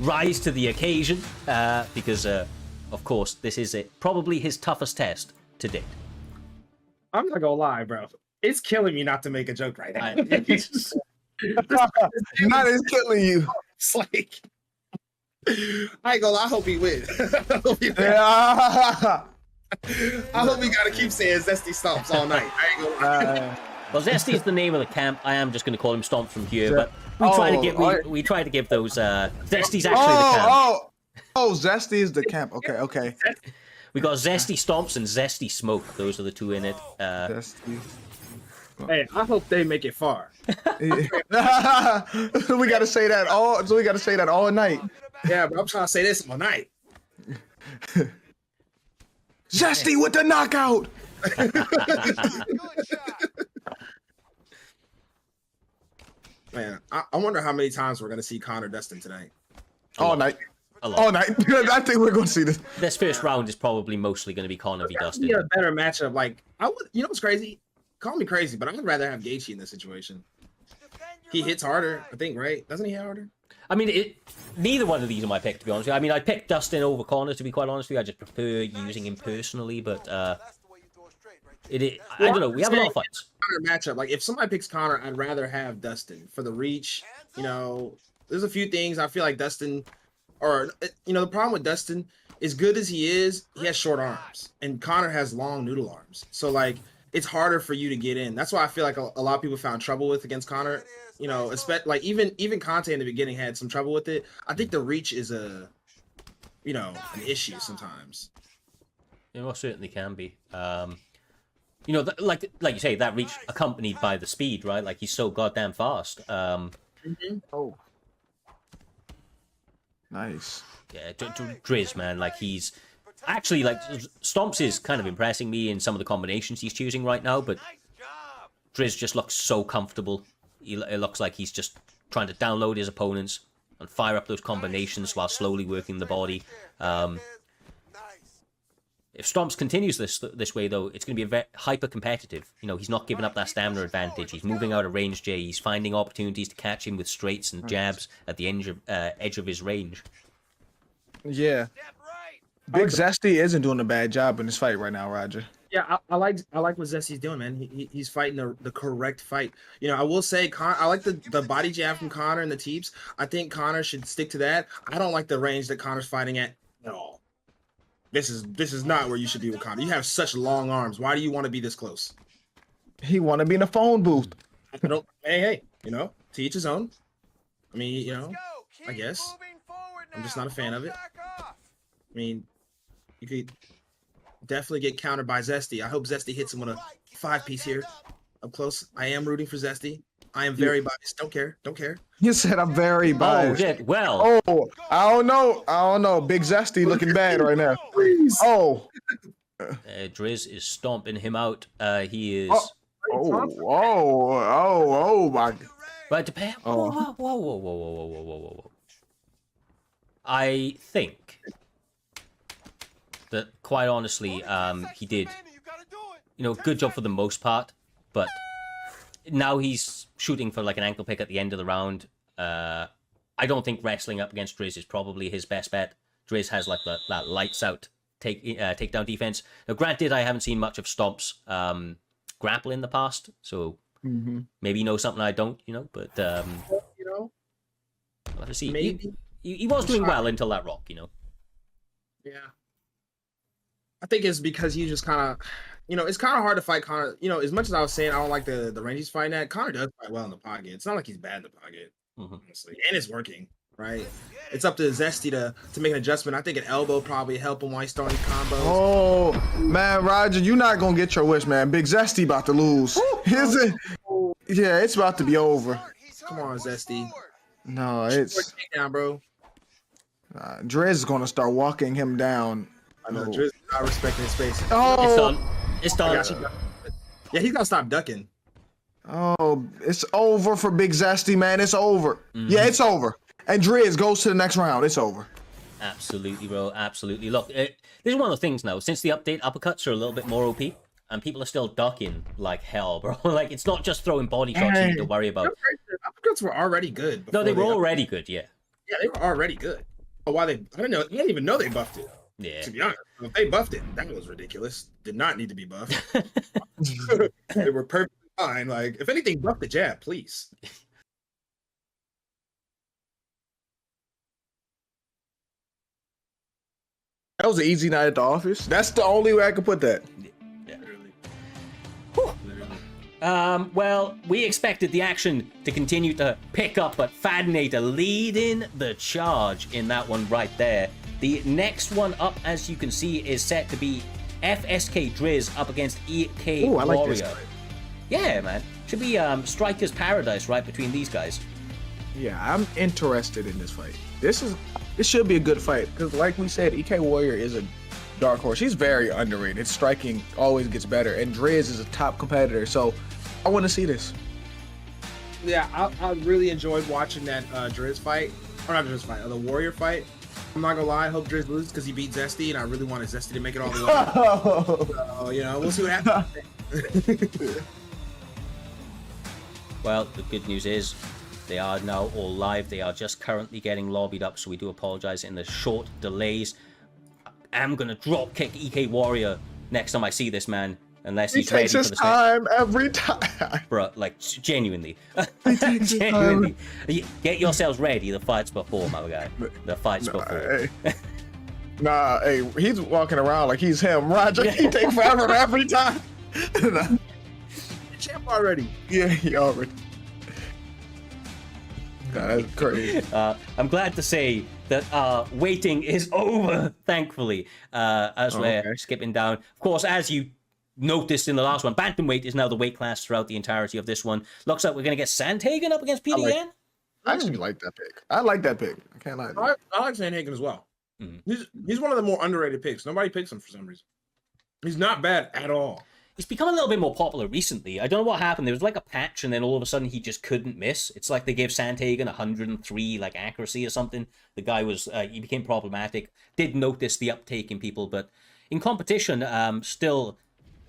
rise to the occasion because, of course, this is probably his toughest test to date. I'm not gonna lie, bro. It's killing me not to make a joke right now. Not as killing you. It's like, I ain't gonna lie, I hope he wins. I hope he gotta keep saying Zesty Stomps all night. I ain't gonna lie. Well, Zesty is the name of the camp. I am just going to call him Stomp from here, but we try to give those Zesty's actually the camp. Zesty is the camp. Okay. We got Zesty Stomps and Zesty Smoke. Those are the two in it. Zesty. Hey, I hope they make it far. We gotta say that all night. Yeah, but I'm trying to say this all night. Zesty with the knockout. Man, I wonder how many times we're gonna see Connor Dustin tonight. All night. All night. I think we're gonna see this. This first round is probably mostly going to be Connor v. Dustin. Yeah, a better matchup. Like I would, you know what's crazy? Call me crazy, but I'd rather have Gaethje in this situation. He hits harder, I think, right? Doesn't he hit harder? I mean, neither one of these are my pick, to be honest with you. I mean, I picked Dustin over Connor, to be quite honest with you. I just prefer using him personally, but I don't know. We have a lot of fights. Matchup. Like, if somebody picks Connor, I'd rather have Dustin for the reach. You know, there's a few things I feel like Dustin, or, you know, the problem with Dustin, as good as he is, he has short arms. And Connor has long noodle arms. So, like, it's harder for you to get in. That's why I feel like a lot of people found trouble with against Connor. You know, like even Conte in the beginning had some trouble with it. I think the reach is an issue sometimes. It most certainly can be. You know, like you say, that reach accompanied by the speed, right? Like he's so goddamn fast. Oh, nice. Yeah, Driz, man, like he's actually like Stomps is kind of impressing me in some of the combinations he's choosing right now, but Driz just looks so comfortable. It looks like he's just trying to download his opponents and fire up those combinations while slowly working the body. If Stomps continues this way, though, it's going to be very hyper-competitive. You know, he's not giving up that stamina advantage. He's moving out of range, Jay. He's finding opportunities to catch him with straights and jabs at the edge of his range. Yeah. Big Zesty isn't doing a bad job in this fight right now, Roger. Yeah, I like what Zesty's doing, man. He's fighting the correct fight. You know, I will say, I like the body jab from Connor and the teeps. I think Connor should stick to that. I don't like the range that Connor's fighting at at all. This is not where you should be with Connor. You have such long arms. Why do you want to be this close? He want to be in a phone booth. Hey, you know, to each his own. I mean, you know, I guess. I'm just not a fan of it. I mean, you could definitely get countered by Zesty. I hope Zesty hits him with a 5-piece here up close. I am rooting for Zesty. I am very biased. Don't care. You said I'm very biased. Oh, shit. Well. Oh, I don't know. Big Zesty looking bad right now. Oh. Driz is stomping him out. He is. Oh my. Right, depend. Whoa. I think that quite honestly, he did, you know, good job for the most part, but now he's shooting for like an ankle pick at the end of the round. I don't think wrestling up against Driz is probably his best bet. Driz has like that lights out takedown defense. Now, granted, I haven't seen much of Stomp's grapple in the past, so maybe he knows something I don't, you know. But you know, we'll have to see. Maybe he was doing well until that rock, you know. Yeah. I think it's because he just kind of, you know, it's kind of hard to fight Connor. You know, as much as I was saying I don't like the range he's fighting at, Connor does fight well in the pocket. It's not like he's bad in the pocket, honestly. And it's working, right? It's up to Zesty to make an adjustment. I think an elbow probably help him while he's throwing combos. Oh, man, Roger, you're not going to get your wish, man. Big Zesty about to lose. Yeah, it's about to be over. Come on, Zesty. No, it's... Down, bro. Driz is going to start walking him down. I know, Driz is not respecting his space. Oh, it's done. Yeah, he's got to stop ducking. Oh, it's over for Big Zesty, man. It's over. Yeah, it's over. And Driz goes to the next round. It's over. Absolutely, bro. Absolutely. Look, this is one of the things now. Since the update, uppercuts are a little bit more OP, and people are still ducking like hell, bro. Like, it's not just throwing body shots you need to worry about. Uppercuts were already good. No, they were already good, yeah. Yeah, they were already good. Oh, why they? I didn't even know they buffed it. Yeah. To be honest, if they buffed it, that was ridiculous. Did not need to be buffed. They were perfectly fine. Like, if anything, buff the jab, please. That was an easy night at the office. That's the only way I could put that. Yeah. Literally. Literally. Well, we expected the action to continue to pick up, but Fadinator leading the charge in that one right there. The next one up, as you can see, is set to be FSK Driz up against EK Ooh, I like Warrior. this guy. Yeah, man. Should be Striker's Paradise right between these guys. Yeah, I'm interested in this fight. This should be a good fight because, like we said, EK Warrior is a dark horse. He's very underrated. His striking always gets better, and Driz is a top competitor. So, I want to see this. Yeah, I really enjoyed watching that Driz fight, or not Driz fight, the Warrior fight. I'm not gonna lie, I hope Driz loses because he beat Zesty, and I really wanted Zesty to make it all the way. So, you know, we'll see what happens. Well, the good news is they are now all live. They are just currently getting lobbied up, so we do apologize in the short delays. I'm gonna drop kick EK Warrior next time I see this man, unless He he's ready takes for his the time every time. Bro, like genuinely. takes his Genuinely. Get yourselves ready. The fight's before, my guy. The fight's before. Hey. Nah, hey, he's walking around like he's him. Roger, he takes forever every time. Nah. Champ already. Yeah, he already. Nah, that's crazy. I'm glad to say that waiting is over, thankfully, as we're skipping down. Of course, as you noticed in the last one, bantamweight is now the weight class throughout the entirety of this one. Looks like we're going to get Sandhagen up against PDN. I actually like that pick. I like that pick. I can't lie. I like Sandhagen as well. He's one of the more underrated picks. Nobody picks him for some reason. He's not bad at all. He's become a little bit more popular recently. I don't know what happened. There was like a patch, and then all of a sudden he just couldn't miss. It's like they gave Sandhagen 103 like accuracy or something. The guy was he became problematic. Did notice the uptake in people, but in competition, still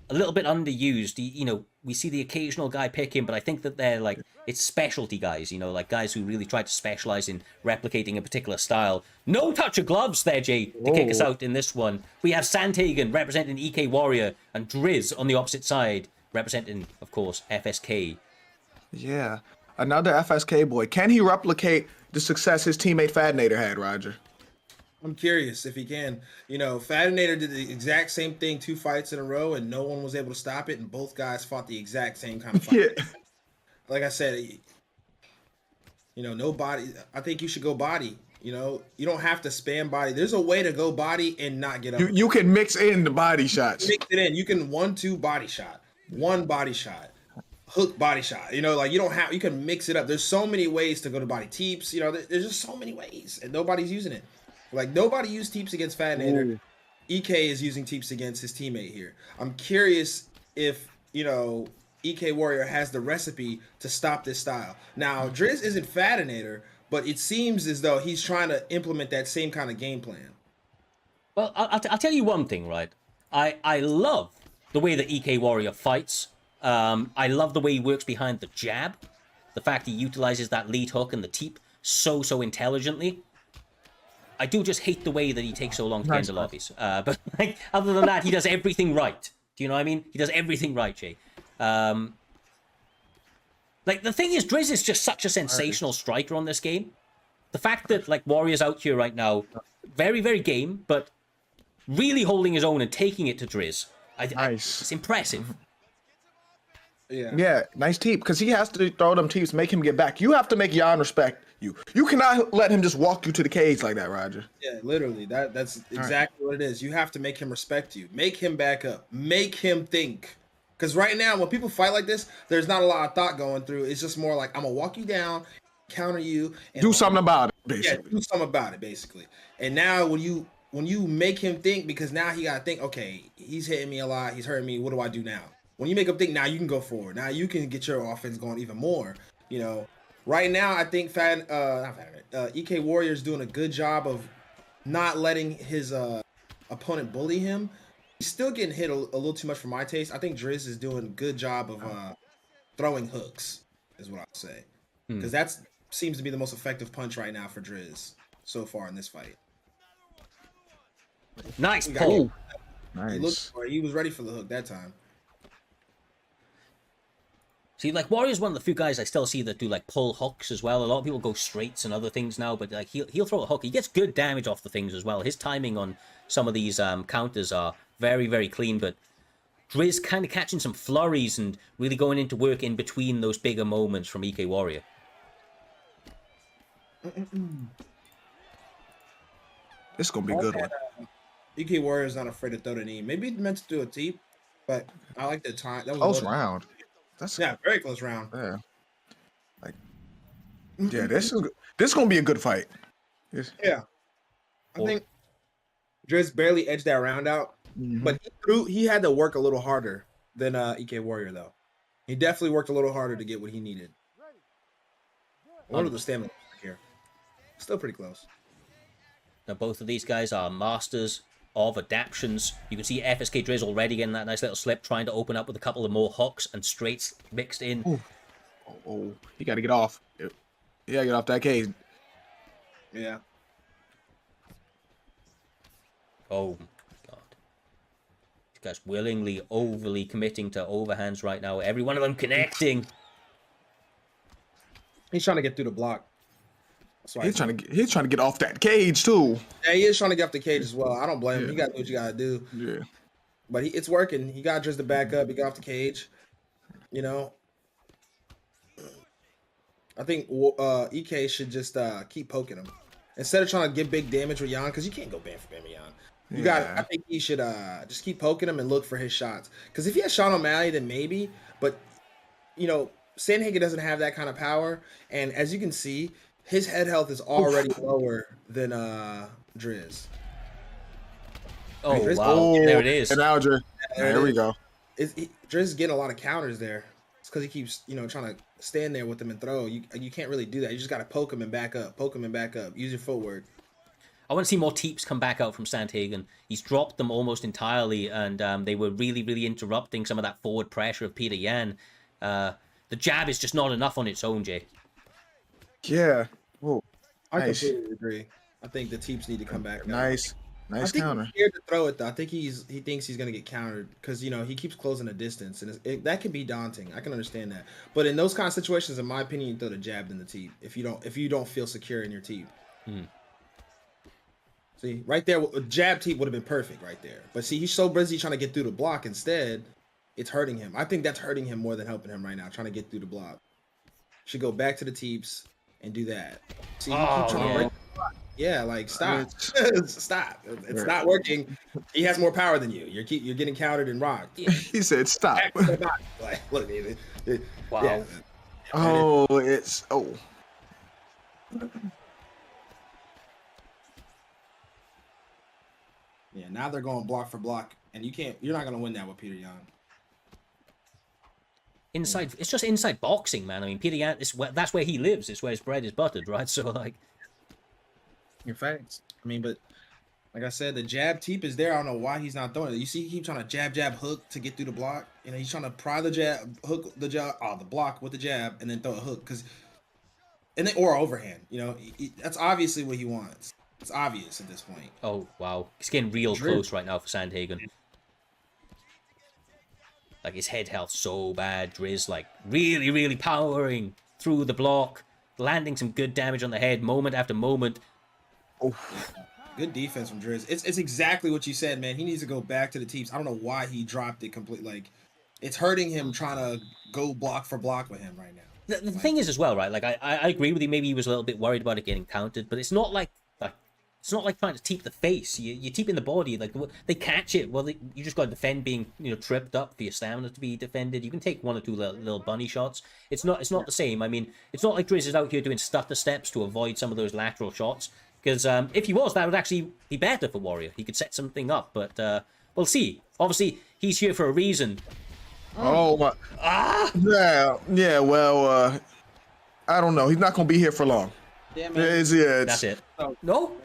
a little bit underused. You know, we see the occasional guy pick him, but I think that they're like, it's specialty guys, you know, like guys who really try to specialize in replicating a particular style. No touch of gloves there, Jay, to kick us out in this one. We have Sandhagen representing EK Warrior and Driz on the opposite side, representing, of course, FSK. Yeah, another FSK boy. Can he replicate the success his teammate Fadinator had, Roger? I'm curious if he can. You know, Fadinator did the exact same thing 2 fights in a row, and no one was able to stop it, and both guys fought the exact same kind of fight. Yeah. Like I said, you know, no body. I think you should go body. You know, you don't have to spam body. There's a way to go body and not get up. You can mix in the body shots. Mix it in. You can 1-2 body shot, 1 body shot, hook body shot. You know, like you can mix it up. There's so many ways to go to body teeps. You know, there's just so many ways, and nobody's using it. Like, nobody used teeps against Fadinator. EK is using teeps against his teammate here. I'm curious if, you know, EK Warrior has the recipe to stop this style. Now, Driz isn't Fadinator, but it seems as though he's trying to implement that same kind of game plan. Well, I'll tell you one thing, right? I love the way that EK Warrior fights. I love the way he works behind the jab. The fact he utilizes that lead hook and the teep so intelligently. I do just hate the way that he takes so long to get into lobbies. But like, other than that, he does everything right. Do you know what I mean? He does everything right, Jay. Like, the thing is, Driz is just such a sensational striker on this game. The fact that, like, Warrior's out here right now, very, very game, but really holding his own and taking it to Driz. It's impressive. Yeah, nice teep, because he has to throw them teeps, make him get back. You have to make Jan respect you. You cannot let him just walk you to the cage like that, Roger. Yeah, literally. That's exactly what it is. You have to make him respect you. Make him back up. Make him think. Because right now, when people fight like this, there's not a lot of thought going through. It's just more like, I'm going to walk you down, counter you. And do something about it, basically. Yeah, do something about it, basically. And now when you make him think, because now he got to think, okay, he's hitting me a lot. He's hurting me. What do I do now? When you make him think, now you can go forward. Now you can get your offense going even more. You know, right now, I think EK Warrior is doing a good job of not letting his opponent bully him. He's still getting hit a little too much for my taste. I think Driz is doing a good job of throwing hooks, is what I'll say. Because that seems to be the most effective punch right now for Driz so far in this fight. Nice He got pull. it. He looked for it. He was ready for the hook that time. See, like, Warrior's one of the few guys I still see that do, like, pull hooks as well. A lot of people go straights and other things now, but, like, he'll throw a hook. He gets good damage off the things as well. His timing on some of these counters are very, very clean, but Driz kind of catching some flurries and really going into work in between those bigger moments from EK Warrior. This is going to be a good one. EK Warrior is not afraid to throw the knee. Maybe he meant to do a teep, but I like the time. That was Close loaded. round. That's Yeah, very close round. yeah. Like, yeah, this is gonna be a good fight. Yeah, I think Driz barely edged that round out, but he had to work a little harder than EK Warrior though. He definitely worked a little harder to get what he needed. One of the stamina here, still pretty close. Now, both of these guys are masters of adaptions. You can see FSK Driz already getting that nice little slip, trying to open up with a couple of more hooks and straights mixed in. Oh, you got to get off. You got to get off that cage. Yeah. Oh, God. These guys willingly, overly committing to overhands right now. Every one of them connecting. He's trying to get through the block. He's trying to get off that cage too. Yeah, he is trying to get off the cage as well. I don't blame him. You got to do what you got to do. Yeah. But it's working. He got Driz to back up. He got off the cage. You know. I think EK should just keep poking him instead of trying to get big damage with Yan, because you can't go ban for ban with Yan. I think he should just keep poking him and look for his shots. Because if he has Sean O'Malley, then maybe. But you know, Sandhagen doesn't have that kind of power, and as you can see, his head health is already lower than Driz. Oh, Driz, wow. There it is. And now Driz. There we go. Driz is getting a lot of counters there. It's because he keeps, trying to stand there with them and throw. You can't really do that. You just got to poke him and back up. Poke him and back up. Use your footwork. I want to see more teeps come back out from Sandhagen. He's dropped them almost entirely, and they were really, really interrupting some of that forward pressure of Peter Yan. The jab is just not enough on its own, Jay. Yeah. Whoa. I Nice. completely agree. I think the teeps need to come back. Nice I think counter. he's scared to throw it though. I think he thinks he's gonna get countered because he keeps closing the distance, and that can be daunting. I can understand that, but in those kind of situations, in my opinion, you throw the jab in the teep if you don't feel secure in your teep. See, right there, a jab teep would have been perfect right there. But see, he's so busy trying to get through the block instead, it's hurting him. I think that's hurting him more than helping him right now, trying to get through the block. Should go back to the teeps and do that. See, he keep trying to break the block. Yeah, like stop. Stop. It's not working. He has more power than you. You're getting countered and rocked. He said stop. Like, look, Wow. yeah. Oh. Yeah, now they're going block for block, and you're not gonna win that with Peter Yan. It's just inside boxing, man. I mean, Peter Yan, that's where he lives. It's where his bread is buttered, right? So, like... In fact, I mean, but like I said, the jab teep is there. I don't know why he's not throwing it. You see, he keep trying to jab hook to get through the block. He's trying to pry the jab, hook the jab, the block with the jab, and then throw a hook or overhand. That's obviously what he wants. It's obvious at this point. Oh, wow. He's getting real close right now for Sandhagen. Like, his head health so bad. Driz, like, really, really powering through the block, landing some good damage on the head, moment after moment. Oh. Good defense from Driz. It's exactly what you said, man. He needs to go back to the teeps. I don't know why he dropped it completely. Like, it's hurting him trying to go block for block with him right now. The thing is as well, right? Like, I agree with you. Maybe he was a little bit worried about it getting countered, but it's not like trying to teep the face. You teep in the body. Like, they catch it. Well, you just got to defend being tripped up for your stamina to be defended. You can take one or two little bunny shots. It's not the same. I mean, it's not like Driz is out here doing stutter steps to avoid some of those lateral shots. Because if he was, that would actually be better for Warrior. He could set something up, but we'll see. Obviously, he's here for a reason. Oh my! Yeah. Well, I don't know. He's not gonna be here for long. Damn That's it. No.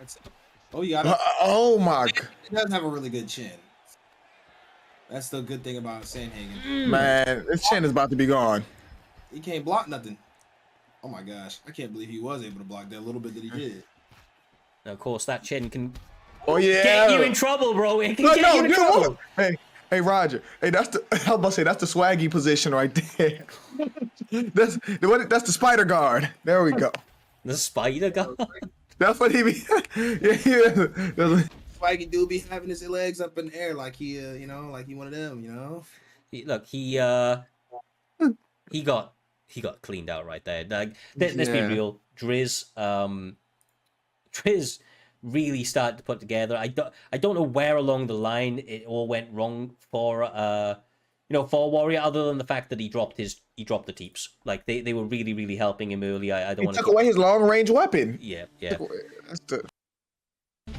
Oh, you got it. Oh my! He does have a really good chin. That's the good thing about Sandhagen. Man, his chin is about to be gone. He can't block nothing. Oh my gosh, I can't believe he was able to block that little bit that he did. Now, of course, that chin can Oh yeah. Get you in trouble, bro. It can No, get no, you in dude, trouble. Hey, Roger. Hey, that's the. I was about to say that's the swaggy position right there. that's the spider guard. There we go. The spider guy. That's what he be. yeah. Swaggy dude be having his legs up in the air like he, like he one of them, Look, he got cleaned out right there. Like, let's be real. Driz really started to put together. I don't know where along the line it all went wrong for for Warrior, other than the fact that he dropped the teeps. Like they were really helping him early. I don't want to took away his long range weapon. Yeah. That's the.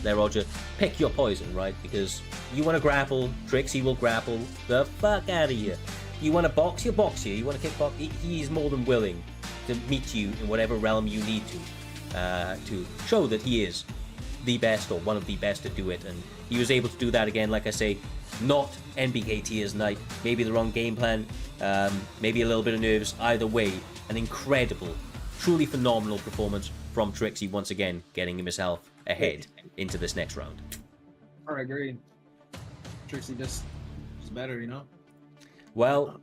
There, Roger, pick your poison, right? Because you want to grapple, Trixie will grapple the fuck out of you. You want to box, you box you. You want to kickbox, he's more than willing to meet you in whatever realm you need to show that he is the best or one of the best to do it. And he was able to do that again, like I say, not NBK Tears Night, maybe the wrong game plan, maybe a little bit of nerves. Either way, an incredible, truly phenomenal performance from Trixie once again, getting himself ahead into this next round. I agree. Trixie just is better, Well,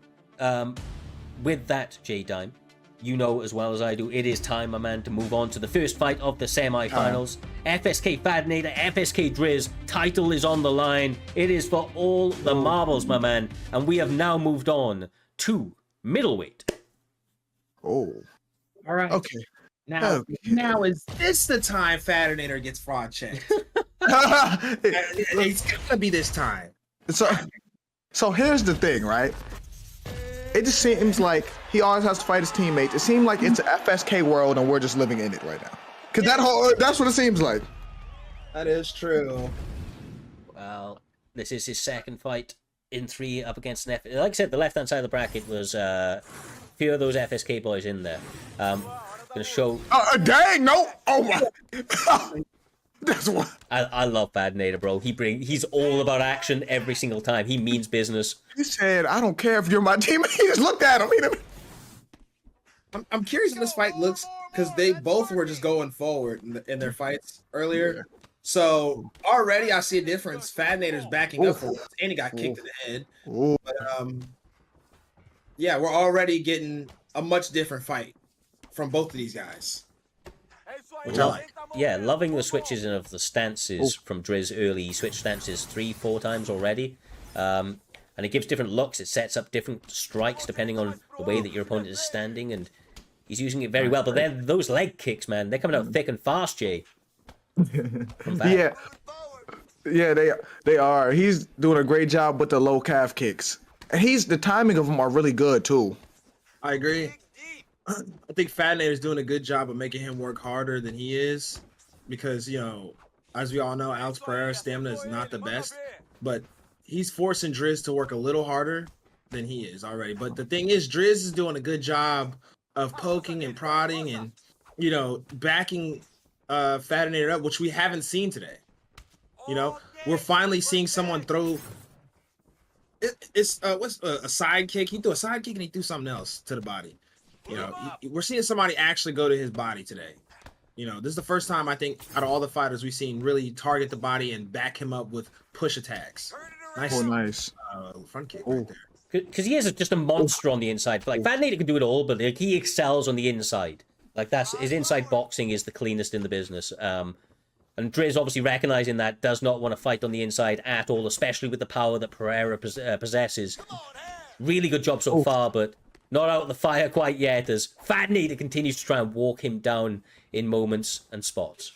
with that, J-Dime, you know as well as I do, it is time, my man, to move on to the first fight of the semi-finals. FSK Fadnator, FSK Driz, title is on the line. It is for all the marbles, my man. And we have now moved on to middleweight. Oh. All right. Okay. Now is this the time Fadnator gets fraud checked? It's gonna be this time. So here's the thing, right? It just seems like he always has to fight his teammates. It seems like it's an FSK world and we're just living in it right now. Cause that's what it seems like. That is true. Well, this is his second fight in 3 up against an F. Like I said, the left-hand side of the bracket was a few of those FSK boys in there. Gonna show. Dang, no! Oh my! That's what. I love Fadnator, bro. He's all about action every single time. He means business. He said, "I don't care if you're my teammate." He just looked at him. I'm curious how this fight looks because they both were just going forward in their fights earlier. So already I see a difference. Fadnator's backing up for once, and he got kicked in the head. But yeah, we're already getting a much different fight from both of these guys. Which I like. Yeah, loving the switches of the stances from Driz early. He switched stances 3-4 times already. And it gives different looks. It sets up different strikes depending on the way that your opponent is standing. And he's using it very well. But then those leg kicks, man, they're coming out thick and fast, Jay. Yeah, they are. He's doing a great job with the low calf kicks. And the timing of them are really good, too. I agree. I think Fadnator's doing a good job of making him work harder than he is because, as we all know, Alex Pereira's stamina is not the best, but he's forcing Driz to work a little harder than he is already. But the thing is, Driz is doing a good job of poking and prodding and, backing Fadnator up, which we haven't seen today. We're finally seeing someone throw what's a side kick. He threw a side kick and he threw something else to the body. We're seeing somebody actually go to his body today. This is the first time I think out of all the fighters we've seen really target the body and back him up with push attacks. Nice front kick right there. Because he is just a monster on the inside. Like Fadnator can do it all, but he excels on the inside. Like his inside boxing is the cleanest in the business. And Driz obviously recognizing that does not want to fight on the inside at all, especially with the power that Pereira possesses. Really good job so far, but not out of the fire quite yet, as Fadnator continues to try and walk him down in moments and spots.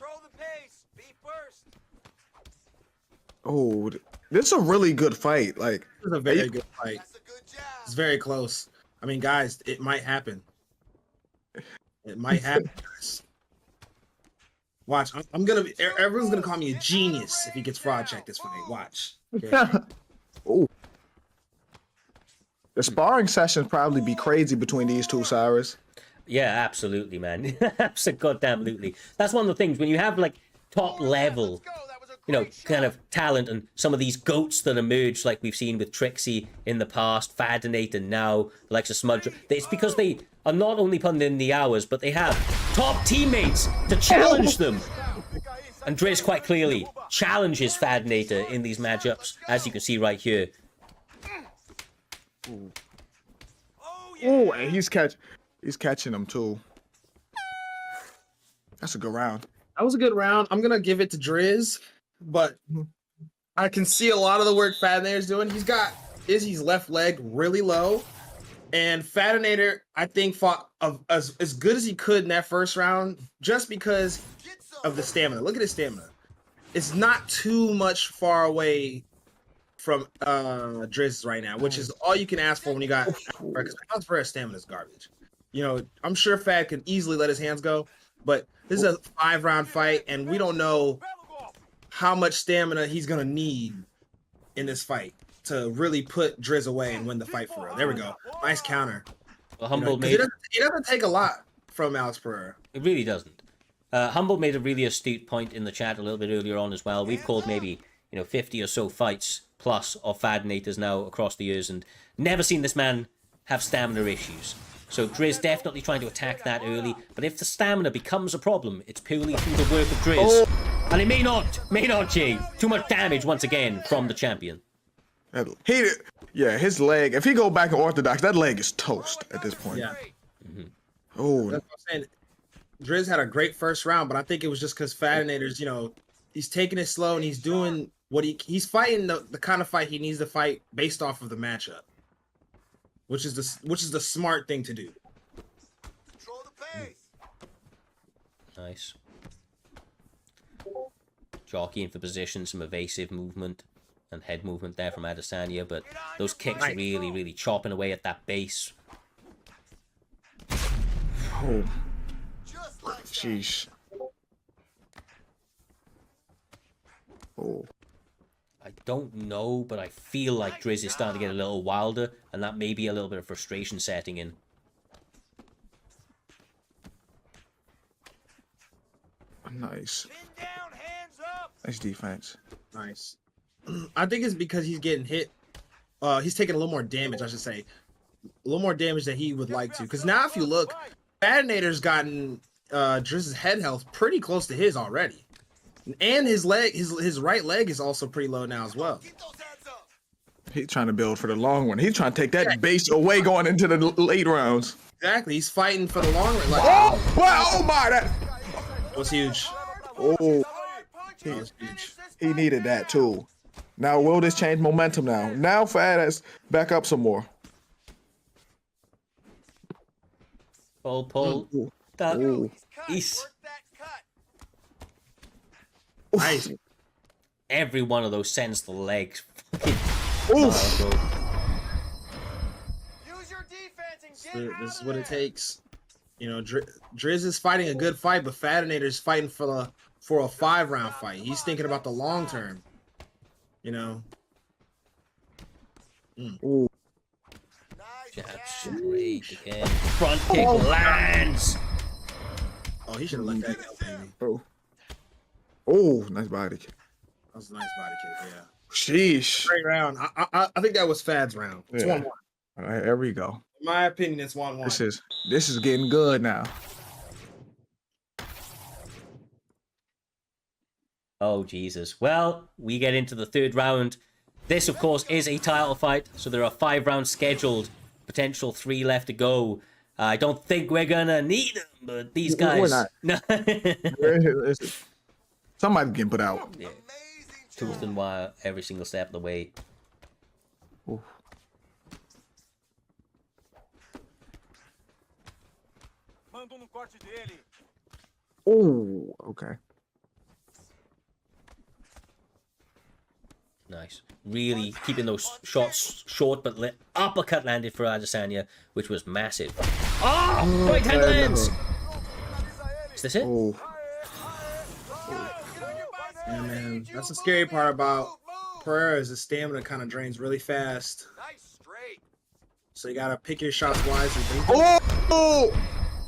Oh, this is a really good fight. Like, this is a very good fight. It's very close. I mean, guys, it might happen. It might happen, guys. Watch, everyone's gonna call me a genius if he gets fraud checked this fight. Watch. Okay. The sparring sessions probably be crazy between these two, Cyrus. Yeah, absolutely, man. Absolutely. That's one of the things when you have like top level, kind of talent, and some of these goats that emerge, like we've seen with Trixie in the past, Fadnator now, the likes of Smudge. It's because they are not only putting in the hours, but they have top teammates to challenge them. And Driz quite clearly challenges Fadnator in these matchups, as you can see right here. Oh, and he's catching them too. That's a good round. That was a good round. I'm gonna give it to Driz, but I can see a lot of the work Fadnator's doing. He's got Izzy's left leg really low, and Fadnator, I think, fought as good as he could in that first round, just because of the stamina. Look at his stamina. It's not too much far away from Driz right now, which is all you can ask for when you got, because Alex Pereira's stamina is garbage. You know, I'm sure Fad can easily let his hands go, but this is a 5-round fight, and we don't know how much stamina he's gonna need in this fight to really put Driz away and win the fight for real. There we go. Nice counter. Well, Humble It doesn't take a lot from Alex Pereira. It really doesn't. Humble made a really astute point in the chat a little bit earlier on as well. We've called maybe 50 or so fights plus of Fadnators now across the years, and never seen this man have stamina issues. So Driz definitely trying to attack that early, but if the stamina becomes a problem, it's purely through the work of Driz. And it may not, Jay. Too much damage once again from the champion. His leg, if he go back in orthodox, that leg is toast at this point. Yeah. Oh, That's what I'm saying. Driz had a great first round, but I think it was just because Fadnator's, he's taking it slow and he's doing what he's fighting the kind of fight he needs to fight based off of the matchup, which is the smart thing to do. Control the pace. Nice. Jockeying for position, some evasive movement and head movement there from Adesanya, but those kicks really, really chopping away at that base. oh, sheesh. Oh, I don't know, but I feel like Driz is starting to get a little wilder, and that may be a little bit of frustration setting in. nice. Pin down, hands up. Nice defense. Nice. I think it's because he's getting hit. He's taking a little more damage, I should say. A little more damage than he would like to. Because now if you look, Fadnator's gotten Driz's head health pretty close to his already. And his leg, his right leg is also pretty low now as well. Keep those hands up. He's trying to build for the long run. He's trying to take that base away going into the late rounds. Exactly. He's fighting for the long run. Like, Oh, wow, oh my, that was huge. oh, That was huge. he needed that too. Now, will this change momentum now? Now Fad has back up some more. Pull. Ooh. That Ooh. is Work that cut. Nice. every one of those sends the legs. Oof. Powerful. Use your defense and get This is out what of it there. takes. Driz is fighting a good fight, but Fadnator's fighting for a 5-round fight. He's thinking about the long term. Ooh. Nice Jab jab. straight again. Front kick lands. Oh, he should have let that go, baby. Oh. Oh, nice body kick. That was a nice body kick, yeah. Sheesh. Great round. I think that was Fad's round. It's Yeah. 1-1. All right, there we go. In my opinion, it's 1-1. This is getting good now. Oh, Jesus. Well, we get into the third round. This, of course, is a title fight, so there are 5 rounds scheduled. Potential 3 left to go. I don't think we're gonna need them, but these guys... We're not. Somebody's getting put out. Yeah. Amazing Tooth job. and wire every single step of the way. Oof. Oh, okay. Nice. Really keeping those shots short, but uppercut landed for Adesanya, which was massive. Oh! Right hand lands! Is this it? Oh, Yeah, man. That's the scary part about Pereira is his stamina kind of drains really fast. Nice straight. So you gotta pick your shots wisely. oh,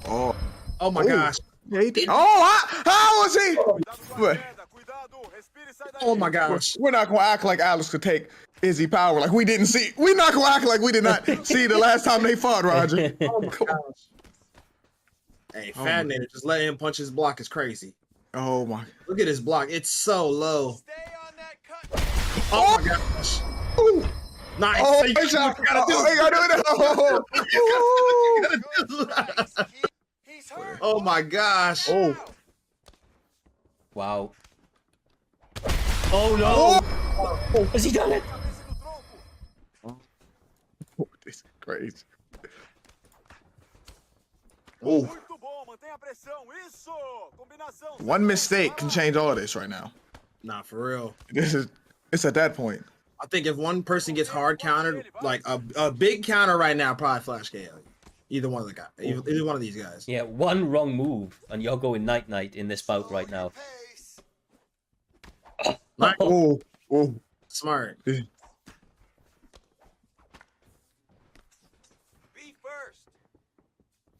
oh, Oh my Ooh. gosh. how was he? But Oh my gosh. we're not gonna act like Alex could take Izzy Power like we didn't see. We're not gonna act like we did not see the last time they fought, Roger. Oh my gosh. Hey, Oh Fadnator, just letting him punch his block is crazy. Oh my. Look at his block. It's so low. Stay on that cut. Oh my gosh. Ooh. Nice. Oh, You good job. gotta do Oh, it. you gotta do it. You gotta do it. He's hurt. Oh my gosh. Oh. Wow. Oh no! Has he done it? Oh, this is crazy. Oh, Muito bom, mantenha a pressão. Isso! Combinação. one mistake can change all of this right now. Nah, for real. It's at that point. I think if one person gets hard countered, like a big counter right now, probably flash KO. Either one of the guys. Either one of these guys. Yeah, one wrong move, and you're going night-night in this bout right now. Pace. Nice. Oh, oh. Smart. Be first.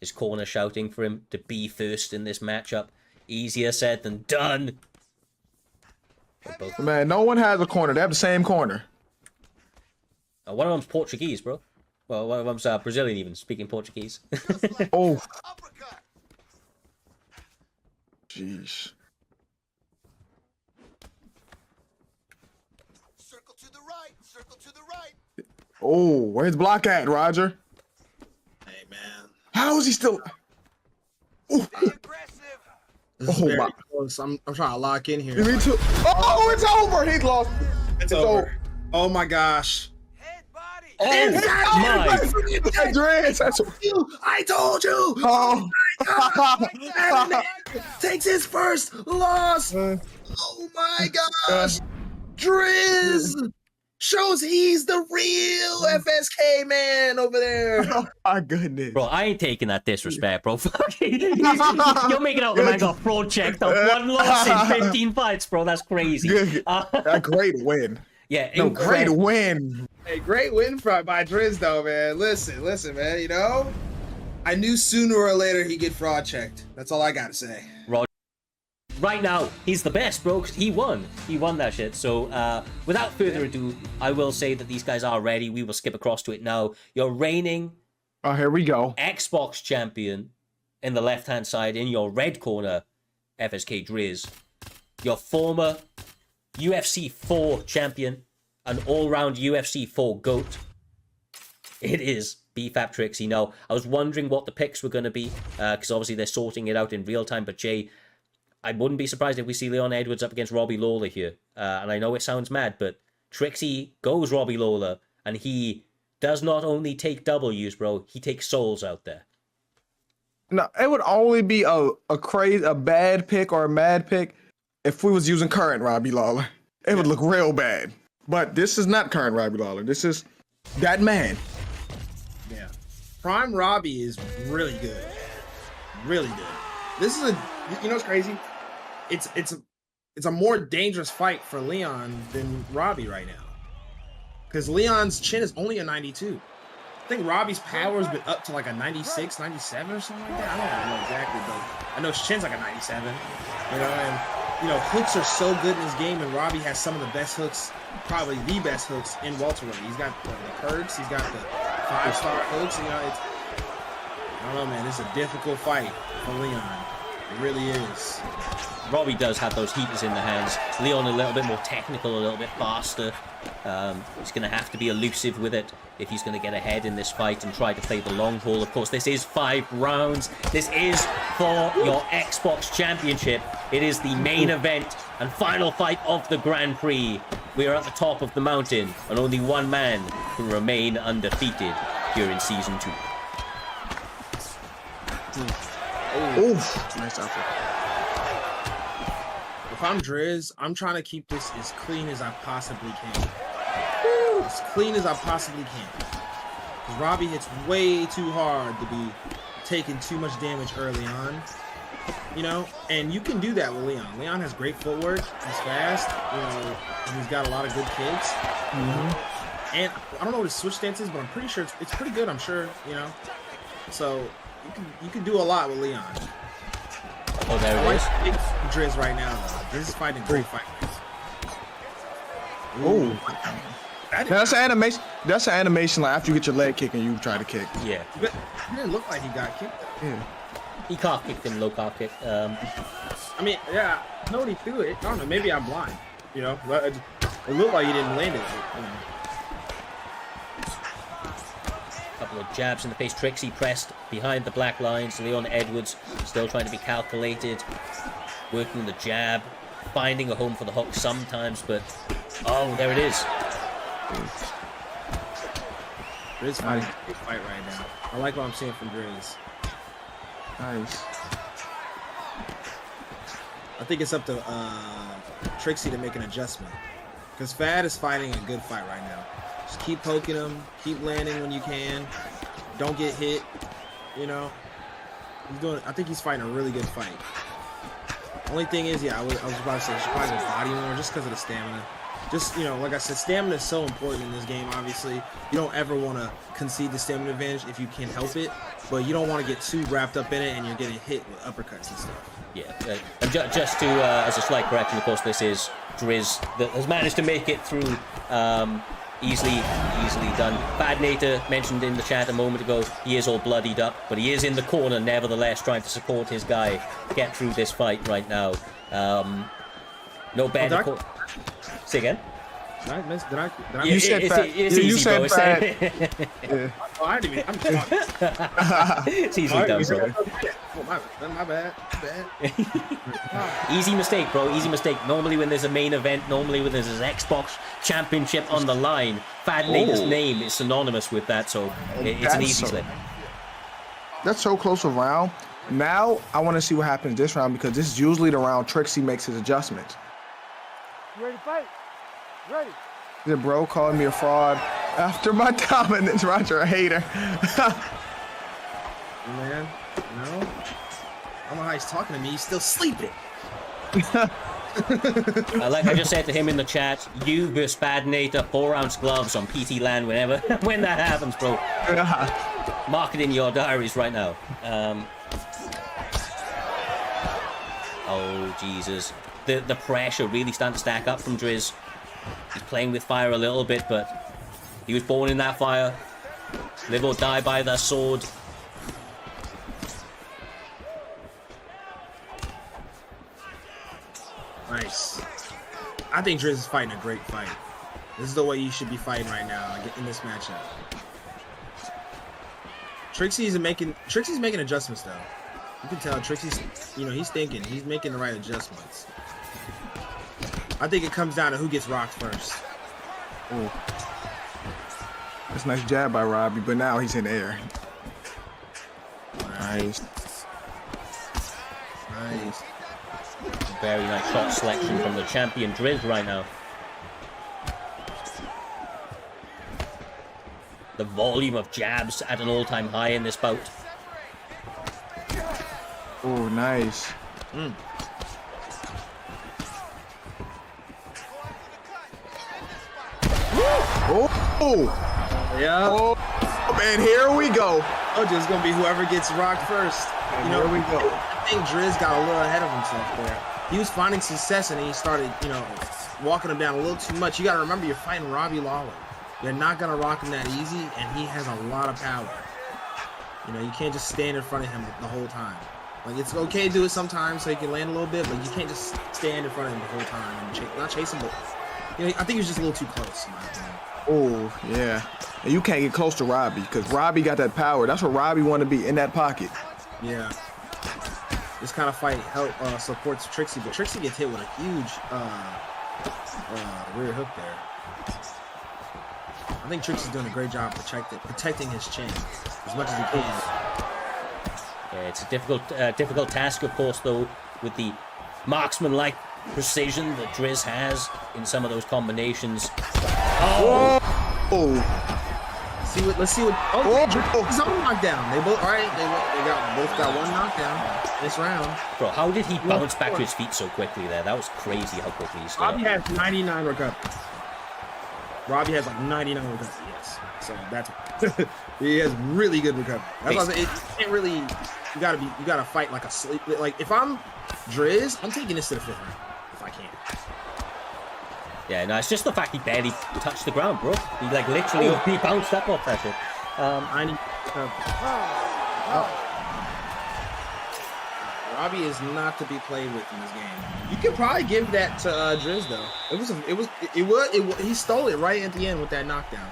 His corner shouting for him to be first in this matchup. Easier said than done. Both. Man, no one has a corner. They have the same corner. One of them's Portuguese, bro. Well, one of them's Brazilian, even speaking Portuguese. Oh, Uppercut. jeez. Circle to the right. Circle to the right. Oh, where's block at, Roger? Hey man. How is he still? Oh, Stay aggressive. This is Oh, very my. close. I'm trying to lock in here. me too. Oh, it's over. He's lost. It's over. Oh my gosh. Head body. Oh my! Driz, that's I told you. oh. Takes his first loss. Oh my gosh. Driz shows he's the real FSK man over there. Oh my goodness. Bro, I ain't taking that disrespect, bro. You're making out the man got fraud checked up. One loss in 15 fights, bro. That's crazy. A great win. Yeah, No, great incredible. win. Hey, great win by Driz though, man. Listen, man. You know, I knew sooner or later he'd get fraud checked. That's all I gotta say. Right now, he's the best, bro. 'Cause he won. He won that shit. So, without further ado, I will say that these guys are ready. We will skip across to it now. Your reigning Oh, here we go. Xbox champion in the left-hand side, in your red corner, FSK Driz. Your former UFC 4 champion, an all-round UFC 4 GOAT. It is BFAP Trixie. Now, I was wondering what the picks were going to be, because obviously they're sorting it out in real time, but Jay, I wouldn't be surprised if we see Leon Edwards up against Robbie Lawler here. And I know it sounds mad, but Trixie goes Robbie Lawler, and he does not only take W's, bro, he takes souls out there. No, it would only be a bad pick or a mad pick if we was using current Robbie Lawler. It would look real bad. But this is not current Robbie Lawler. This is that man. Yeah. Prime Robbie is really good. Really good. This is you know what's crazy? It's a more dangerous fight for Leon than Robbie right now. Because Leon's chin is only a 92. I think Robbie's power's been up to like a 96, 97 or something like that. I don't know exactly, but I know his chin's like a 97. You know, and you know, hooks are so good in this game, and Robbie has some of the best hooks, probably the best hooks in welterweight. He's got the perks, he's got the 5-star hooks. You know, I don't know, man. It's a difficult fight for Leon. It really is. Robbie does have those heaters in the hands. Leon a little bit more technical, a little bit faster. He's going to have to be elusive with it if he's going to get ahead in this fight and try to play the long haul. Of course, this is 5 rounds. This is for your Xbox Championship. It is the main event and final fight of the Grand Prix. We are at the top of the mountain, and only one man can remain undefeated here in Season 2. Oof. Nice outfit. If I'm Driz, I'm trying to keep this as clean as I possibly can. As clean as I possibly can. Because Robbie hits way too hard to be taking too much damage early on. You know, and you can do that with Leon. Leon has great footwork. He's fast. You know, and he's got a lot of good kicks. Mm-hmm. And I don't know what his switch stance is, but I'm pretty sure it's pretty good. I'm sure. You know, so you can do a lot with Leon. Oh, there I it is. like Driz right now, though. Driz is fighting great fight. Oh. That That's an animation. That's an animation like after you get your leg kicked and you try to kick. Yeah. It didn't look like he got kicked. Yeah. He calf kicked him, low calf kick. I mean, yeah, I know he threw it. I don't know. Maybe I'm blind. You know, but it looked like he didn't land it. You know. Couple of jabs in the face. Trixie pressed behind the black lines. Leon Edwards still trying to be calculated, working the jab, finding a home for the hook sometimes, but oh, there it is. Driz fighting a big fight right now. I like what I'm seeing from Driz. Nice. I think it's up to Trixie to make an adjustment, because Fad is fighting a good fight right now. Just keep poking him, keep landing when you can. Don't get hit. You know, he's doing. I think he's fighting a really good fight. Only thing is, yeah, I was about to say, she probably go body more just because of the stamina. Just, you know, like I said, stamina is so important in this game, obviously. You don't ever want to concede the stamina advantage if you can help it, but you don't want to get too wrapped up in it and you're getting hit with uppercuts and stuff. Yeah, and just to, as a slight correction, of course, this is Driz that has managed to make it through easily done. Bad Nater mentioned in the chat a moment ago, he is all bloodied up, but he is in the corner nevertheless, trying to support his guy get through this fight right now. No better. Say again. Did I miss? Did I You said that. It's You easy, said bro. that. Oh, I didn't even. I'm sorry. It's easily done, bro. Oh, my bad. Easy mistake, bro. Easy mistake. Normally when there's a main event, normally when there's an Xbox Championship on the line, Fad Nater's name is synonymous with that, so it's an easy slip. That's so close a round. Now I want to see what happens this round, because this is usually the round Trixie makes his adjustments. You ready to fight? Ready. The bro calling me a fraud after my dominance. Roger, a hater. Man, no. I don't know how he's talking to me. He's still sleeping. Like I just said to him in the chat, you versus Bad Nater, 4-ounce gloves on PT Land whenever when that happens, bro. Mark it in your diaries right now. Oh Jesus, the pressure really starting to stack up from Driz. He's playing with fire a little bit, but he was born in that fire. Live or die by the sword. Nice. I think Driz is fighting a great fight. This is the way you should be fighting right now in this matchup. Trixie's making adjustments though. You can tell Trixie's, you know, he's thinking, he's making the right adjustments. I think it comes down to who gets rocked first. Oh, that's a nice jab by Robbie, but now he's in the air. Nice. Nice. Very nice shot selection from the champion Driz right now. The volume of jabs at an all-time high in this bout. Oh, nice. Oh, Yeah. oh, man, here we go. Oh, just gonna be whoever gets rocked first. You know, here we go. I think Driz got a little ahead of himself there. He was finding success and he started, you know, walking him down a little too much. You got to remember, you're fighting Robbie Lawler. You're not gonna rock him that easy, and he has a lot of power. You know, you can't just stand in front of him the whole time. Like, it's okay to do it sometimes so you can land a little bit, but you can't just stand in front of him the whole time and not chase him. But you know, I think he was just a little too close, in my opinion. Oh, yeah. And you can't get close to Robbie, because Robbie got that power. That's what Robbie want to be, in that pocket. Yeah. This kind of fight supports Trixie, but Trixie gets hit with a huge rear hook there. I think Trixie's doing a great job protecting his chin as much as he can. Yeah, it's a difficult task, of course, though, with the marksman-like precision that Driz has in some of those combinations. Oh! Let's see what. Oh, his own knockdown. They both both got one knockdown this round. Bro, how did he bounce back to his feet so quickly there? That was crazy how quickly he stood up. Robbie has 99 recovery. Robbie has like 99 recovery. Yes, so that's he has really good recovery. That's why I say it can't really. You gotta fight like a sleep. Like if I'm Driz, I'm taking this to the 5th round if I can. Yeah, no, it's just the fact he barely touched the ground, bro. He like literally he bounced up off that shit. Robbie is not to be played with in this game. You could probably give that to Driz though. He stole it right at the end with that knockdown.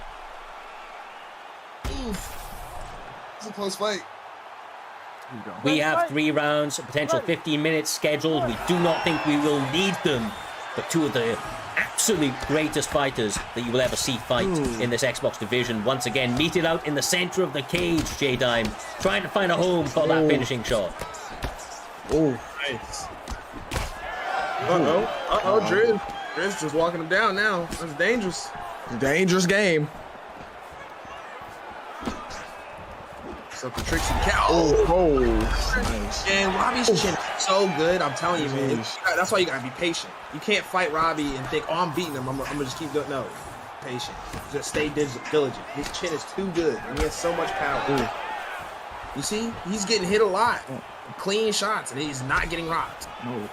Oof. It's a close fight. We have 3 rounds, a potential 15 minutes scheduled. We do not think we will need them. But 2 of the absolute greatest fighters that you will ever see fight in this Xbox division once again meted out in the center of the cage, J-Dime, trying to find a home for that finishing shot. Oh, Nice. Driz. Driz just walking him down now. That's dangerous. dangerous game. So the Trixie Cow. Oh, nice. And Robbie's chin is so good. I'm telling you, man. That's why you gotta be patient. You can't fight Robbie and think, oh, I'm beating him. I'm gonna just keep doing. No, patient. Just stay diligent. His chin is too good, and he has so much power. Ooh. You see, he's getting hit a lot, clean shots, and he's not getting rocked. No.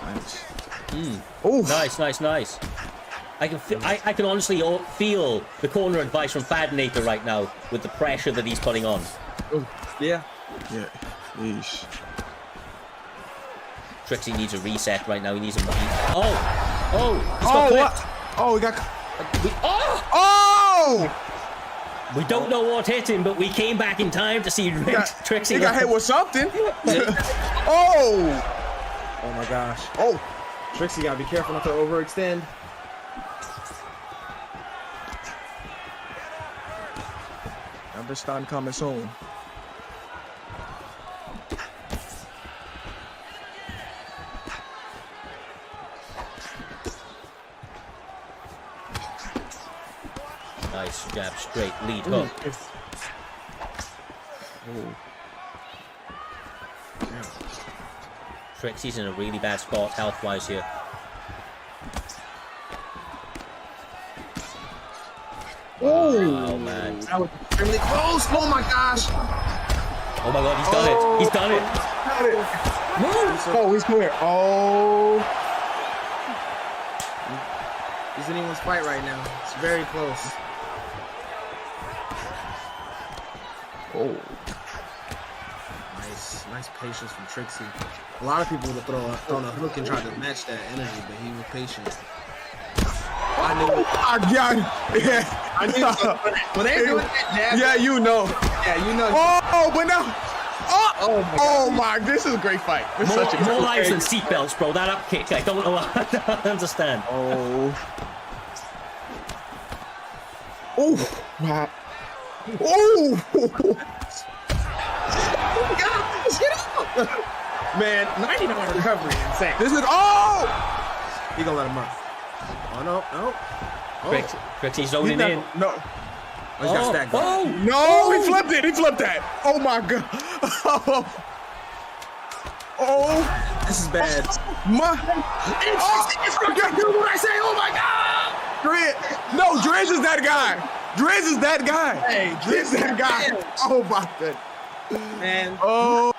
Nice. Oof. Nice. I can honestly feel the corner advice from Fadnator right now with the pressure that he's putting on. Yeah. Yeah. Yeesh. Trixie needs a reset right now. He needs a... Oh, he's got Oh, clipped. what? Oh, we got. Oh! Oh! We don't know what hit him, but we came back in time to see Trixie. He got hit with something. Oh! Oh my gosh. Oh! Trixie gotta be careful not to overextend. Understand coming soon. Nice jab, straight lead hook. Trixie's in a really bad spot health-wise here. Oh man! That was extremely close. Oh my gosh. Oh my god, he's done it! He's done it! Oh, he's clear. Oh. He's in anyone's fight right now. It's very close. Oh. Nice patience from Trixie. A lot of people would have thrown a hook and tried to match that energy, but he was patient. I knew it. Yeah. I knew it. When they do that jab, Yeah, you know. yeah, you know. Oh, but no. Oh my! This is a great fight. It's such a More great lives than fight. seatbelts, bro. That up kick, I don't know. I don't understand. Oh. Oh. Wow. Oh. Get up! Man, 99 recovery, insane. This is He gonna let him run. Oh no. Oh. Trixie's zoning in. No. Oh, he's got stacked. No, he flipped it. He flipped that. Oh my god. Oh. This is bad. My. It's gonna do what I say. Oh my god! Driz. No, Driz is that guy. Driz is that guy. Hey, Driz is that guy. Oh my god. Man, Oh.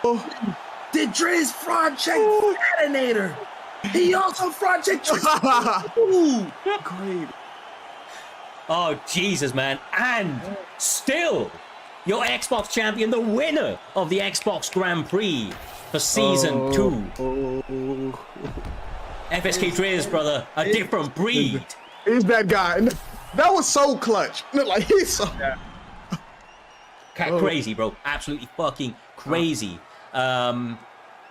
did Driz fraud check Detonator? He also fraud checked Ooh. Great. Oh Jesus, man! And still, your Xbox champion, the winner of the Xbox Grand Prix for Season 2. FSK Driz, brother, a different breed. He's that guy. That was so clutch. Like he's so. Crazy, bro. Absolutely fucking crazy.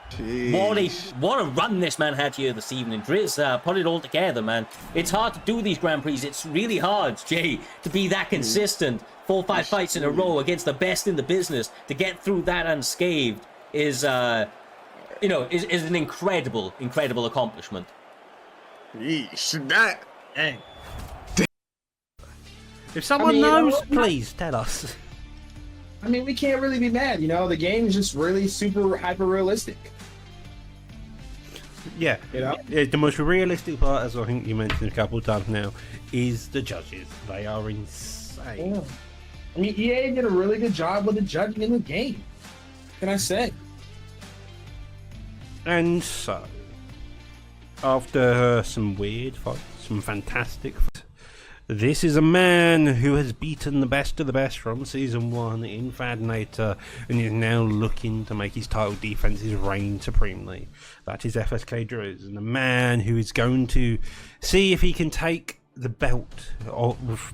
Jeez. What a run this man had here this evening. Driz put it all together, man. It's hard to do these Grand Prix. It's really hard, Jay, to be that consistent. 4-5 fights in a row against the best in the business. To get through that unscathed is an incredible accomplishment. Yeesh. That. Dang. If someone knows, please tell us. I mean, we can't really be mad, you know? The game is just really super hyper realistic. Yeah. You know? Yeah, the most realistic part, as I think you mentioned a couple of times now, is the judges. They are insane. Yeah. I mean, EA did a really good job with the judging in the game. What can I say? And so, after some weird fights, some fantastic fights, This is a man who has beaten the best of the best from Season 1 in Fadnator and is now looking to make his title defenses reign supremely. That is FSK Driz, and a man who is going to see if he can take the belt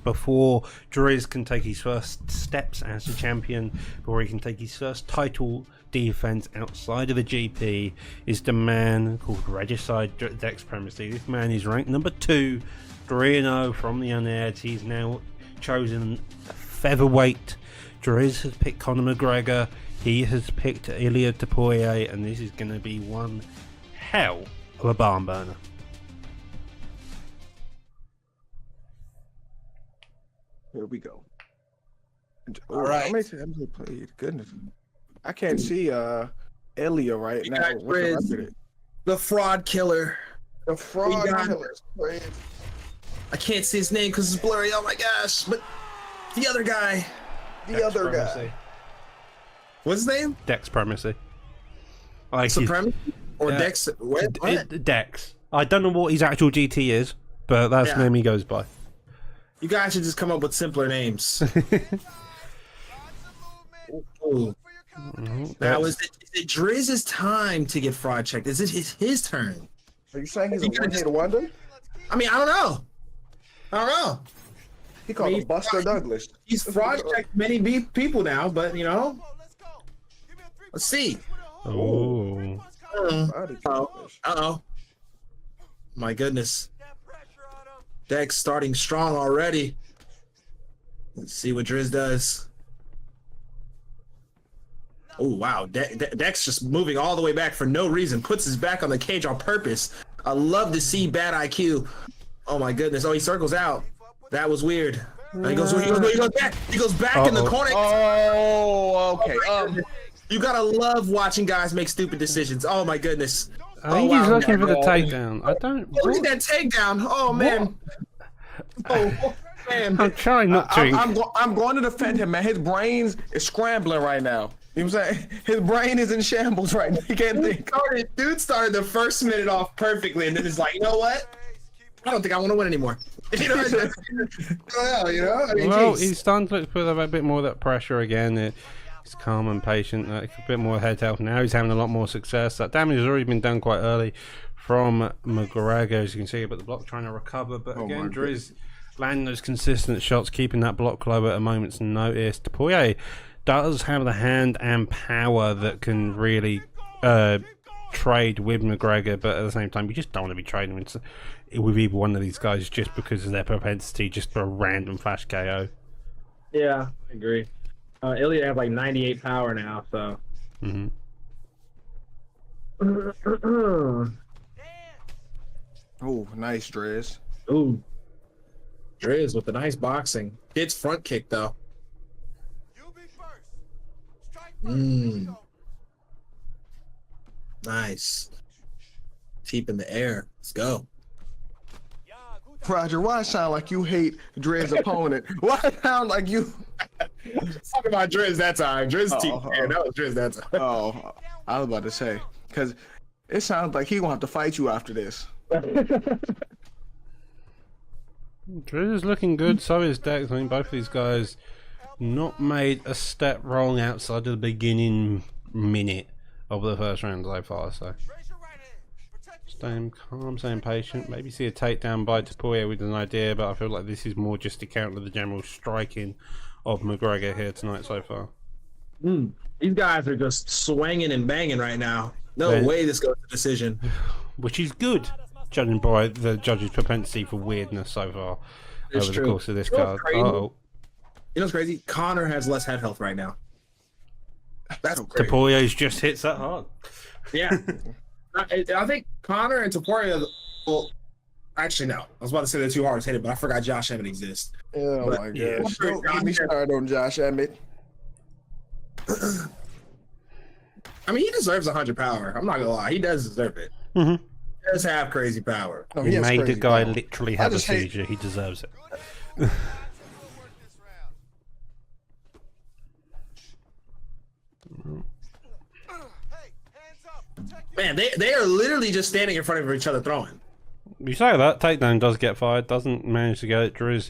before Driz can take his first steps as a champion, before he can take his first title defense outside of the GP, is the man called Regicide Dex Primacy. This man is ranked number 2, 3-0 from the unaired. He's now chosen featherweight. Driz has picked Conor McGregor. He has picked Ilia Topuria, and this is going to be one hell of a barn burner. Here we go. All right. How many times have I played? Goodness. I can't see Elia right now. got What's the Driz. rest of it? The fraud killer. The fraud got- killer is crazy. I can't see his name because it's blurry. Oh my gosh! But the other guy. The other guy. What's his name? Dex Primacy. Like his- Supremacy or Yeah. Dex? What? Dex. I don't know what his actual GT is, but that's the Yeah. name he goes by. You guys should just come up with simpler names. Ooh. Now, is it Driz's time to get fraud checked? Is it his turn? Are you saying he's a You gotta one-hit wonder? I mean, I don't know. He called him Buster Douglas. He's fraud checked many people now, but you know, let's see. Oh. Uh-oh. My goodness. Dex starting strong already. Let's see what Driz does. Oh, wow. Dex just moving all the way back for no reason. Puts his back on the cage on purpose. I love to see bad IQ. Oh, my goodness. Oh, he circles out. That was weird. He goes back. He goes back in the corner. Oh, okay. You gotta love watching guys make stupid decisions. Oh, my goodness. I think he's looking for the takedown. I don't. Look at that takedown. Oh, man. Oh, man. I'm trying not to. I'm going to defend him, man. His brain is scrambling right now. You know what I'm saying? His brain is in shambles right now. He can't think. Dude started the first minute off perfectly, and then it's like, you know what? I don't think I want to win anymore. You know, I mean, Well, geez. he's starting to look for a bit more of that pressure again. He's calm and patient, like a bit more head health. Now he's having a lot more success. That damage has already been done quite early from McGregor, as you can see, but the block trying to recover. But again, Driz landing those consistent shots, keeping that block low at a moment's notice. Topuria does have the hand and power that can really trade with McGregor, but at the same time, you just don't want to be trading with either one of these guys just because of their propensity just for a random flash KO. Yeah, I agree. Ilya have like 98 power now, so. Oh, nice, Driz. Ooh. Driz with the nice boxing. It's front kick, though. Nice. Deep in the air. Let's go. Roger, why sound like you hate Driz's opponent? Why sound like you? Talking about Driz that time. Driz team. Yeah, that was Driz that time. Oh, I was about to say, because it sounds like he gonna have to fight you after this. Driz is looking good, so is Dex. I mean, both of these guys not made a step wrong outside of the beginning minute of the first round so far, so staying calm, staying patient. Maybe see a takedown by Topuria with an idea, but I feel like this is more just to counter the general striking of McGregor here tonight so far. These guys are just swinging and banging right now. No Man. way this goes to decision. Which is good, judging by the judge's propensity for weirdness so far It's over true. the course of this You know card. what's crazy? Uh-oh. You know what's crazy? Connor has less head health right now. That's crazy. Topuria's just hits that hard. Yeah. I think Connor and Topuria, well, actually, no. I was about to say they're too hard to hit it, but I forgot Josh Emmett exists. Oh But- my yeah. gosh! Don't get me started on Josh Emmett. I mean, he deserves 100 power. I'm not going to lie. He does deserve it. Mhm. He does have crazy power. No, He has made the crazy guy power. literally I have a just hate- seizure. He deserves it. Man, they are literally just standing in front of each other throwing. you say that, takedown does get fired, doesn't manage to go. Driz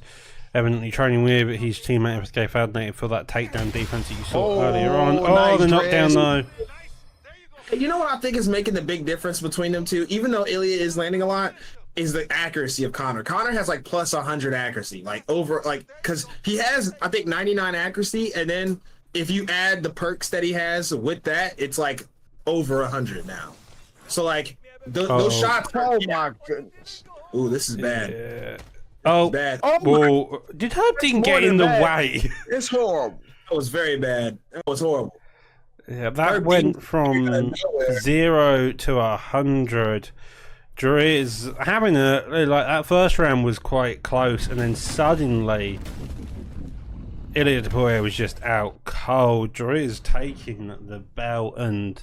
evidently training with his teammate FSK Fadnator for that takedown defense that you saw earlier on. Oh, nice, the knockdown Driz. though. You know what I think is making the big difference between them two, even though Ilya is landing a lot, is the accuracy of Connor. Connor has like plus 100 accuracy, like over, like, because he has, I think, 99 accuracy, and then if you add the perks that he has with that, it's like over 100 now. So like those shots. Oh my goodness. Ooh, this is bad. Yeah. Oh, Bad. well, did Herb Dean More get in than the bad. way? It's horrible. That was very bad. That was horrible. Yeah, that Herb went Dean from out of nowhere. 0 to 100. Driz having like that first round was quite close, and then suddenly Ilya Tapoya was just out cold. Driz taking the belt, and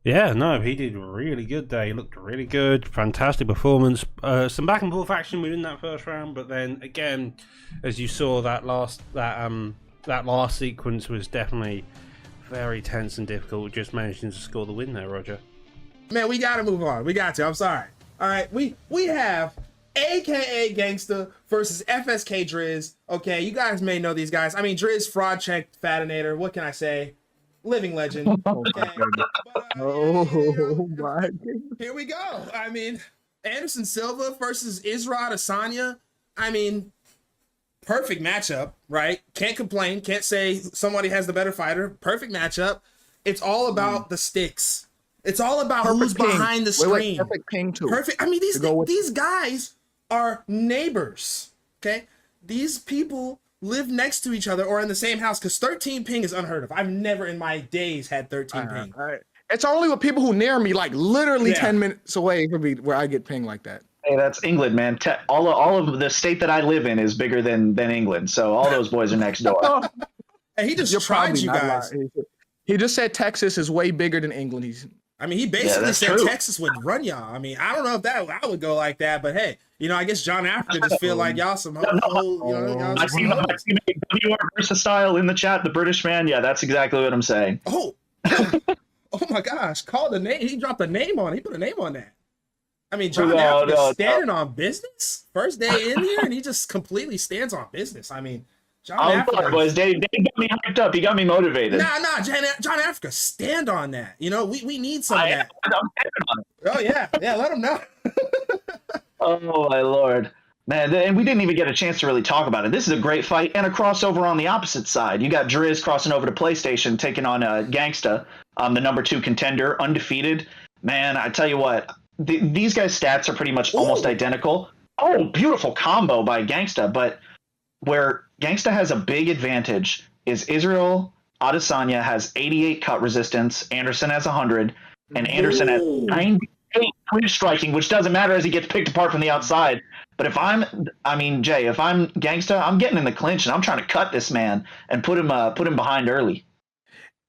yeah, no, he did really good there. He looked really good, fantastic performance. Some back and forth action within that first round, but then again, as you saw, that last sequence was definitely very tense and difficult. Just managing to score the win there, Roger. Man, we gotta move on. We got to. I'm sorry. All right, we have AKA Gangsta versus FSK Driz. Okay, you guys may know these guys. I mean, Driz fraud checked Fadinator. What can I say? Living legend. Okay. Oh my goodness. Here we go. I mean, Anderson Silva versus Israel Adesanya. I mean, perfect matchup, right? Can't complain. Can't say somebody has the better fighter. Perfect matchup. It's all about the sticks. It's all about who's behind the screen. Perfect ping too. Perfect. I mean, these guys are neighbors. Okay, these people live next to each other or in the same house, because 13 ping is unheard of. I've never in my days had 13 ping. All right. It's only with people who near me, like literally Yeah. 10 minutes away from me, where I get pinged like that. Hey, that's England, man. All of the state that I live in is bigger than England, so all those boys are next door. And he just You're tried probably you not guys. lying. He just said Texas is way bigger than England. I mean, he basically that's said true. Texas would run y'all. I mean, I don't know if I would go like that, but hey, you know, I guess John Africa just feel like y'all some whole, you know, y'all I some see the WR versus style in the chat, the British man. Yeah, that's exactly what I'm saying. oh my gosh, called the name. He dropped a name on it. He put a name on that. I mean, John Africa standing on business. First day in here, and he just completely stands on business. I mean, John Africa. Boys, Dave got me hyped up. He got me motivated. Nah, John Africa, stand on that. You know, we need some of I'm that. standing on it. Oh yeah, let him know. Oh my lord, man! And we didn't even get a chance to really talk about it. This is a great fight and a crossover on the opposite side. You got Driz crossing over to PlayStation, taking on Gangsta, the #2 contender, undefeated. Man, I tell you what, these guys' stats are pretty much almost identical. Oh, beautiful combo by Gangsta, but where Gangsta has a big advantage is Israel Adesanya has 88 cut resistance, Anderson has 100, and Anderson has 98 clinch striking, which doesn't matter as he gets picked apart from the outside. But if I'm Gangsta, I'm getting in the clinch and I'm trying to cut this man and put him behind early.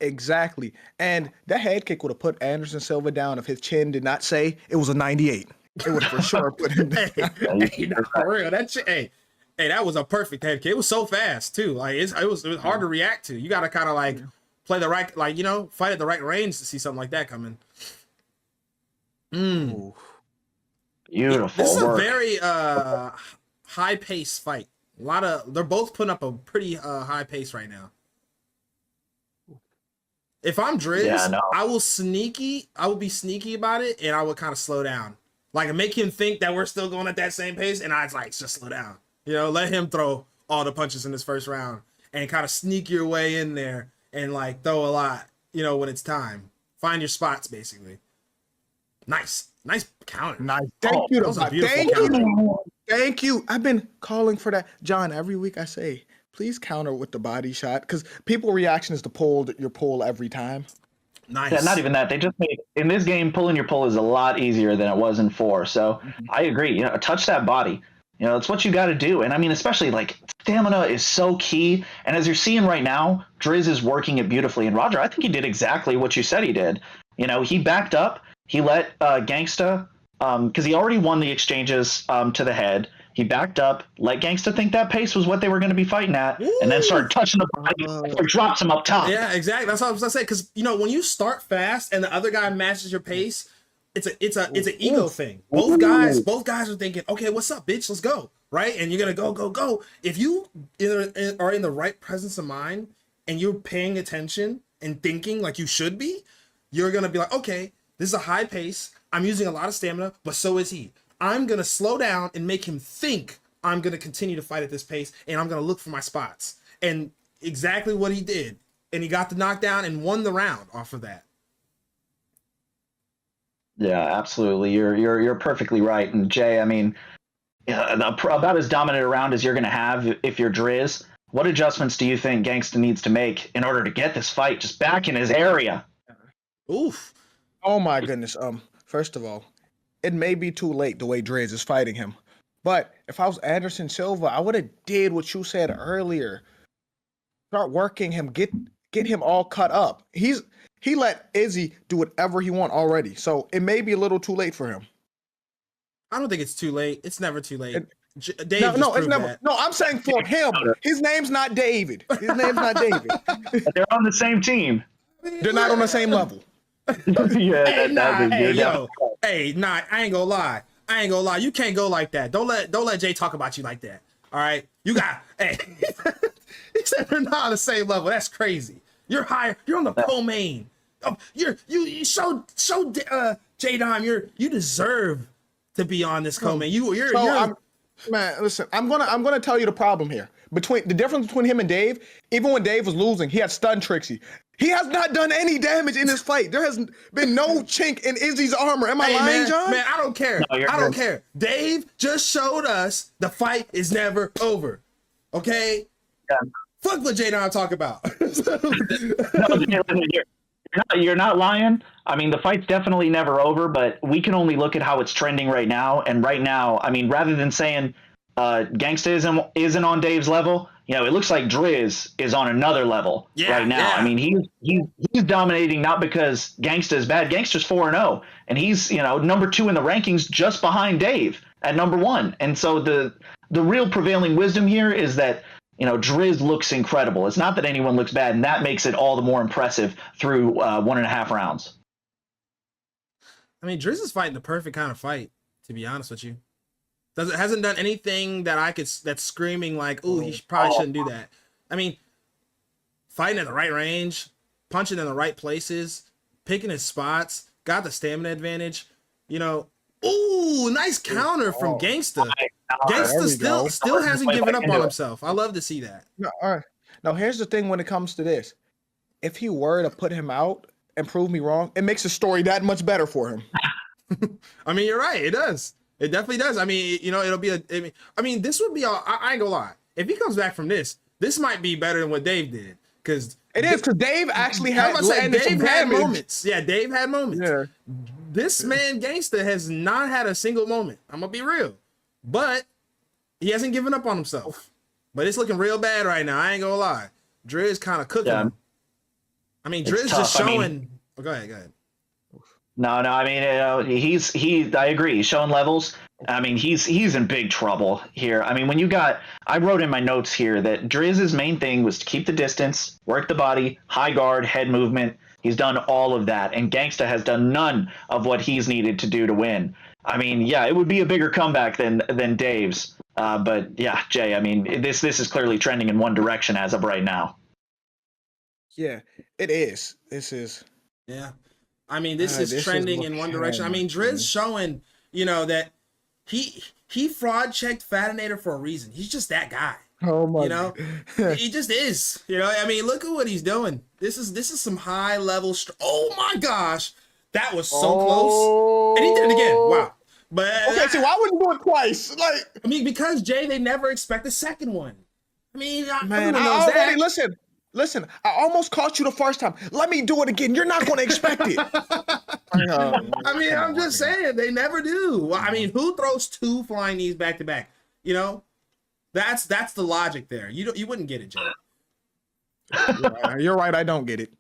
Exactly. And that head kick would have put Anderson Silva down if his chin did not say it was a 98. It would have for sure put him down. Hey, no, for real. Hey, that was a perfect head kick. It was so fast too. Like it was hard to react to. You got to kind of like play the right, like, you know, fight at the right range to see something like that coming. Ooh. Beautiful. This is work. a very high pace fight. They're both putting up a pretty high pace right now. If I'm Driz, Yeah, no. I will be sneaky about it, and I would kind of slow down. Like make him think that we're still going at that same pace, and I'd like just slow down. You know, let him throw all the punches in this first round and kind of sneak your way in there and like throw a lot, you know, when it's time. Find your spots, basically. Nice counter. Nice. Thank you. that was a beautiful counter. Thank you. I've been calling for that. John, every week I say, please counter with the body shot, because people's reaction is to pull your pull every time. Nice. Yeah, not even that. They just made in this game pulling your pull is a lot easier than it was in 4. So I agree. You know, touch that body. You know, it's what you got to do. And I mean, especially like stamina is so key. And as you're seeing right now, Driz is working it beautifully. And Roger, I think he did exactly what you said he did. You know, he backed up. He let Gangsta, because he already won the exchanges to the head. He backed up, let Gangsta think that pace was what they were going to be fighting at, and then started touching the body or drops him up top. Yeah, exactly. That's what I was going to say. Because, you know, when you start fast and the other guy matches your pace, it's an ego thing. Both guys are thinking, okay, what's up, bitch? Let's go, right? And you're gonna go. If you are in the right presence of mind and you're paying attention and thinking like you should be, you're gonna be like, okay, this is a high pace. I'm using a lot of stamina, but so is he. I'm gonna slow down and make him think I'm gonna continue to fight at this pace, and I'm gonna look for my spots. And exactly what he did, and he got the knockdown and won the round off of that. Yeah, absolutely. You're perfectly right. And Jay, I mean, about as dominant a round as you're going to have if you're Driz. What adjustments do you think Gangsta needs to make in order to get this fight just back in his area? Oof. Oh my goodness. First of all, it may be too late the way Driz is fighting him. But if I was Anderson Silva, I would have did what you said earlier. Start working him, get him all cut up. He let Izzy do whatever he want already. So it may be a little too late for him. I don't think it's too late. It's never too late. Dave no, it's never. That. No, I'm saying for him. His name's not David. His name's not David. They're on the same team. They're not on the same level. Yeah, I ain't gonna lie. You can't go like that. Don't let Jay talk about you like that. All right, you got. Hey, he said they're not on the same level. That's crazy. You're higher. You're on the co-main. Oh, you show J Dime. You deserve to be on this co-main. Man, listen. I'm gonna tell you the problem here. The difference between him and Dave. Even when Dave was losing, he had stun Trixie. He has not done any damage in this fight. There has been no chink in Izzy's armor. Am I lying, John? Man, I don't care. I don't care. Dave just showed us the fight is never over. Okay? Yeah. Fuck what J Dime talk about. You're not lying. I mean, the fight's definitely never over, but we can only look at how it's trending right now. And right now, I mean, rather than saying Gangsta isn't on Dave's level, it looks like Driz is on another level right now. Yeah. I mean, he's dominating not because Gangsta is bad. Gangsta's 4-0, and he's number 2 in the rankings, just behind Dave at number 1. And so the real prevailing wisdom here is that Driz looks incredible. It's not that anyone looks bad, and that makes it all the more impressive through 1.5 rounds. I mean, Driz is fighting the perfect kind of fight, to be honest with you. Hasn't done anything that's screaming like, ooh, he probably shouldn't do that. I mean, fighting at the right range, punching in the right places, picking his spots, got the stamina advantage. Ooh, nice counter from Gangsta. Gangsta still hasn't given up on himself. I love to see that. No, all right. Now, here's the thing when it comes to this. If he were to put him out and prove me wrong, it makes the story that much better for him. I mean, you're right. It does. It definitely does. I mean, it'll be this would be I ain't gonna lie. If he comes back from this might be better than what Dave did. Because Dave actually had Dave had moments. Yeah, Dave had moments. Yeah. This man Gangsta has not had a single moment. I'm gonna be real. But he hasn't given up on himself. But it's looking real bad right now. I ain't gonna lie. Driz kind of cooking him. I mean, Driz just showing. Go ahead. No. I mean, I agree. He's showing levels. I mean, he's in big trouble here. I mean, I wrote in my notes here that Driz's main thing was to keep the distance, work the body, high guard, head movement. He's done all of that, and Gangsta has done none of what he's needed to do to win. I mean, yeah, it would be a bigger comeback than Dave's. But yeah, Jay, I mean, this is clearly trending in one direction as of right now. Yeah, it is. This is. Yeah. I mean, this is trending in one direction. I mean, Driz showing, that he fraud checked Fatinator for a reason. He's just that guy. Oh my! He just is. I mean, look at what he's doing. This is some high level. Oh my gosh, that was so close, and he did it again. Wow. But okay, so why wouldn't you do it twice? I mean, because Jay, they never expect the second one. I mean, man, Listen, I almost caught you the first time. Let me do it again. You're not going to expect it. I mean, I'm just saying, they never do. Well, I mean, who throws 2 flying knees back to back? That's the logic there. You wouldn't get it, Jay. You're right. I don't get it.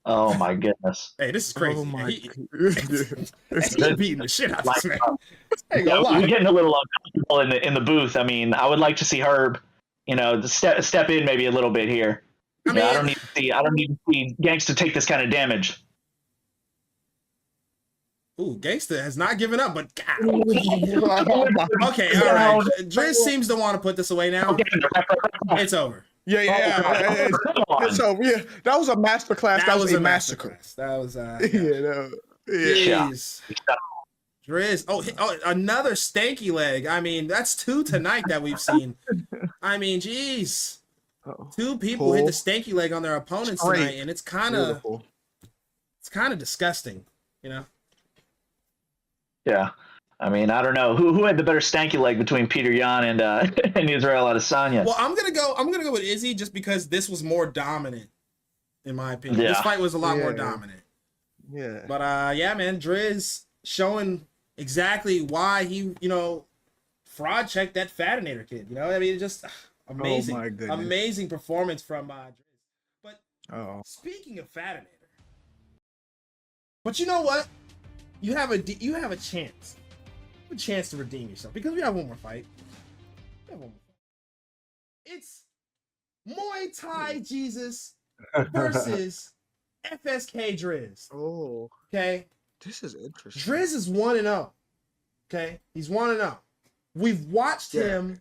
Oh my goodness! Hey, this is crazy. Oh my goodness! He's beating the shit out of this man. We're getting a little uncomfortable in the booth. I mean, I would like to see Herb. Step in maybe a little bit here. I don't need to see Gangsta take this kind of damage. Ooh, Gangsta has not given up, but God. yeah, Okay, all right. Driz seems to want to put this away now. It's over. yeah. It's over. Yeah, that was a masterclass. That was a massacre. masterclass. That was Yeah. Jeez. Driz. Oh, another stanky leg. I mean, that's 2 tonight that we've seen. I mean, jeez. 2 people hit the stanky leg on their opponents tonight, and it's kind of disgusting, you know. Yeah. I mean, I don't know who had the better stanky leg between Peter Yan and and Israel Adesanya. Well, I'm gonna go with Izzy just because this was more dominant, in my opinion. This fight was a lot more dominant. Yeah. But yeah, man, Driz showing exactly why he, fraud checked that Fatinator kid. You know, I mean, just amazing, amazing performance from Driz. But speaking of Fatinator, but you know what? You have a chance. A chance to redeem yourself because we have one more fight. It's Muay Thai Jesus versus FSK Driz. Oh, okay. This is interesting. Driz is 1-0. Okay, he's 1-0. We've watched him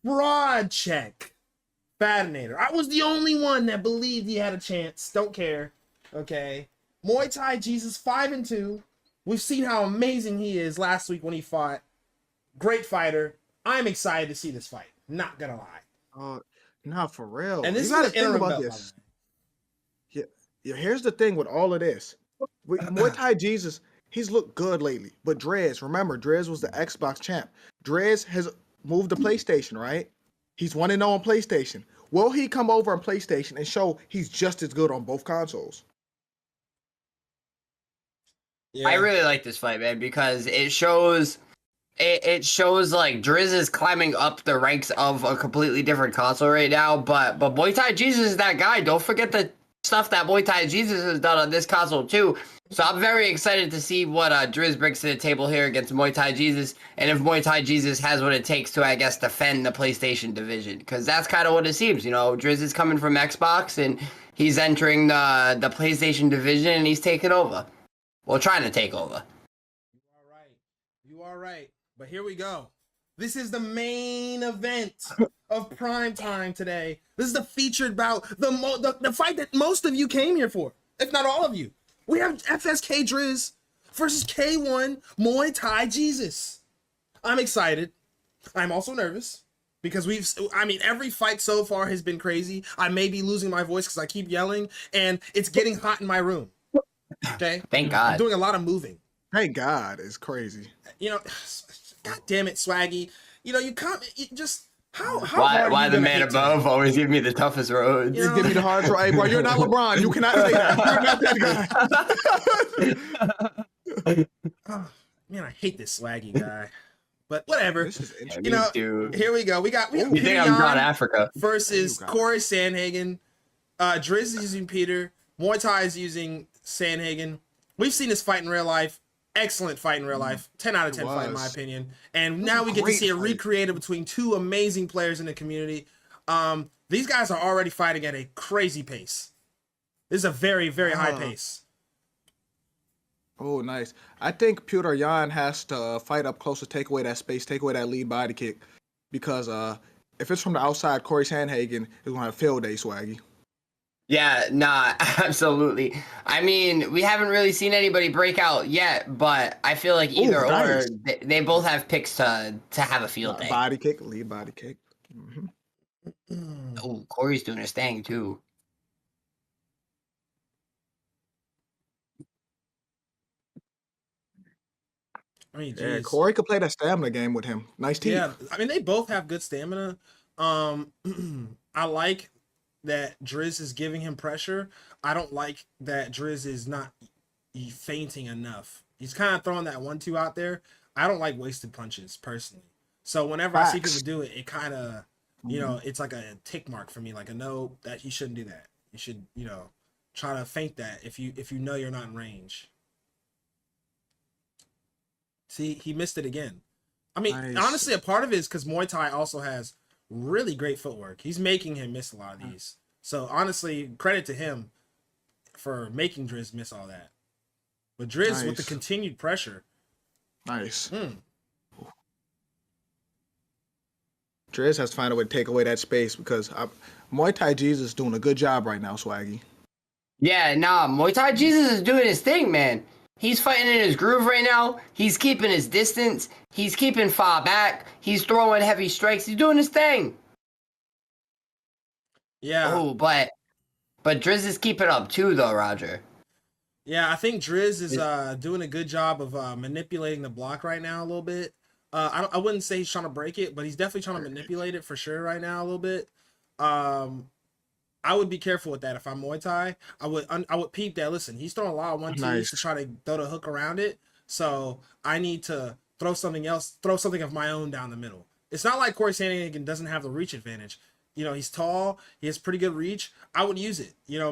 fraud check Fatinator. I was the only one that believed he had a chance. Don't care. Okay, Muay Thai Jesus 5-2. We've seen how amazing he is last week when he fought. Great fighter. I'm excited to see this fight. Not gonna lie. Not for real. And this you is the interim about this. Yeah. Here's the thing with all of this. With Muay Thai Jesus, he's looked good lately. But Driz, remember, Driz was the Xbox champ. Driz has moved to PlayStation, right? He's 1-0 on PlayStation. Will he come over on PlayStation and show he's just as good on both consoles? Yeah. I really like this fight, man, because it shows like Driz is climbing up the ranks of a completely different console right now. But Muay Thai Jesus is that guy. Don't forget the stuff that Muay Thai Jesus has done on this console too. So I'm very excited to see what Driz brings to the table here against Muay Thai Jesus, and if Muay Thai Jesus has what it takes to, I guess, defend the PlayStation division, because that's kind of what it seems. You know, Driz is coming from Xbox and he's entering the PlayStation division and he's taking over. Well, trying to take over. You are right. But here we go. This is the main event of prime time today. This is the featured bout, the fight that most of you came here for, if not all of you. We have FSK Driz versus K1 Muay Thai Jesus. I'm excited. I'm also nervous because every fight so far has been crazy. I may be losing my voice because I keep yelling and it's getting hot in my room. Okay. Thank God. I'm doing a lot of moving. Thank God. It's crazy. You know, God damn it, Swaggy. You know, you just how why the man above always give me the toughest roads? You give me the hardest road. Hey, bro, you're not LeBron. You cannot say that. You're not that guy. Oh, man, I hate this Swaggy guy. But whatever. This is interesting. Here we go. We got you think I'm John Africa versus Corey Sandhagen. Driz is using Peter. Muay Thai is using Sandhagen. We've seen this fight in real life. Excellent fight in real life. 10 out of 10 fight in my opinion. And now we get to see it recreated between 2 amazing players in the community. These guys are already fighting at a crazy pace. This is a very, very high pace. Oh, nice. I think Peter Yan has to fight up close to take away that space, take away that lead body kick. Because if it's from the outside, Corey Sandhagen is going to have field day, Swaggy. Yeah, nah, absolutely. I mean, we haven't really seen anybody break out yet, but I feel like either or, they both have picks to have a field day. Body kick, lead body kick. Mm-hmm. Oh, Corey's doing his thing too. I mean, yeah, Corey could play that stamina game with him. Nice team. Yeah, I mean, they both have good stamina. I like that Driz is giving him pressure. I don't like that Driz is not fainting enough. He's kind of throwing that 1-2 out there. I don't like wasted punches personally. So whenever I see people do it, it kind of, it's like a tick mark for me. Like a no, that you shouldn't do that. You should, try to feint that if you know you're not in range. See, he missed it again. I mean, honestly, a part of it is because Muay Thai also has really great footwork. He's making him miss a lot of these. So honestly, credit to him for making Driz miss all that. But Driz with the Nice. continued pressure. Nice. Mm. Driz has to find a way to take away that space because Muay Thai Jesus is doing a good job right now, Swaggy. Yeah, nah, Muay Thai Jesus is doing his thing, man. He's fighting in his groove right now. He's keeping his distance. He's keeping far back. He's throwing heavy strikes. He's doing his thing. Yeah. Oh, but Driz is keeping up too, though, Roger. Yeah, I think Driz is doing a good job of manipulating the block right now a little bit. I wouldn't say he's trying to break it, but he's definitely trying to manipulate it for sure right now a little bit. I would be careful with that if I'm Muay Thai. I would peep that. Listen, he's throwing a lot of 1-2s Nice. to try to throw the hook around it. So I need to throw something else, throw something of my own down the middle. It's not like Corey Sandhagen doesn't have the reach advantage. You know, he's tall, he has pretty good reach. I would use it. You know,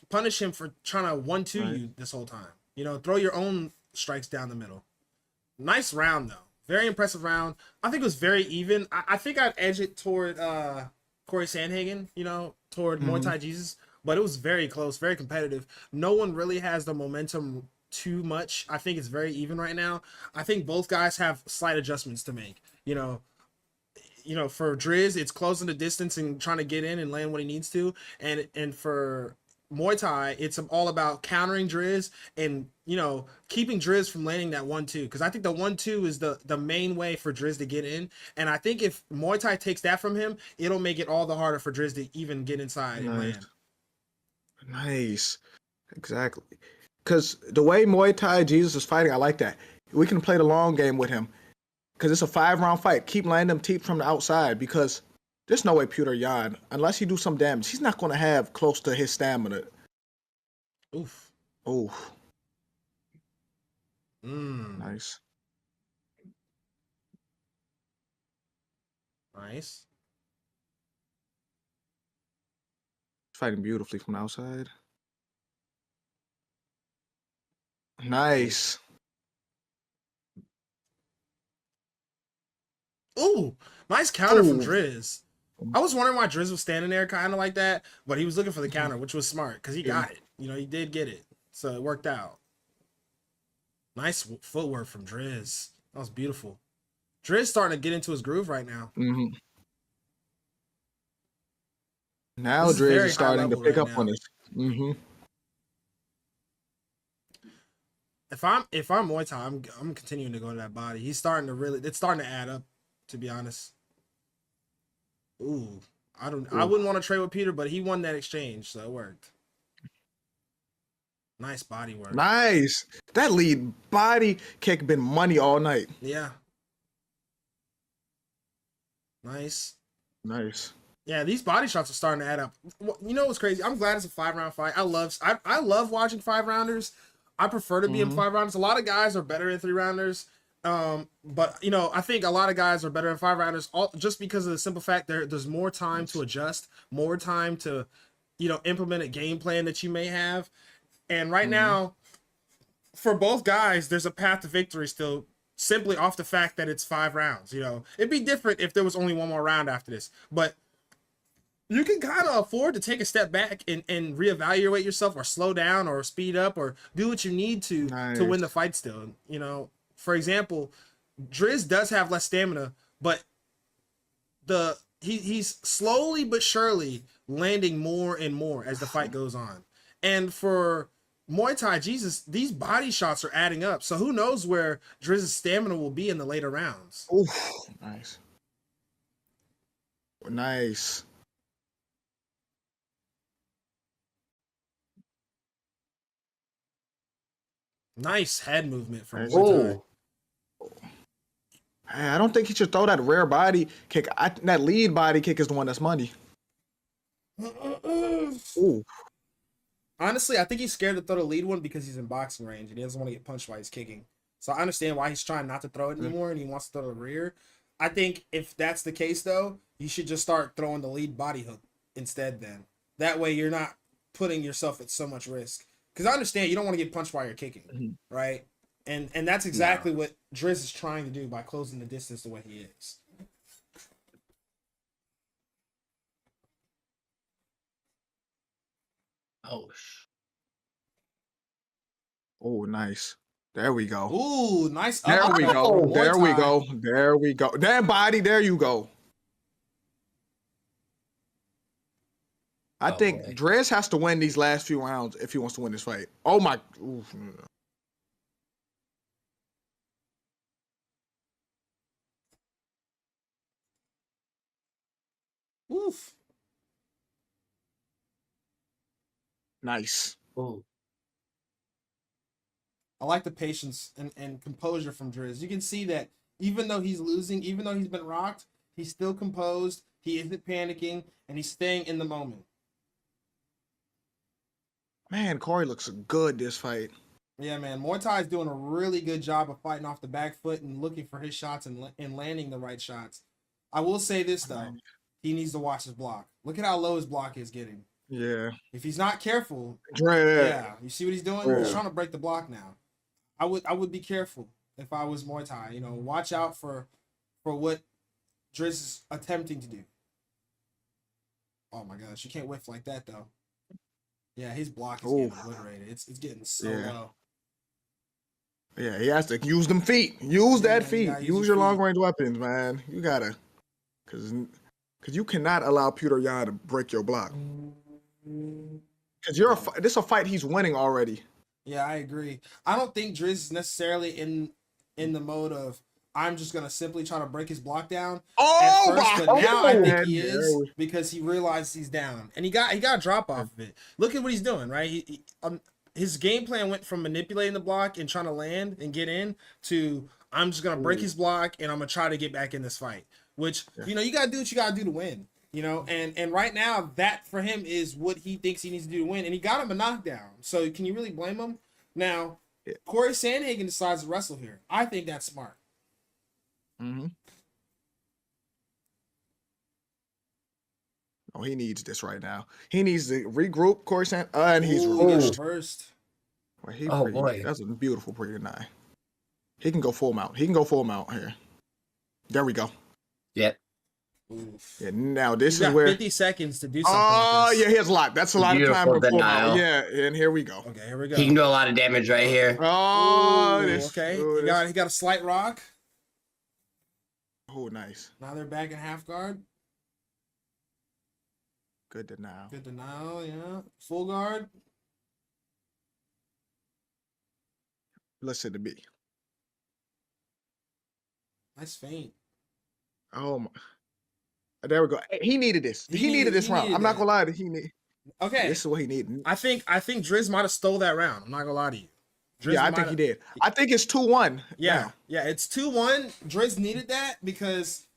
punish him for trying to 1-2 Right. you this whole time. You know, throw your own strikes down the middle. Nice round though. Very impressive round. I think it was very even. I think I'd edge it toward Corey Sandhagen, you know, toward Muay Thai Jesus, but it was very close, very competitive. No one really has the momentum too much. I think it's very even right now. I think both guys have slight adjustments to make. You know, for Driz, it's closing the distance and trying to get in and land what he needs to, and for Muay Thai, it's all about countering Driz and, you know, keeping Driz from landing that 1-2. Because I think the 1-2 is the main way for Driz to get in. And I think if Muay Thai takes that from him, it'll make it all the harder for Driz to even get inside and land. Nice. Exactly. Because the way Muay Thai Jesus is fighting, I like that. We can play the long game with him. Because it's a 5-round fight. Keep landing him deep from the outside because there's no way Peter Yan, unless he do some damage, he's not going to have close to his stamina. Oof. Oof. Mm. Nice. Nice. Fighting beautifully from the outside. Nice. Ooh, nice counter from Ooh. Driz. I was wondering why Driz was standing there kind of like that, but he was looking for the counter, which was smart because he got it. You know, he did get it. So it worked out. Nice footwork from Driz. That was beautiful. Driz starting to get into his groove right now. Mm-hmm. Now This is Driz very is starting to high pick level up right on now. this. Mm-hmm. If I'm Muay Thai, I'm continuing to go to that body. He's starting to it's starting to add up, to be honest. Ooh, I wouldn't want to trade with Peter, but he won that exchange, so it worked. Nice body work. Nice. That lead body kick been money all night. Yeah. Nice. Nice. Yeah, these body shots are starting to add up. You know what's crazy? I'm glad it's a 5-round fight. I love watching 5-rounders. I prefer to be in 5-rounders. A lot of guys are better in 3-rounders. But you know, I think a lot of guys are better in 5-rounders just because of the simple fact there's more time to adjust, more time to, you know, implement a game plan that you may have. And right now, for both guys, there's a path to victory still, simply off the fact that it's 5 rounds. You know, it'd be different if there was only one more round after this, but you can kind of afford to take a step back and reevaluate yourself, or slow down, or speed up, or do what you need to win the fight still. You know, for example, Driz does have less stamina, but he's slowly but surely landing more and more as the fight goes on. And for Muay Thai Jesus, these body shots are adding up. So who knows where Driz's stamina will be in the later rounds. Oof. Nice. Nice. Nice head movement from Nice. Muay Thai. I don't think he should throw that rare body kick. That lead body kick is the one that's money. Ooh. Honestly, I think he's scared to throw the lead one because he's in boxing range and he doesn't want to get punched while he's kicking. So I understand why he's trying not to throw it anymore and he wants to throw the rear. I think if that's the case, though, you should just start throwing the lead body hook instead then. That way you're not putting yourself at so much risk. Because I understand you don't want to get punched while you're kicking, right? And that's exactly what Driz is trying to do by closing the distance the way he is. Oh, Oh, nice. There we go. Ooh, nice. There we uppercut go. from There Muay we Thai. go. There we go. That body. There you go. I Oh, think boy. Driz has to win these last few rounds if he wants to win this fight. Oh my. Oof. Oof. Nice. Ooh. I like the patience and composure from Driz. You can see that even though he's losing, even though he's been rocked, he's still composed. He isn't panicking, and he's staying in the moment. Man, Corey looks good this fight. Yeah, man. Muay Thai is doing a really good job of fighting off the back foot and looking for his shots and landing the right shots. I will say this, though. He needs to watch his block. Look at how low his block is getting. Yeah. If he's not careful, Driz. yeah, you see what he's doing? Yeah. He's trying to break the block now. I would be careful if I was Muay Thai. You know, watch out for what Driz is attempting to do. Oh my gosh, you can't whiff like that though. Yeah, his block is getting obliterated. It's getting so low. Yeah, he has to use them feet. Use that you feet. gotta Use use your your long feet. range weapons, man. You gotta, cause you cannot allow Peter Yan to break your block. Cause this is a fight he's winning already. Yeah, I agree. I don't think Driz is necessarily in the mode of I'm just gonna simply try to break his block down at first, but now I think he is because he realized he's down and he got a drop off of it. Look at what he's doing, right? His game plan went from manipulating the block and trying to land and get in to I'm just gonna break his block and I'm gonna try to get back in this fight. Which you know you gotta do what you gotta do to win. You know, and right now that for him is what he thinks he needs to do to win, and he got him a knockdown. So can you really blame him? Now, Corey Sandhagen decides to wrestle here. I think that's smart. Mm-hmm. Oh, he needs this right now. He needs to regroup, Corey Sandhagen, and he's released. First. Well, boy, that's a beautiful pre-9. He can go full mount. He can go full mount here. There we go. Yep. Oof. Yeah, now this He's is got where 50 seconds to do something. Oh, yeah, he has a lot. That's a lot of time Beautiful before. denial. Yeah, and here we go. Okay, here we go. He can do a lot of damage right here. Oh, okay. He got a slight rock. Oh, nice. Now they're back in half guard. Good denial. Good denial, yeah. Full guard. Listen to me. Nice feint. Oh my. There we go. He needed this. He needed this round. I'm not gonna lie to you. Okay. This is what he needed. I think Driz might have stole that round. I'm not gonna lie to you. Driz I think he did. I think it's 2-1. Yeah. Yeah, it's 2-1. Driz needed that because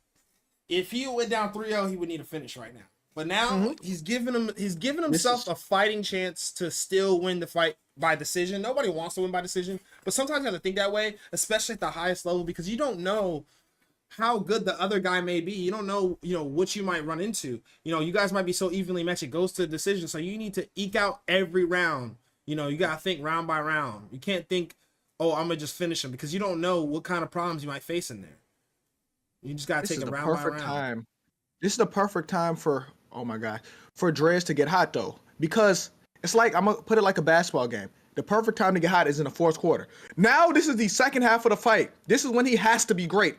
if he went down 3-0, he would need a finish right now. But now he's giving himself a fighting chance to still win the fight by decision. Nobody wants to win by decision, but sometimes you have to think that way, especially at the highest level, because you don't know how good the other guy may be. You don't know, what you might run into. You guys might be so evenly matched it goes to a decision. So you need to eke out every round. You gotta think round by round. You can't think, oh, I'm gonna just finish him, because you don't know what kind of problems you might face in there. You just gotta take it round by round. This is the perfect time for Driz to get hot though, because it's like, I'm gonna put it like a basketball game. The perfect time to get hot is in the fourth quarter. Now this is the second half of the fight. This is when he has to be great.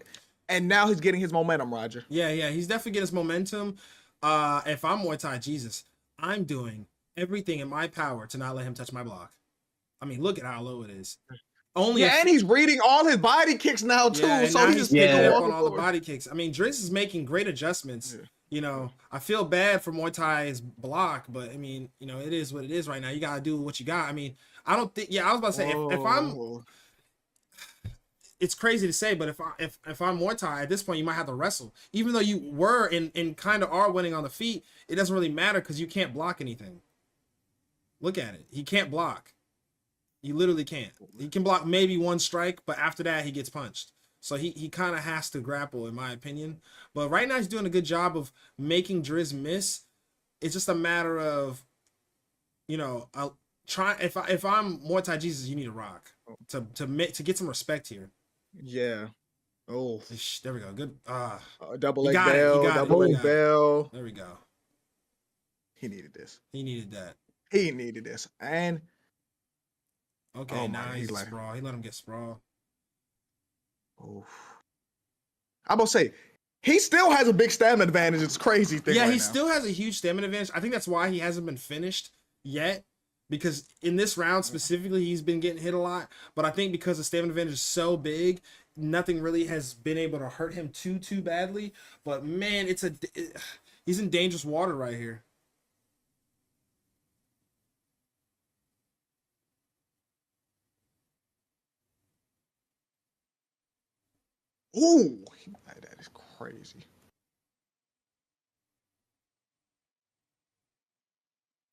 And now he's getting his momentum, Roger. Yeah, he's definitely getting his momentum. If I'm Muay Thai Jesus, I'm doing everything in my power to not let him touch my block. I mean, look at how low it is. And he's reading all his body kicks now too. Yeah, so he's just picking up on all the body kicks. I mean, Driz is making great adjustments. Yeah. I feel bad for Muay Thai's block, but I mean, it is what it is right now. You gotta do what you got. I mean, I don't think. Yeah, I was about to say if I'm. It's crazy to say, but if I'm Muay Thai at this point, you might have to wrestle. Even though you were and kind of are winning on the feet, it doesn't really matter because you can't block anything. Look at it. He can't block. He literally can't. He can block maybe one strike, but after that, he gets punched. So he kind of has to grapple, in my opinion. But right now, he's doing a good job of making Driz miss. It's just a matter of, I'll try. If I'm Muay Thai Jesus, you need a rock to get some respect here. Yeah. Oh. There we go. Good. Double leg bell. Double leg bell. There we go. He needed this. He needed that. He needed this. And Okay, Oh, nah, my, he's he's a like- sprawl. He let him get sprawl. Oof. I'm gonna say he still has a big stamina advantage. It's crazy thing. Yeah, right he now. still has a huge stamina advantage. I think that's why he hasn't been finished yet. Because in this round specifically, he's been getting hit a lot. But I think because the stamina advantage is so big, nothing really has been able to hurt him too badly. But man, he's in dangerous water right here. Ooh, that is crazy.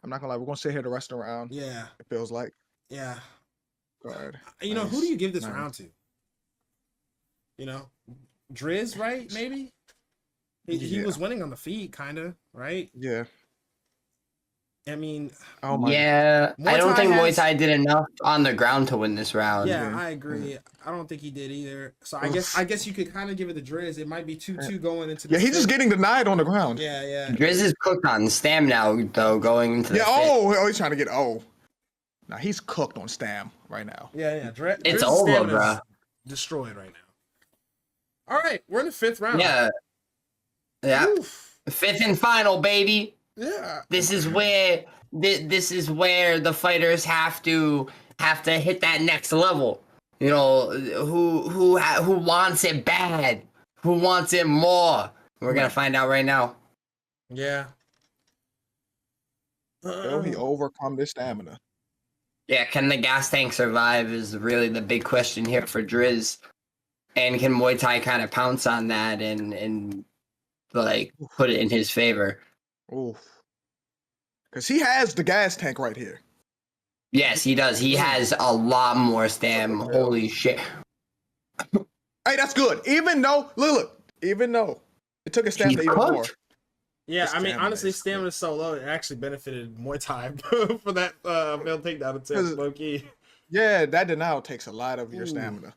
I'm not gonna lie. We're gonna sit here the rest of the round. Yeah, It feels like. yeah. God. You know, who do you give this Nice. round to? You know, Driz, right? Maybe he Yeah. was winning on the feet, kind of, right? Yeah. I mean, Oh my. Yeah, I don't Muay Thai think Muay has- Thai did enough on the ground to win this round. yeah, Yeah. I agree. I don't think he did either. So Oof. I guess you could kind of give it to Driz. It might be 2-2 going into. Yeah, the he's just fifth. getting denied on the ground. Yeah, yeah. Driz is cooked on stamina though, going into the Yeah. fifth. Oh, he's trying to get. Oh. Now he's cooked on Stam right now. Yeah. It's Driz's over, stamina's bruh. destroyed right now. All right, we're in the 5th round. Yeah, yeah. Oof. Fifth and final, baby. Yeah. This is where the fighters have to hit that next level. You know, who wants it bad? Who wants it more? We're gonna find out right now. Yeah. Will he overcome this stamina? Yeah, can the gas tank survive is really the big question here for Driz. And can Muay Thai kind of pounce on that and like put it in his favor? Oof. Because he has the gas tank right here. Yes, he does. He has a lot more stam. Holy shit. Hey, that's good. Even though, look, even though it took a stamina He's even more. cooked. Yeah, The I mean, stamina honestly, is stamina is so low, it actually benefited Muay Thai for that failed takedown attempt, 'Cause- low key. Yeah, that denial takes a lot of your Ooh. stamina.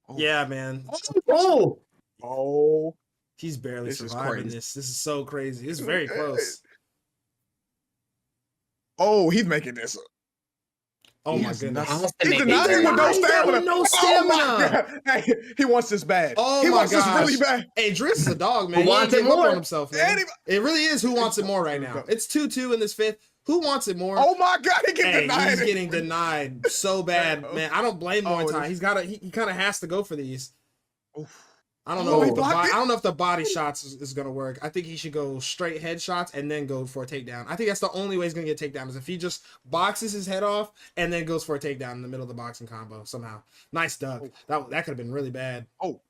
Oh. Yeah, man. Oh, Oh. He's barely This is surviving crazy. this. This is so crazy. It's very close. Oh, he's making this. Oh He my has goodness. has to He's make denying it. with no He's got stamina. no Oh stamina. my God. Hey, he wants this bad. Oh he my wants this gosh. really bad. Hey, Driz is a dog, man. Who He wants ain't it give up more? on himself, man. Anybody- It really is who wants it more right now. It's 2-2 in this 5th. Who wants it more? Oh my God, he getting Hey, denied. he's getting denied so bad, man. I don't blame Muay Oh, Thai. this- He's got to. He kind of has to go for these. Oof. I don't Oh, know. he If the blocked body, it? I don't know if the body shots is gonna work. I think he should go straight headshots and then go for a takedown. I think that's the only way he's gonna get a takedown is if he just boxes his head off and then goes for a takedown in the middle of the boxing combo somehow. Nice duck. That could have been really bad. Oh.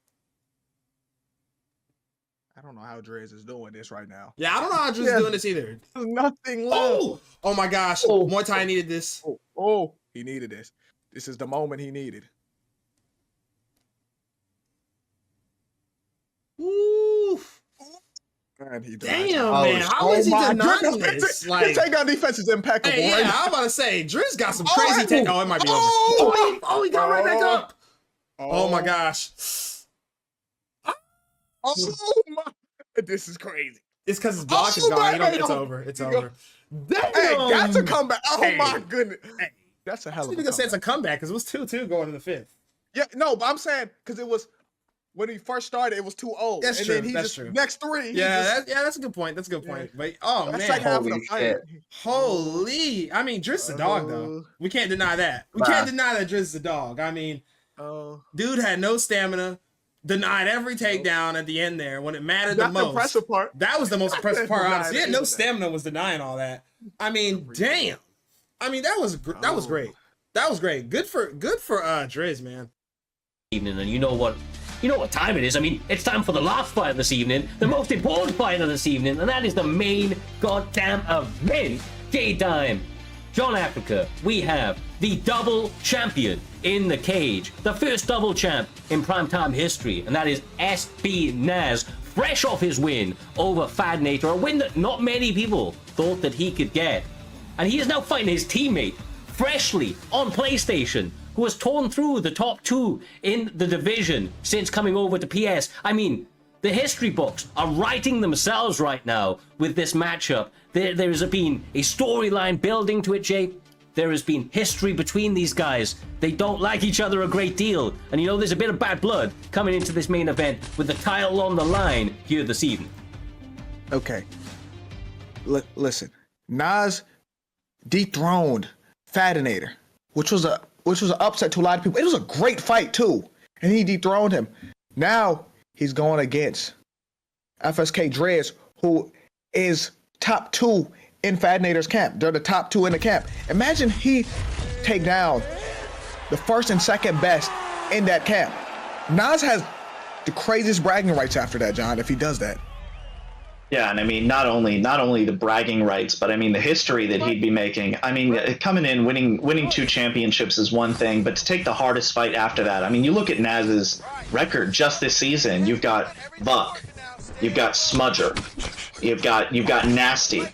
I don't know how Driz is doing this right now. Yeah, I don't know how Drew's Yeah. doing this either. There's nothing left. Oh my gosh. Oh. Muay Thai needed this. Oh, he needed this. This is the moment he needed. Ooh. And he Damn, Oh, man. How is he my denying goodness. this? His Like, takedown defense is impeccable. hey, right yeah, now. I'm about to say, Drew's got some Oh, crazy hey. take. Oh, it might be over. Oh. Oh, he got right back Oh. up. Oh my gosh. Oh my! This is crazy. It's because his block is Oh, gone. my You don't, it's God. over. It's You go. over. Damn. Hey, that's a comeback. Oh Hey. my goodness. Hey. That's a I hell was of a even gonna say it's comeback. a comeback because it was 2-2 going in the 5th. Yeah, no, but I'm saying because it was when he first started, it was 2-0. That's and true, then he that's just true. next three. he Yeah, just, that's a good point. That's a good Yeah. point. But oh that's man, like half of the Holy fight. shit. holy! I mean, Driz is a dog though. We can't deny that. We can't deny that Driz is a dog. I mean, Oh, dude had no stamina, denied every takedown at the end there when it mattered the that's the most. impressive part. That was the most impressive part. Denied Honestly, he had no everything. stamina, was denying all that. I mean, damn. I mean, that was Oh. great. That was great. Good for Driz, man. Evening, and you know what time it is. I mean, it's time for the last fight of this evening, the most important fight of this evening, and that is the main goddamn event. K-Time. John Africa, we have the double champion in the cage, the first double champ in primetime history, and that is SB Naz, fresh off his win over Fadnator, a win that not many people thought that he could get. And he is now fighting his teammate, freshly on PlayStation, who has torn through the top 2 in the division since coming over to PS. I mean, the history books are writing themselves right now with this matchup. There has been a storyline building to it, Jay. there has been history between these guys. They don't like each other a great deal. And you know, there's a bit of bad blood coming into this main event with the title on the line here this evening. Okay. Listen, Nas dethroned Fadinator, which was an upset to a lot of people. It was a great fight too, and he dethroned him. Now he's going against FSK Driz, who is top 2 in Fadinator's camp. They're the top 2 in the camp. Imagine he take down the first and second best in that camp. Nas has the craziest bragging rights after that, John, if he does that. Yeah, and I mean, not only the bragging rights, but I mean the history that he'd be making. I mean, coming in, winning 2 championships is one thing, but to take the hardest fight after that, I mean, you look at Naz's record just this season. You've got Buck, you've got Smudger, you've got Nasty.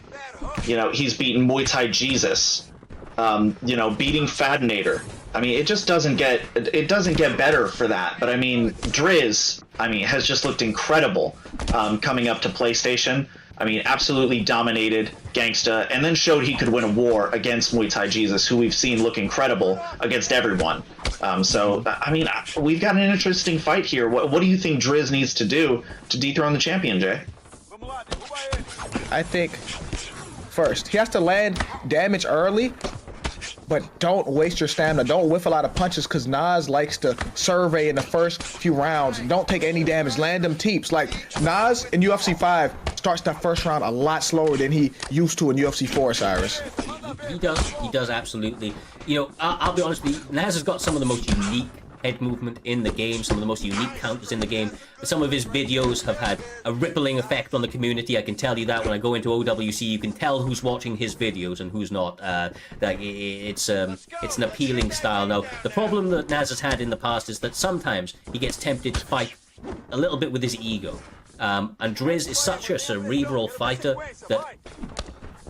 You know, he's beaten Muay Thai Jesus. You know, beating Fadinator. I mean, it just doesn't get better for that. But I mean, Driz, I mean, has just looked incredible coming up to PlayStation. I mean, absolutely dominated Gangsta, and then showed he could win a war against Muay Thai Jesus, who we've seen look incredible against everyone. So, I mean, we've got an interesting fight here. What do you think Driz needs to do to dethrone the champion, Jay? I think, first, he has to land damage early, but don't waste your stamina. Don't whiff a lot of punches, because Nas likes to survey in the first few rounds. Don't take any damage. Land them teeps. Like, Nas in UFC 5 starts that first round a lot slower than he used to in UFC 4, Cyrus. He does absolutely. You know, I'll be honest with you, Nas has got some of the most unique head movement in the game, some of the most unique counters in the game. Some of his videos have had a rippling effect on the community. I can tell you that when I go into OWC, you can tell who's watching his videos and who's not. Like it's an appealing style. Now, the problem that Nas has had in the past is that sometimes he gets tempted to fight a little bit with his ego. And Driz is such a cerebral fighter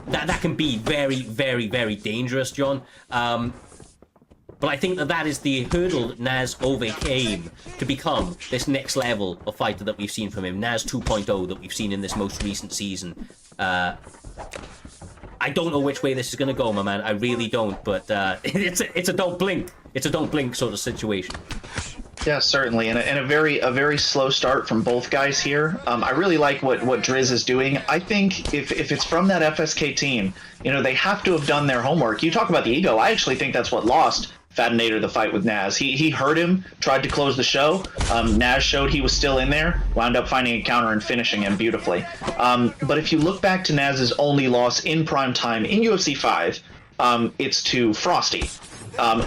that can be very, very, very dangerous, John. But I think that is the hurdle that Nas overcame to become this next level of fighter that we've seen from him. Nas 2.0 that we've seen in this most recent season. I don't know which way this is going to go, my man. I really don't. But it's a don't blink. It's a don't blink sort of situation. Yeah, certainly, and a very slow start from both guys here. I really like what Driz is doing. I think if it's from that FSK team, you know, they have to have done their homework. You talk about the ego. I actually think that's what lost Fadinator the fight with Nas. He heard him, tried to close the show. Nas showed he was still in there, wound up finding a counter and finishing him beautifully. But if you look back to Nas's only loss in prime time in UFC 5, it's to Frosty,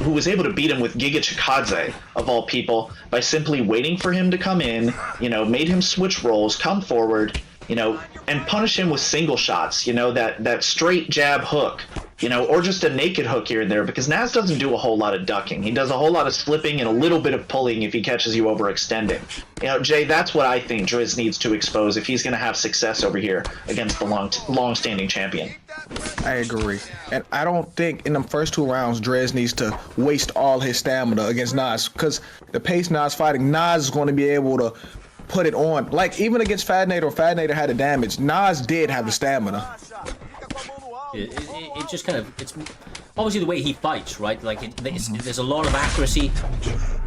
who was able to beat him with Giga Chikadze, of all people, by simply waiting for him to come in, you know, made him switch roles, come forward, you know, and punish him with single shots, you know, that straight jab hook, you know, or just a naked hook here and there, because Nas doesn't do a whole lot of ducking. He does a whole lot of slipping and a little bit of pulling if he catches you overextending. You know, Jay, that's what I think Driz needs to expose if he's going to have success over here against the long-standing champion. I agree. And I don't think in the first 2 rounds Driz needs to waste all his stamina against Nas, because the pace Nas fighting, Nas is going to be able to put it on. Like, even against Fadinator had the damage. Nas did have the stamina. It just kind of, it's obviously the way he fights, right? Like, there's a lot of accuracy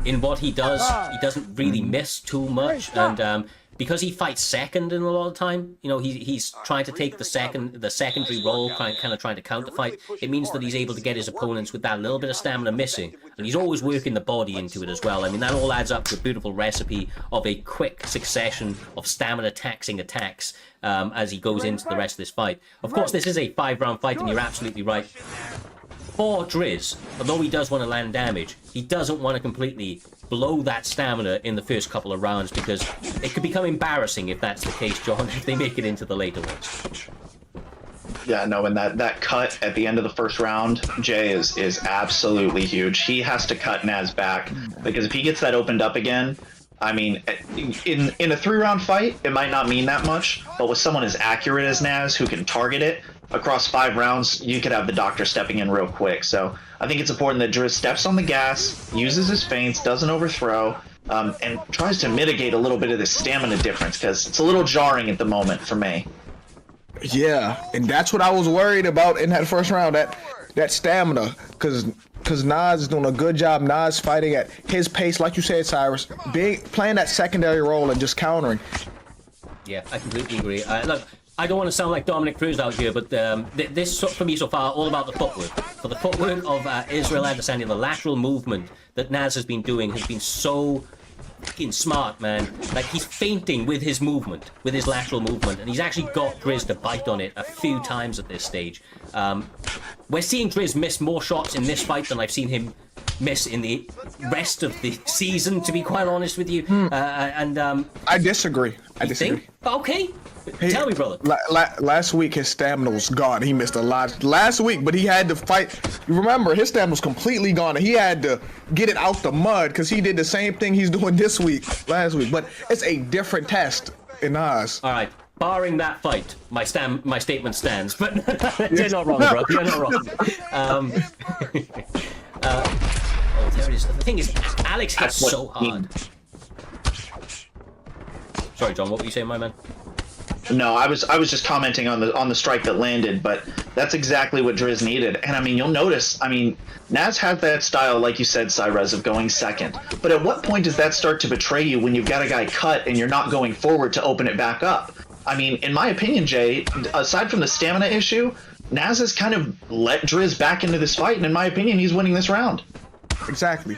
in what he does. He doesn't really miss too much, and because he fights second in a lot of time, you know, he's trying to take the secondary role, kind of trying to counterfight. It means that he's able to get his opponents with that little bit of stamina missing, and he's always working the body into it as well. I mean, that all adds up to a beautiful recipe of a quick succession of stamina taxing attacks as he goes into the rest of this fight. Of course, this is a 5-round fight, and you're absolutely right. For Driz, although he does want to land damage, he doesn't want to completely blow that stamina in the first couple of rounds, because it could become embarrassing if that's the case, John, if they make it into the later ones. Yeah, no, and that cut at the end of the first round, Jay, is absolutely huge. He has to cut Nas back, because if he gets that opened up again, I mean, in a 3-round fight, it might not mean that much, but with someone as accurate as Nas who can target it across 5 rounds, you could have the doctor stepping in real quick. So I think it's important that Driz steps on the gas, uses his feints, doesn't overthrow, and tries to mitigate a little bit of this stamina difference, because it's a little jarring at the moment for me. Yeah, and that's what I was worried about in that first round. That that stamina, because Nas is doing a good job. Nas fighting at his pace, like you said, Cyrus, playing that secondary role and just countering. Yeah, I completely agree. Look, I don't want to sound like Dominic Cruz out here, but this for me so far all about the footwork. For the footwork of Israel Adesanya, the lateral movement that Naz has been doing has been so fucking smart, man. Like, he's feinting with his movement, with his lateral movement, and he's actually got Driz to bite on it a few times at this stage. We're seeing Driz miss more shots in this fight than I've seen him miss in the rest of the season, to be quite honest with you. I disagree. I disagree. Think? Okay. Tell me, brother. Last week, his stamina was gone. He missed a lot last week, but he had to fight. You remember, his stamina was completely gone, and he had to get it out the mud because he did the same thing he's doing this week, last week. But it's a different test in Oz. All right. Barring that fight, my statement stands. But you're not wrong, bro. You're not wrong. Oh, there it is. The thing is, Alex hits so hard. Sorry, John. What were you saying, my man? No, I was just commenting on the strike that landed, but that's exactly what Driz needed. And I mean, you'll notice, I mean, Naz had that style, like you said, Cyrez, of going second. But at what point does that start to betray you when you've got a guy cut and you're not going forward to open it back up? I mean, in my opinion, Jay, aside from the stamina issue, Naz has kind of let Driz back into this fight, and in my opinion, he's winning this round. Exactly.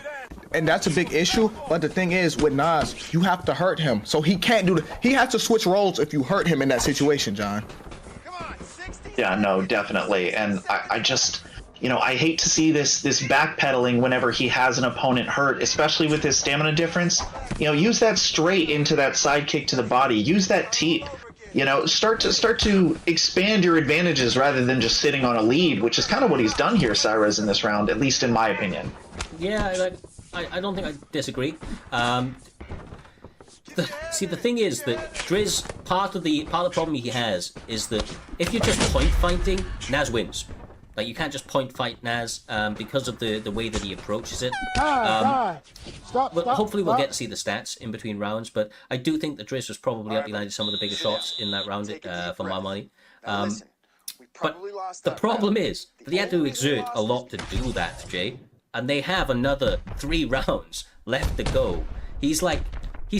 And that's a big issue, but the thing is, with Nas, you have to hurt him. So he can't do he has to switch roles if you hurt him in that situation, John. Yeah, no, definitely. And I just, you know, I hate to see this backpedaling whenever he has an opponent hurt, especially with his stamina difference. You know, use that straight into that side kick to the body. Use that teep. You know, start to expand your advantages rather than just sitting on a lead, which is kind of what he's done here, Cyrez, in this round, at least in my opinion. Yeah, I don't think I disagree. See, the thing is that Driz, part of the problem he has is that if you're just point fighting, Naz wins. Like, you can't just point fight Naz because of the way that he approaches it. Hopefully we'll get to see the stats in between rounds, but I do think that Driz was probably up. He landed some of the bigger shots in that round for my money. But the problem is that he had to exert a lot to do that, Jay. And they have another 3 rounds left to go. He's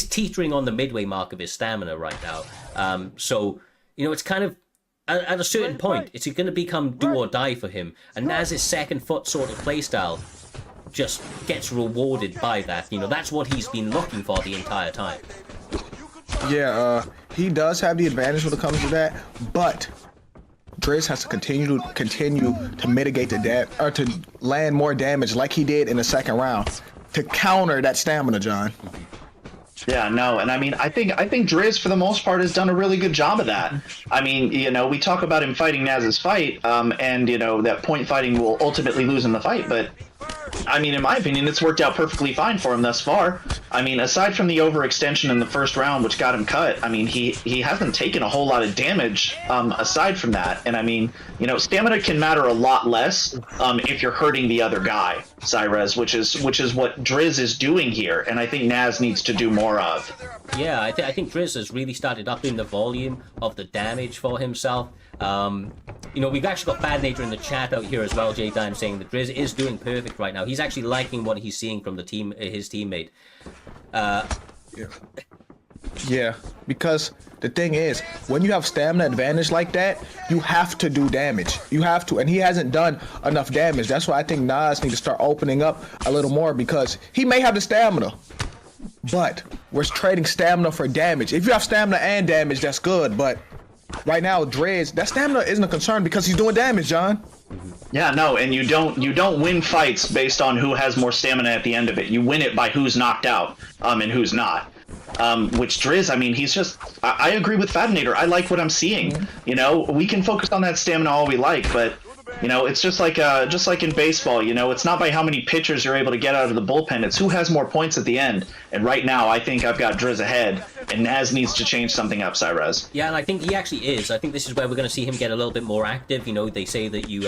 teetering on the midway mark of his stamina right now. So, you know, it's kind of, at a certain point, it's going to become do or die for him. And Naz's second foot sort of playstyle just gets rewarded by that. You know, that's what he's been looking for the entire time. Yeah, he does have the advantage when it comes to that, but Driz has to continue to mitigate to land more damage like he did in the second round to counter that stamina, John. Yeah, no, and I mean, I think Driz for the most part has done a really good job of that. I mean, you know, we talk about him fighting Naz's fight, and you know that point fighting will ultimately lose in the fight, but I mean, in my opinion, it's worked out perfectly fine for him thus far. I mean, aside from the overextension in the first round, which got him cut, I mean, he hasn't taken a whole lot of damage aside from that. And I mean, you know, stamina can matter a lot less if you're hurting the other guy, Cyrez, which is what Driz is doing here, and I think Naz needs to do more of. Yeah, I think Driz has really started upping the volume of the damage for himself. You know, we've actually got Bad Nature in the chat out here as well, Jay Dime, saying that Driz is doing perfect right now. He's actually liking what he's seeing from his teammate. Yeah, because the thing is, when you have stamina advantage like that, you have to do damage. You have to, and he hasn't done enough damage. That's why I think Nas needs to start opening up a little more, because he may have the stamina, but we're trading stamina for damage. If you have stamina and damage, that's good, but right now, Driz, that stamina isn't a concern because he's doing damage, John. Yeah, no, and you don't win fights based on who has more stamina at the end of it. You win it by who's knocked out, and who's not. Which Driz, I mean, he's just, I agree with Fadinator. I like what I'm seeing. You know, we can focus on that stamina all we like, but you know, it's just like in baseball, you know, it's not by how many pitchers you're able to get out of the bullpen, it's who has more points at the end. And right now, I think I've got Driz ahead, and Naz needs to change something up, Cyrez. Yeah, and I think he actually is. I think this is where we're going to see him get a little bit more active. You know, they say that you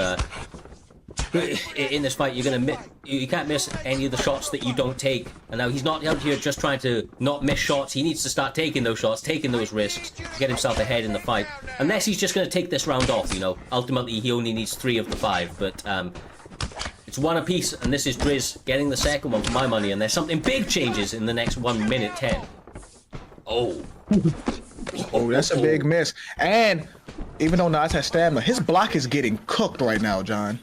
In this fight, you can't miss any of the shots that you don't take. And now he's not out here just trying to not miss shots. He needs to start taking those shots, taking those risks to get himself ahead in the fight. Unless he's just going to take this round off, you know. Ultimately, he only needs 3 of the 5. But it's 1 apiece, and this is Driz getting the second one for my money. And there's something big changes in the next 1 minute 10. Oh. Oh, that's a big miss. And even though Nas has stamina, his block is getting cooked right now, John.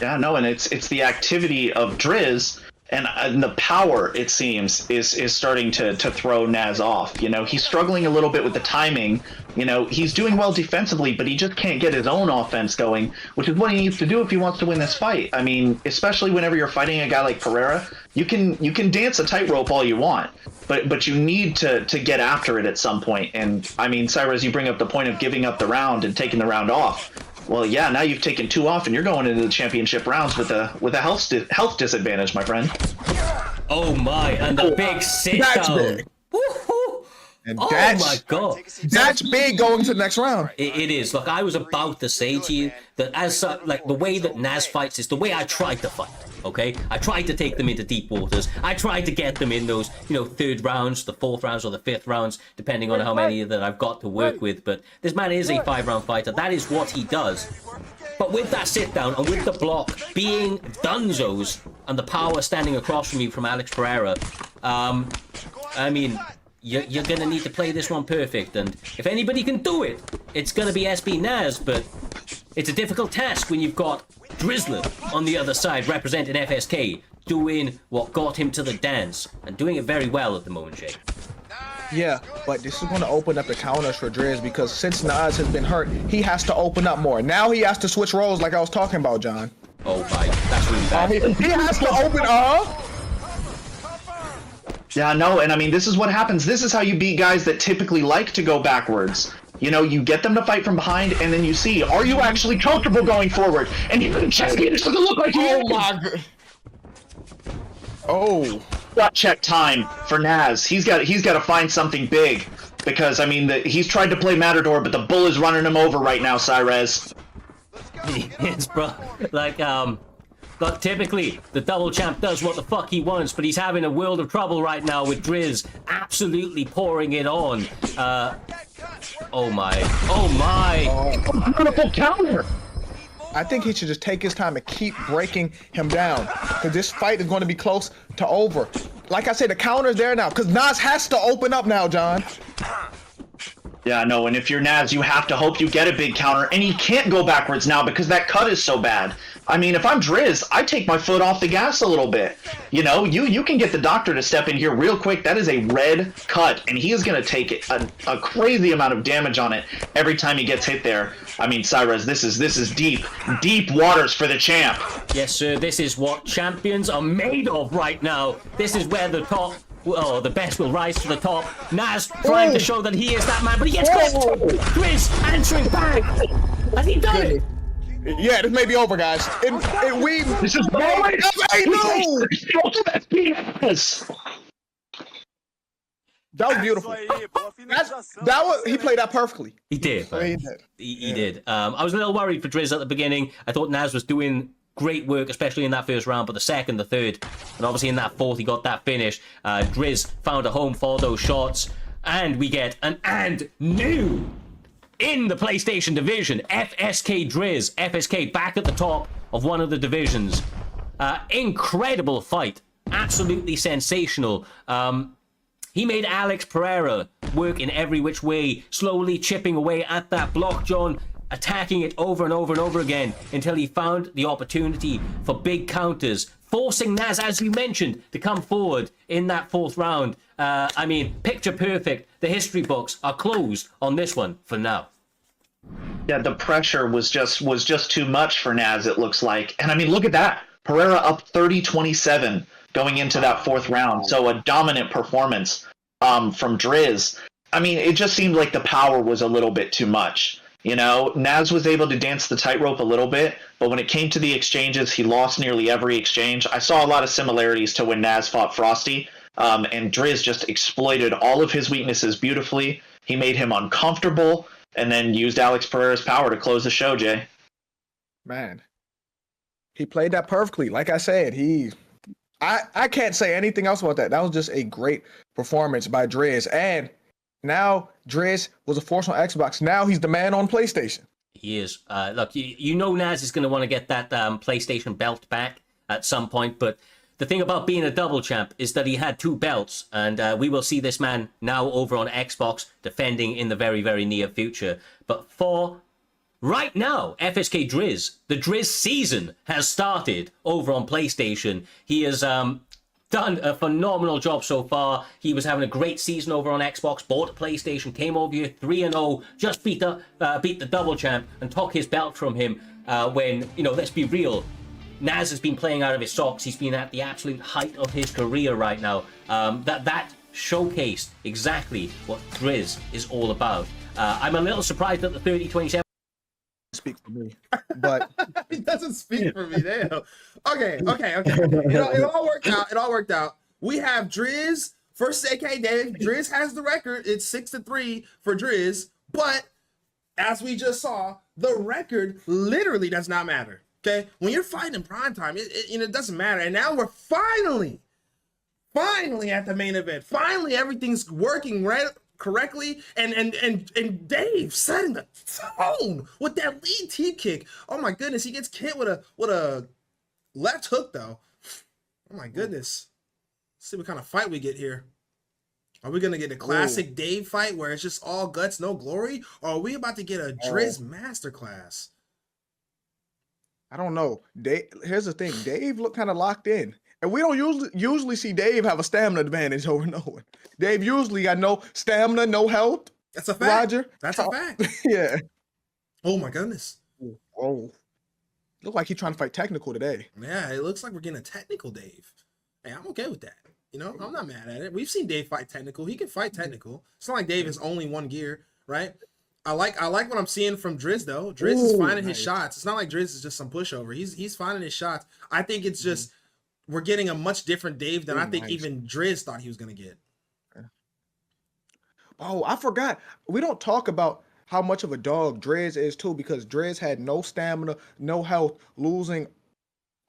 Yeah, no, and it's the activity of Driz and the power, it seems, is starting to throw Naz off. You know, he's struggling a little bit with the timing. You know, he's doing well defensively, but he just can't get his own offense going, which is what he needs to do if he wants to win this fight. I mean, especially whenever you're fighting a guy like Pereira, you can dance a tightrope all you want, but you need to get after it at some point. And I mean, Cyrus, you bring up the point of giving up the round and taking the round off. Well, yeah, now you've taken 2 off, and you're going into the championship rounds with a health disadvantage, my friend. Oh my, and the big sit That's down. big. Woohoo! And Oh that's, my god. that's big going to the next round. It is. Look, I was about to say to you that like the way that Naz fights is the way I tried to fight. Okay, I tried to take them into deep waters. I tried to get them in those, you know, 3rd rounds, the 4th rounds, or the 5th rounds, depending on how many that I've got to work with. But this man is a 5-round fighter. That is what he does. But with that sit down and with the block being dunzos and the power standing across from you from Alex Pereira, I mean, you're going to need to play this one perfect. And if anybody can do it, it's going to be SB Naz. But it's a difficult task when you've got Drizzler on the other side representing FSK, doing what got him to the dance and doing it very well at the moment, Jay. Yeah, but this is going to open up the counters for Driz because since Nas has been hurt, he has to open up more. Now he has to switch roles like I was talking about, John. Oh my, that's really bad. He has to open up. Yeah, no, and I mean, this is what happens. This is how you beat guys that typically like to go backwards. You know, you get them to fight from behind, and then you see, are you actually comfortable going forward? And you can check it. It doesn't look like you. Oh my god. Oh. Gut check time for Naz. He's got to find something big because I mean he's tried to play Matador, but the bull is running him over right now, Cyrez. Yes, bro. Like but typically the double champ does what the fuck he wants, but he's having a world of trouble right now with Driz absolutely pouring it on. Oh my. Oh my. Beautiful counter. I think he should just take his time and keep breaking him down because this fight is going to be close to over. Like I said, the counter's there now because Nas has to open up now, John. Yeah, no, and if you're Naz, you have to hope you get a big counter, and he can't go backwards now because that cut is so bad. I mean, if I'm Driz, I take my foot off the gas a little bit. You know, you can get the doctor to step in here real quick. That is a red cut, and he is going to take a crazy amount of damage on it every time he gets hit there. I mean, Cyrus, this is deep waters for the champ. Yes, sir. This is what champions are made of right now. This is where the top. Oh, the best will rise to the top. Naz trying to show that he is that man, but he gets caught. Driz answering back. Has he done it? Yeah, this may be over, guys. This is That was beautiful. He played that perfectly. He did. He did. He did. I was a little worried for Driz at the beginning. I thought Naz was doing great work, especially in that first round, but the second, the third, and obviously in that fourth, he got that finish. Driz found a home for those shots, and we get an and new in the PlayStation division. FSK Driz. FSK back at the top of one of the divisions. Incredible fight. Absolutely sensational. He made Alex Pereira work in every which way, slowly chipping away at that block, John, attacking it over and over and over again until he found the opportunity for big counters, forcing Naz, as you mentioned, to come forward in that fourth round. I mean, picture perfect. The history books are closed on this one for now. Yeah, the pressure was just too much for Naz, it looks like. And I mean, look at that. Pereira up 30-27 going into that fourth round. So a dominant performance from Driz. I mean, it just seemed like the power was a little bit too much. You know, Naz was able to dance the tightrope a little bit, but when it came to the exchanges, he lost nearly every exchange. I saw a lot of similarities to when Naz fought Frosty, and Driz just exploited all of his weaknesses beautifully. He made him uncomfortable, and then used Alex Pereira's power to close the show, Jay. Man, He played that perfectly. Like I said, I can't say anything else about that. That was just a great performance by Driz. And now Driz was a force on Xbox. Now he's the man on PlayStation. He is. Look, you know Naz is going to want to get that PlayStation belt back at some point, but the thing about being a double champ is that he had 2 belts, and we will see this man now over on Xbox defending in the very, very near future. But for right now, FSK Driz, the Driz season has started over on PlayStation. He has done a phenomenal job so far. He was having a great season over on Xbox, bought a PlayStation, came over here 3-0, just beat the double champ and took his belt from him when, let's be real, Naz has been playing out of his socks. He's been at the absolute height of his career right now. That showcased exactly what Driz is all about. I'm a little surprised that the 30-27 speak for me, but it doesn't speak for me. Damn. Okay. It all worked out. We have Driz versus AK Dave. Driz has the record. It's 6-3 for Driz, but as we just saw, the record literally does not matter. Okay, when you're fighting in prime time, it doesn't matter. And now we're finally at the main event. Finally, everything's working correctly, and Dave setting the tone with that lead teep kick. Oh my goodness, he gets hit with a left hook though. Oh my goodness. Let's see what kind of fight we get here. Are we gonna get a classic Dave fight where it's just all guts, no glory, or are we about to get a Driz masterclass? I don't know. Here's the thing. Dave looked kind of locked in. And we don't usually see Dave have a stamina advantage over no one. Dave usually got no stamina, no health. That's a fact. Roger. That's a fact. Yeah. Oh my goodness. Oh. Look like he's trying to fight technical today. Yeah, it looks like we're getting a technical Dave. Hey, I'm okay with that. I'm not mad at it. We've seen Dave fight technical. He can fight technical. It's not like Dave is only one gear, right? I like what I'm seeing from Driz though. Driz is finding his shots. It's not like Driz is just some pushover. He's finding his shots. I think it's just we're getting a much different Dave than I think even Driz thought he was gonna get. Oh, I forgot. We don't talk about how much of a dog Driz is too, because Driz had no stamina, no health, losing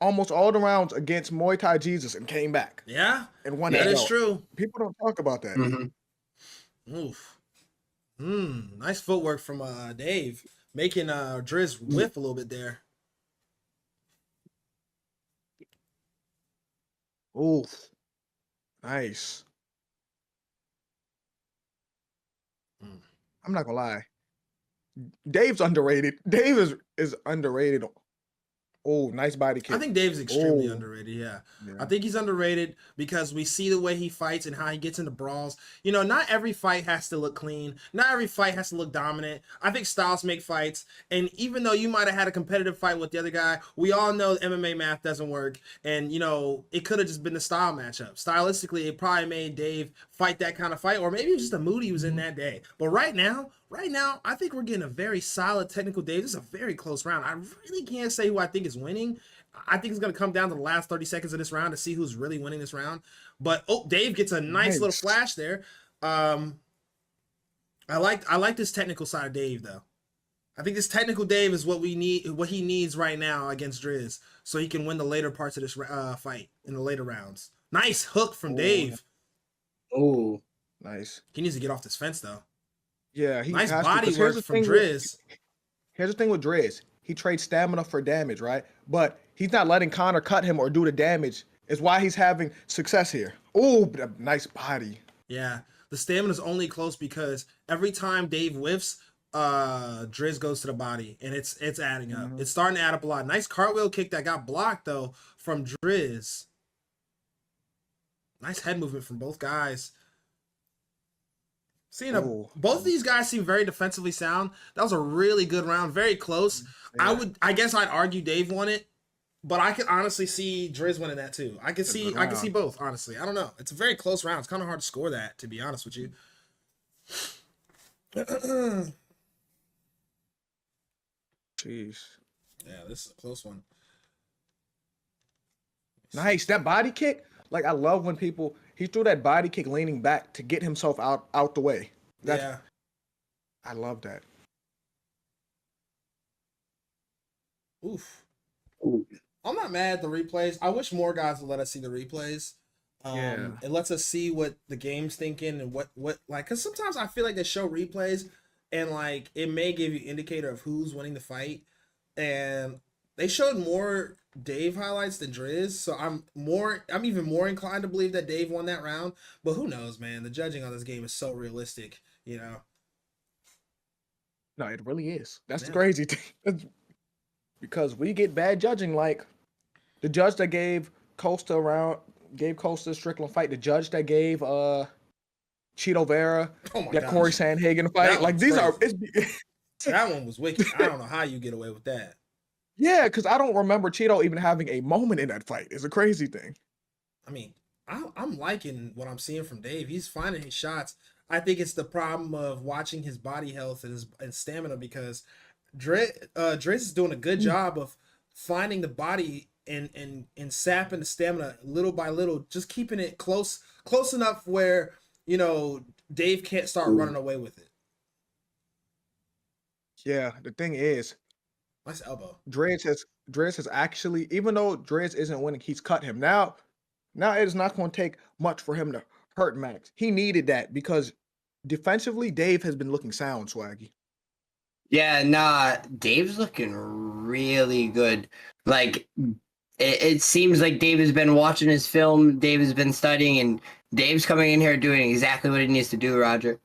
almost all the rounds against Muay Thai Jesus and came back. Yeah, and won that that is belt. true. People don't talk about that. Mm-hmm. Oof. Nice footwork from Dave, making Driz whiff a little bit there. Oof. Nice. I'm not gonna lie. Dave's underrated. Dave is underrated. Oh, nice body kick. I think Dave's extremely underrated. Yeah. I think he's underrated because we see the way he fights and how he gets into brawls. Not every fight has to look clean. Not every fight has to look dominant. I think styles make fights. And even though you might have had a competitive fight with the other guy, we all know MMA math doesn't work. And, it could have just been the style matchup. Stylistically, it probably made Dave fight that kind of fight, or maybe it was just the mood he was in that day. But right now, I think we're getting a very solid technical Dave. This is a very close round. I really can't say who I think is winning. I think it's going to come down to the last 30 seconds of this round to see who's really winning this round. But Dave gets a nice little flash there. I like this technical side of Dave though. I think this technical Dave is what we need, what he needs right now against Driz, so he can win the later parts of this fight in the later rounds. Nice hook from Dave. Oh, nice. He needs to get off this fence though. Yeah, he nice has body to, work from Driz. Here's the thing with Driz. He trades stamina for damage, right? But he's not letting Connor cut him or do the damage. It's why he's having success here. Oh, nice body. Yeah, the stamina's only close because every time Dave whiffs, Driz goes to the body, and it's adding up. It's starting to add up a lot. Nice cartwheel kick that got blocked though from Driz. Nice head movement from both guys. Both of these guys seem very defensively sound. That was a really good round, very close. Yeah. I guess I'd argue Dave won it, but I could honestly see Driz winning that too. I can see both, honestly. I don't know. It's a very close round. It's kind of hard to score that, to be honest with you. Jeez. Yeah, this is a close one. Nice. That body kick. Like, I love when he threw that body kick leaning back to get himself out the way. Yeah. I love that. Oof. I'm not mad at the replays. I wish more guys would let us see the replays. Yeah. It lets us see what the game's thinking and what like, because sometimes I feel like they show replays and like it may give you indicator of who's winning the fight. And they showed more Dave highlights than Driz, so I'm even more inclined to believe that Dave won that round. But who knows, man? The judging on this game is so realistic, you know. No, it really is. That's the Yeah. crazy thing. Because we get bad judging, like the judge that gave Costa a Strickland fight, the judge that gave Cheeto Vera Oh my that gosh. Corey Sandhagen That fight. Like one's these crazy. are That one was wicked. I don't know how you get away with that. yeah, because I don't remember Cheeto even having a moment in that fight. It's a crazy thing. I mean, I'm liking what I'm seeing from Dave. He's finding his shots. I think it's the problem of watching his body health and stamina because Driz is doing a good job of finding the body and sapping the stamina little by little, just keeping it close enough where, you know, Dave can't start running away with it. Yeah, the thing is, Nice elbow. Driz has actually, even though Driz isn't winning, he's cut him. Now it is not going to take much for him to hurt Max. He needed that because defensively, Dave has been looking sound, Swaggy. Yeah, nah, Dave's looking really good. Like, it seems like Dave has been watching his film, Dave has been studying, and Dave's coming in here doing exactly what he needs to do, Roger.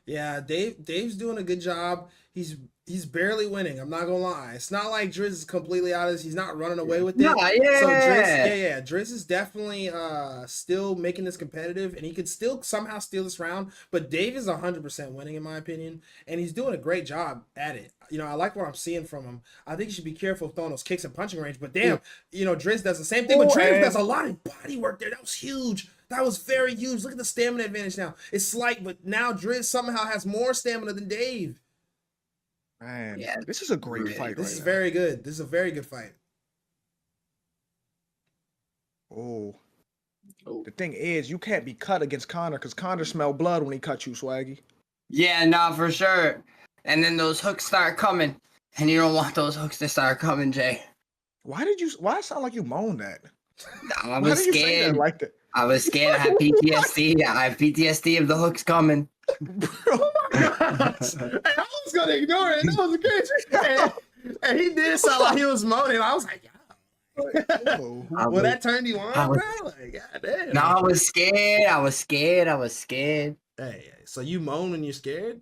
Yeah, Dave's doing a good job. He's barely winning. I'm not gonna lie. It's not like Driz is completely out of this. He's not running away with it. Nah, yeah. So Driz, Driz is definitely still making this competitive, and he could still somehow steal this round. But Dave is 100% winning in my opinion, and he's doing a great job at it. You know, I like what I'm seeing from him. I think he should be careful of throwing those kicks in punching range. But damn, you know, Driz does the same thing. But Driz does a lot of body work there. That was huge. That was very huge. Look at the stamina advantage now. It's slight, but now Driz somehow has more stamina than Dave. Man, Yeah, this is a great really fight. This is now. very good. This is a very good fight. Oh. The thing is, you can't be cut against Connor because Connor smelled blood when he cut you, Swaggy. Yeah, nah, for sure. And then those hooks start coming, and you don't want those hooks to start coming, Jay. Why it sound like you moaned that? I Why was did you say scared. that like that? I was scared. I had PTSD. I have PTSD of the hooks coming. Oh my gosh. Hey, I was gonna ignore it. That was good. And he did sound like he was moaning. I was like, yeah. Well, that turned you on, bro? Like, goddamn. No, I was scared. I was scared. Hey, so you moan when you're scared?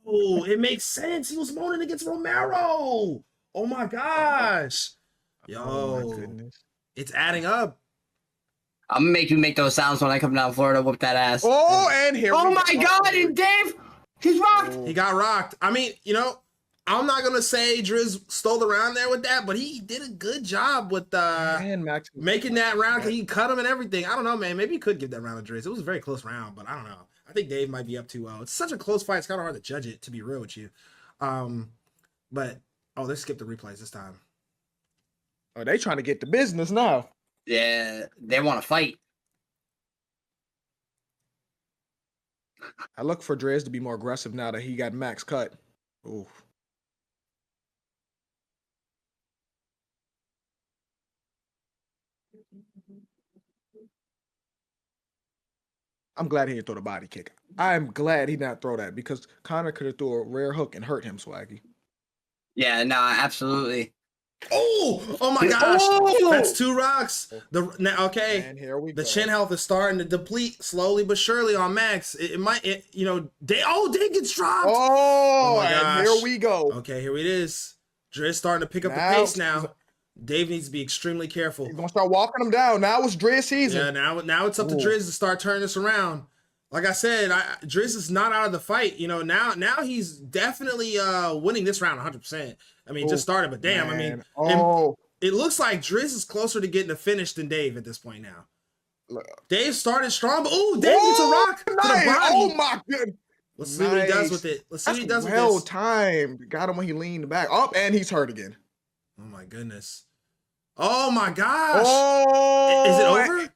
Oh, it makes sense. He was moaning against Romero. Oh my gosh. Yo, Oh my goodness. it's adding up. I'm gonna make you make those sounds when I come down to Florida, whoop that ass. Oh, and here Oh we my go. god, and Dave, he's rocked. Oh. He got rocked. I mean, you know, I'm not gonna say Driz stole around there with that, but he did a good job with Man, Max. making that round. He cut him and everything. I don't know, man. Maybe he could give that round to Driz. It was a very close round, but I don't know. I think Dave might be up 2-0. It's such a close fight. It's kind of hard to judge it, to be real with you. But let's skip the replays this time. Oh, they trying to get the business now. Yeah, they want to fight. I look for Driz to be more aggressive now that he got Max cut. Ooh. I'm glad he didn't throw the body kick. I'm glad he didn't throw that because Connor could have threw a rare hook and hurt him, Swaggy. Yeah, nah, absolutely. Oh my gosh. Oh! That's 2 rocks. Okay. And here we The go. chin health is starting to deplete slowly but surely on Max. It might, Dave gets dropped. Oh, my and gosh. here we go. Okay, here it is. Driz starting to pick up the Now- pace now. Dave needs to be extremely careful. He's gonna start walking him down. Now it's Driz season. Yeah, now it's up to Ooh. Driz to start turning this around. Like I said, Driz is not out of the fight. You know, now he's definitely winning this round 100%. I mean, just started, but damn, Man. I mean, Oh, it looks like Driz is closer to getting a finish than Dave at this point now. Look. Dave started strong, but Dave gets a rock to the nice. body. Oh my goodness. Let's see what he does Nice. with it. Let's see That's what he does with well this. timed. Got him when he leaned back. Up, and he's hurt again. Oh my goodness. Oh my gosh. Oh, Is it over?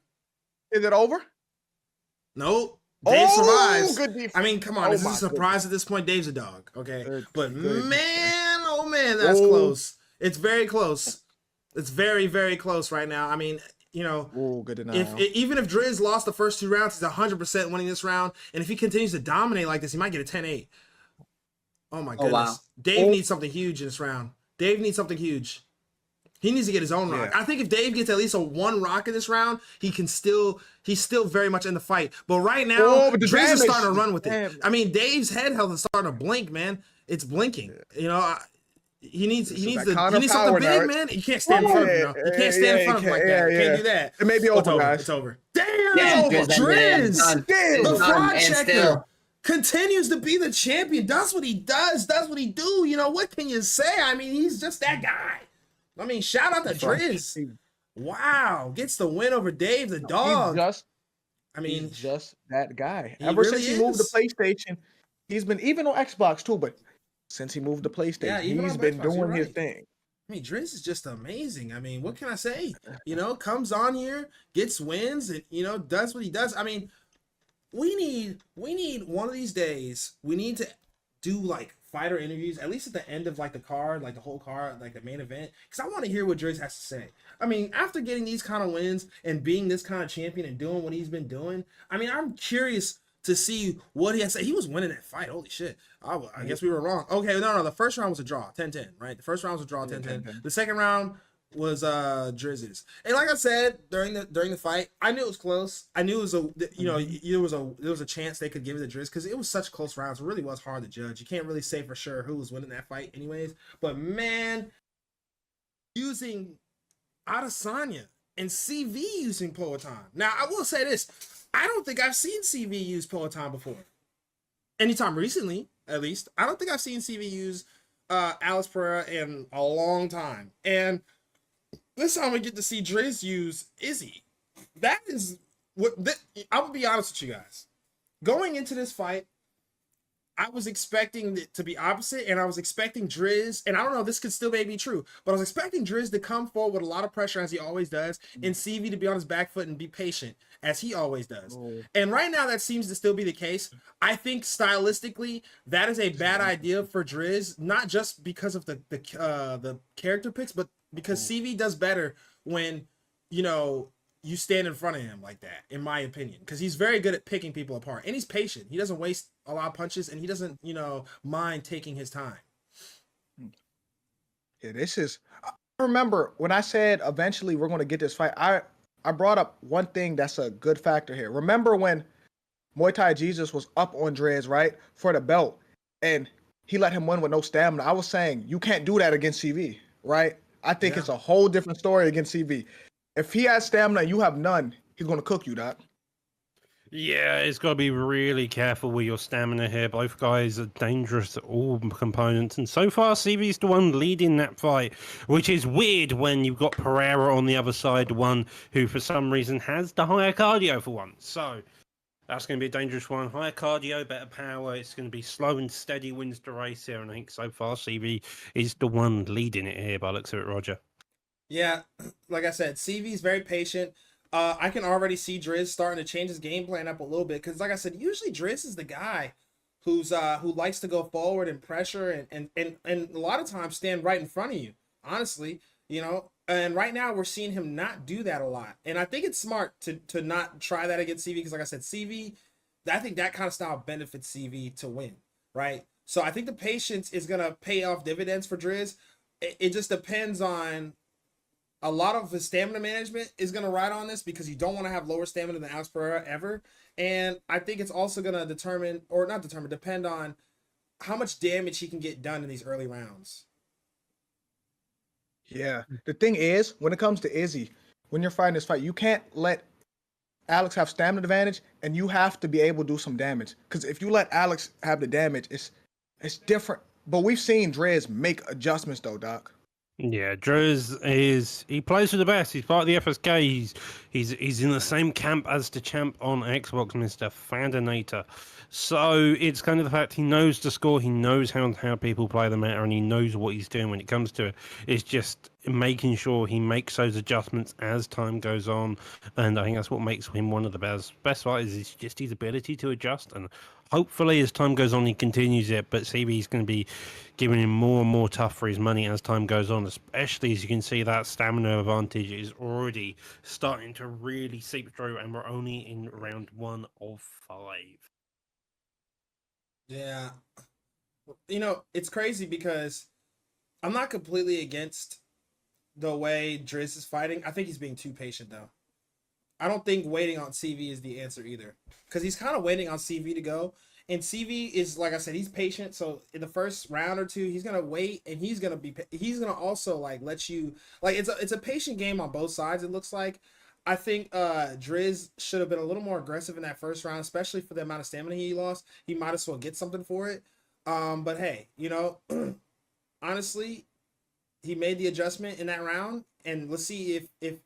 Is it over? Nope. Dave survives. Good defense. I mean, come on. Oh This is my a surprise at this point. Dave's a dog. Okay. Good- But good man, oh man, that's Oh. close. It's very close. It's very, very close right now. I mean, you know, Ooh, good denial. even if Driz lost the first 2 rounds, he's 100% winning this round. And if he continues to dominate like this, he might get a 10-8. Oh my goodness. wow. Dave needs something huge in this round. Dave needs something huge. He needs to get his own rock. Yeah. I think if Dave gets at least a 1 rock in this round, he's still very much in the fight. But right now, but the Driz is damage- starting to run with it. damn. I mean, Dave's head health is starting to blink, man. It's blinking. You know, he needs that something power now, big, right? man. You can't stand in front of him. You can't stand in front of him like that. You can't do that. It may be It's over, guys. It's over. Damn, Yeah, it's over. Driz, Damn. the Done, fraud and checker, still- continues to be the champion. That's what he does. That's what he do. You know, what can you say? I mean, he's just that guy. I mean, shout out to Driz. Wow, gets the win over Dave the dog. He's just that guy. he Ever really since he moved to is. PlayStation, he's been, even on Xbox too, but since he moved to PlayStation, even he's on been Xbox, you're doing his right. thing. I mean, Driz is just amazing. I mean, what can I say? You know, comes on here, gets wins, and you know, does what he does. I mean, we need one of these days. We need to do like fighter interviews, at least at the end of like the card, like the whole card, like the main event, because I want to hear what Driz has to say. I mean, after getting these kind of wins and being this kind of champion and doing what he's been doing, I mean, I'm curious to see what he has to say. He was winning that fight. Holy shit. I guess we were wrong. Okay, no. The first round was a draw, 10-10, right? The first round was a draw, 10-10. The second round was Driz's. And like I said, during the fight, I knew it was close. I knew it was there was a chance they could give it to Driz because it was such close rounds. It really was hard to judge. You can't really say for sure who was winning that fight anyways. But man, using Adesanya and CV using Poetan. Now, I will say this. I don't think I've seen CV use Poetan before. Anytime recently, at least. I don't think I've seen CV use Alex Pereira in a long time. And this time we get to see Driz use Izzy. That is what I will be honest with you guys. Going into this fight, I was expecting it to be opposite, and I was expecting Driz, and I don't know, this could still maybe be true, but I was expecting Driz to come forward with a lot of pressure as he always does, and CV to be on his back foot and be patient as he always does. And right now that seems to still be the case. I think stylistically that is a bad idea for Driz, not just because of the character picks, but because CV does better when, you know, you stand in front of him like that, in my opinion, because he's very good at picking people apart, and he's patient. He doesn't waste a lot of punches, and he doesn't, you know, mind taking his time. Yeah, I remember when I said eventually we're going to get this fight, I brought up one thing that's a good factor here. Remember when Muay Thai Jesus was up on Driz, right, for the belt, and he let him win with no stamina? I was saying you can't do that against CV, right? I think it's a whole different story against CV. If he has stamina and you have none, he's going to cook you, Doc. Yeah, it's got to be really careful with your stamina here. Both guys are dangerous at all components. And so far, CV's the one leading that fight, which is weird when you've got Pereira on the other side, the one who for some reason has the higher cardio for one. So that's going to be a dangerous one. Higher cardio, better power. It's going to be slow and steady wins the race here. And I think so far, CV is the one leading it here by the looks of it, Roger. Yeah, like I said, CV's very patient. I can already see Driz starting to change his game plan up a little bit because, like I said, usually Driz is the guy who likes to go forward and pressure and a lot of times stand right in front of you. Honestly, you know. And right now we're seeing him not do that a lot, and I think it's smart to not try that against CV because, like I said, CV, I think that kind of style benefits CV to win, right? So I think the patience is gonna pay off dividends for Driz. It just depends on. A lot of his stamina management is going to ride on this because you don't want to have lower stamina than Alex Pereira ever. And I think it's also going to depend on how much damage he can get done in these early rounds. Yeah. The thing is, when it comes to Izzy, when you're fighting this fight, you can't let Alex have stamina advantage, and you have to be able to do some damage. Because if you let Alex have the damage, it's different. But we've seen Driz make adjustments, though, Doc. Yeah, Driz he plays for the best. He's part of the FSK. He's in the same camp as the champ on Xbox, Mr. Fandinator. So it's kind of the fact he knows the score, he knows how people play the matter, and he knows what he's doing when it comes to it. It's just making sure he makes those adjustments as time goes on, and I think that's what makes him one of the best fighters. Is just his ability to adjust, and hopefully as time goes on he continues it. But CB's going to be giving him more and more tough for his money as time goes on, especially as you can see that stamina advantage is already starting to really seep through, and we're only in round 1 of 5. Yeah. You know, it's crazy because I'm not completely against the way Driz is fighting. I think he's being too patient, though. I don't think waiting on CV is the answer either. Because he's kind of waiting on CV to go. And CV is, like I said, he's patient. So in the first round or two, he's going to wait. And he's going to also, like, let you... Like, it's a patient game on both sides, it looks like. I think Driz should have been a little more aggressive in that first round, especially for the amount of stamina he lost. He might as well get something for it. But hey, you know, honestly, he made the adjustment in that round, and let's see if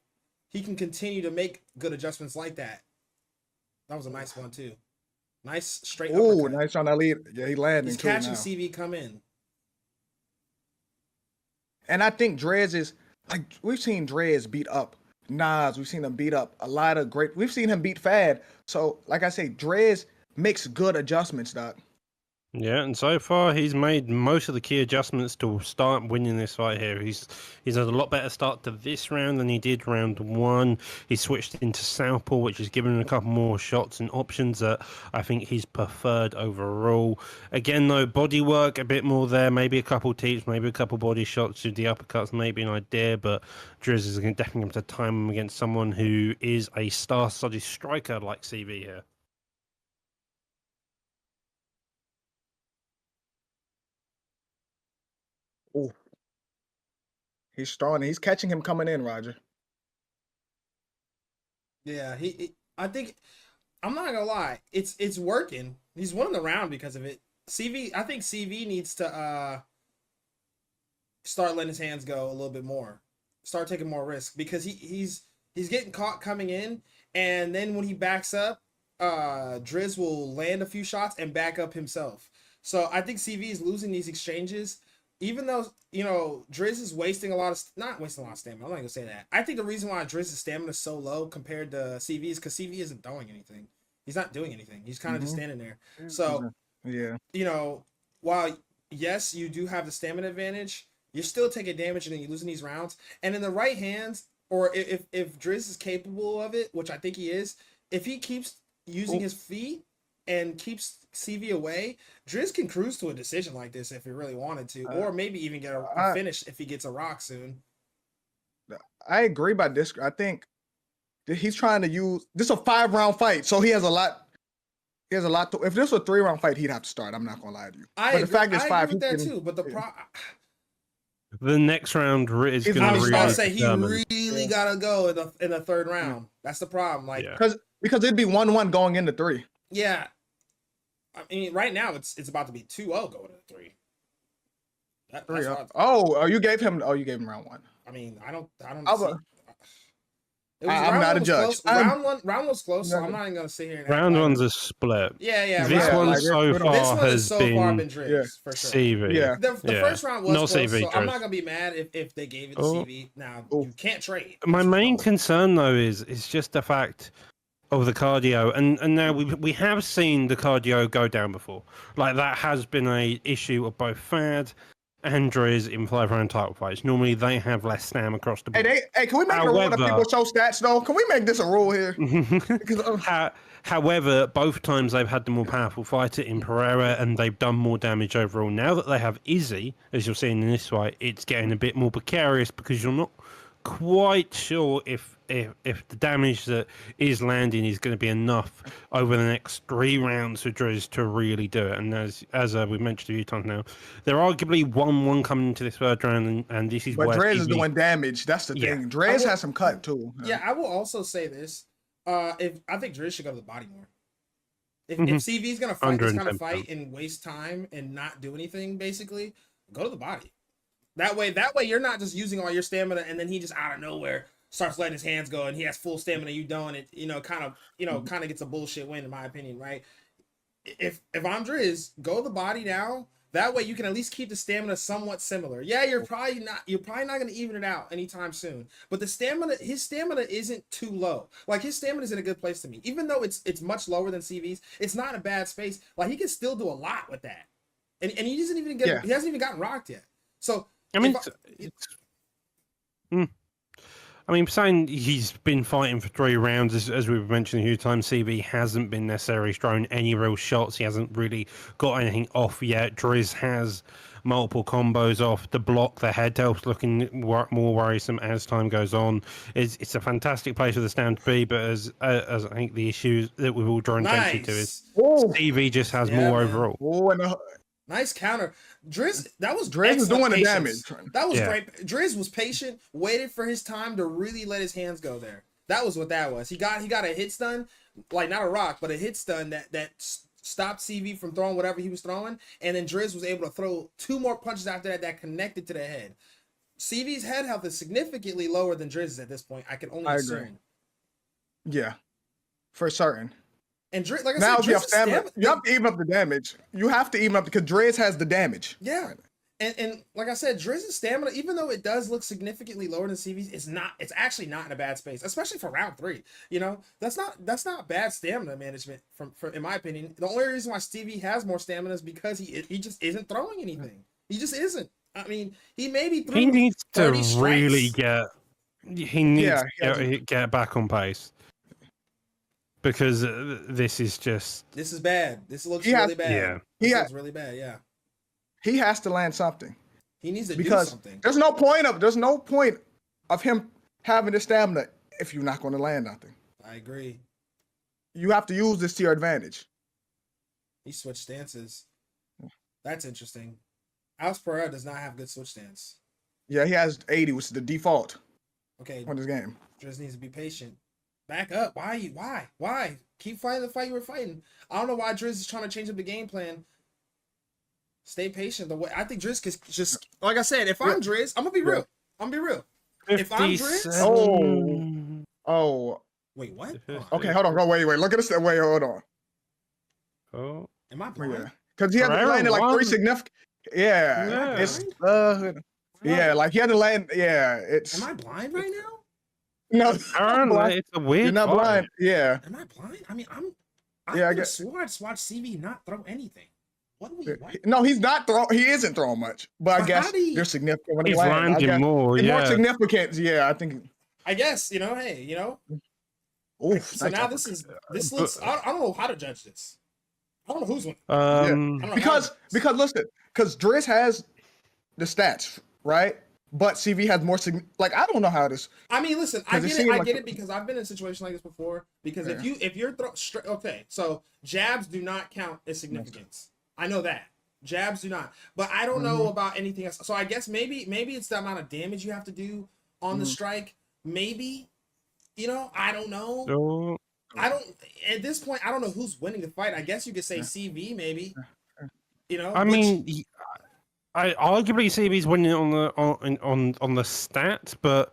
he can continue to make good adjustments like that. That was a nice one too. Nice straight Ooh, uppercut. nice on that lead. Yeah, he landing. He's too catching now. CV come in. And I think Driz is like we've seen Driz beat up Nas. We've seen him beat up a lot of great. We've seen him beat Fad. So like I say, Driz makes good adjustments, Doc. Yeah, and so far he's made most of the key adjustments to start winning this fight here. He's had a lot better start to this round than he did round 1. He switched into southpaw, which has given him a couple more shots and options that I think he's preferred overall. Again, though, body work a bit more there. Maybe a couple teeps, maybe a couple body shots with the uppercuts, maybe an idea. But Driz is definitely going to time him against someone who is a star-studded striker like CV here. Ooh. He's starting. He's catching him coming in, Roger. Yeah, I think I'm not gonna lie. It's working. He's winning the round because of it. I think CV needs to start letting his hands go a little bit more. Start taking more risk because he's getting caught coming in, and then when he backs up, Driz will land a few shots and back up himself. So I think CV is losing these exchanges. Even though, you know, Driz is wasting a lot of... Not wasting a lot of stamina. I'm not going to say that. I think the reason why Driz's stamina is so low compared to CV is because CV isn't throwing anything. He's not doing anything. He's kind of just standing there. So, yeah, you know, while, yes, you do have the stamina advantage, you're still taking damage and then you're losing these rounds. And in the right hands, or if Driz is capable of it, which I think he is, if he keeps using his feet and keeps CV away, Driz can cruise to a decision like this if he really wanted to, or maybe even get a finish if he gets a rock soon. I agree by this. I think he's trying to use this is a 5-round fight, so he has a lot. He has a lot to. If this was a 3-round fight, he'd have to start. I'm not gonna lie to you. The fact is, I agree with that too. But the next round is going to. I was about to say he really gotta go in the third round. That's the problem. Like because it'd be 1-1 going into 3. Yeah. I mean, right now it's about to be 2-0 going to 3. You gave him round 1. I mean, I don't see. I'm not a judge. Round one was close, so I'm not even gonna sit here. And round one's a split. Yeah. This one so far has been Driz, for sure. CV. Yeah. The first round was close, CV, so I'm not gonna be mad if they gave it to CV. Now you can't trade. My main concern though is just the fact of the cardio, and now we have seen the cardio go down before. Like that has been a issue of both Fad and Driz in 5-round title fights. Normally they have less stamina across the board. Hey, can we make a rule that people show stats though? Can we make this a rule here? However, both times they've had the more powerful fighter in Pereira, and they've done more damage overall. Now that they have Izzy, as you're seeing in this fight, it's getting a bit more precarious because you're not quite sure if the damage that is landing is going to be enough over the next 3 rounds for Driz to really do it. And as we've mentioned a few times now, they're arguably 1-1 coming into this third round, and this is but where Driz is doing damage. That's the thing. Driz has some cut too. Yeah, I will also say this: I think Driz should go to the body more. If CV's gonna fight this kind of fight and waste time and not do anything, basically, go to the body. That way you're not just using all your stamina and then he just out of nowhere starts letting his hands go and he has full stamina, you don't. It kind of gets a bullshit win in my opinion, right? If I'm Driz, go to the body now That way you can at least keep the stamina somewhat similar. Yeah, you're probably not going to even it out anytime soon. But his stamina isn't too low. Like his stamina is in a good place to me. Even though it's much lower than CV's, it's not a bad space. Like he can still do a lot with that. And he doesn't even get he hasn't even gotten rocked yet. So I mean, saying he's been fighting for 3 rounds, as we've mentioned a few times, CV hasn't been necessarily thrown any real shots. He hasn't really got anything off yet. Driz has multiple combos off. The block, the head helps looking more worrisome as time goes on. It's a fantastic place for the stand to be, but as I think the issue that we've all drawn attention to is CV just has more overall. Nice counter. Driz was doing the damage. That was great. Driz was patient, waited for his time to really let his hands go there. That was what that was. He got a hit stun, like not a rock, but a hit stun that stopped CV from throwing whatever he was throwing, and then Driz was able to throw 2 more punches after that connected to the head. CV's head health is significantly lower than Driz's at this point. I can only assume. Agree. Yeah, for certain. And Driz, like I now, said, you have to even up the damage. You have to even up because Driz has the damage. Yeah. And like I said, Driz's stamina, even though it does look significantly lower than CV's, it's actually not in a bad space, especially for round 3. You know, that's not bad stamina management from in my opinion. The only reason why Stevie has more stamina is because he just isn't throwing anything. He just isn't. I mean, he maybe he needs to really get get back on pace. Because this is bad. This looks really bad. Yeah. This looks really bad. Yeah. He has to land something. He needs to do something. There's no point of him having the stamina if you're not going to land nothing. I agree. You have to use this to your advantage. He switched stances. That's interesting. Alex Pereira does not have good switch stance. Yeah, he has 80, which is the default. Okay. On this game. Just needs to be patient. Back up. Why? Keep fighting the fight you were fighting. I don't know why Driz is trying to change up the game plan. Stay patient. I think Driz could just, like I said, if I'm Driz, I'm gonna be real. If I'm Driz, wait, what? Okay, hold on. Go wait. Look at this. Wait, hold on. Oh, am I blind? Yeah, because he had to land like 3 significant. Yeah, it's like he had to land. Yeah, it's. Am I blind right now? No, it's a weird. You're not blind. Yeah. Am I blind? I mean, I swore I just watched CV not throw anything. What? No, he's not throwing. He isn't throwing much, but I guess they're significant when he's landing more. More significant. Yeah, I think. I guess hey. Oof, so now this looks. I don't know how to judge this. I don't know who's winning. Because listen, because Driz has the stats, right? But CV has more like I don't know how this. I mean, listen, I get it because I've been in a situation like this before. Because if you're okay, so jabs do not count as significance. I know that jabs do not, but I don't know about anything else. So I guess maybe it's the amount of damage you have to do on the strike. Maybe, I don't know. I don't at this point. I don't know who's winning the fight. I guess you could say CV maybe. I mean. I arguably CV's winning on the stats, but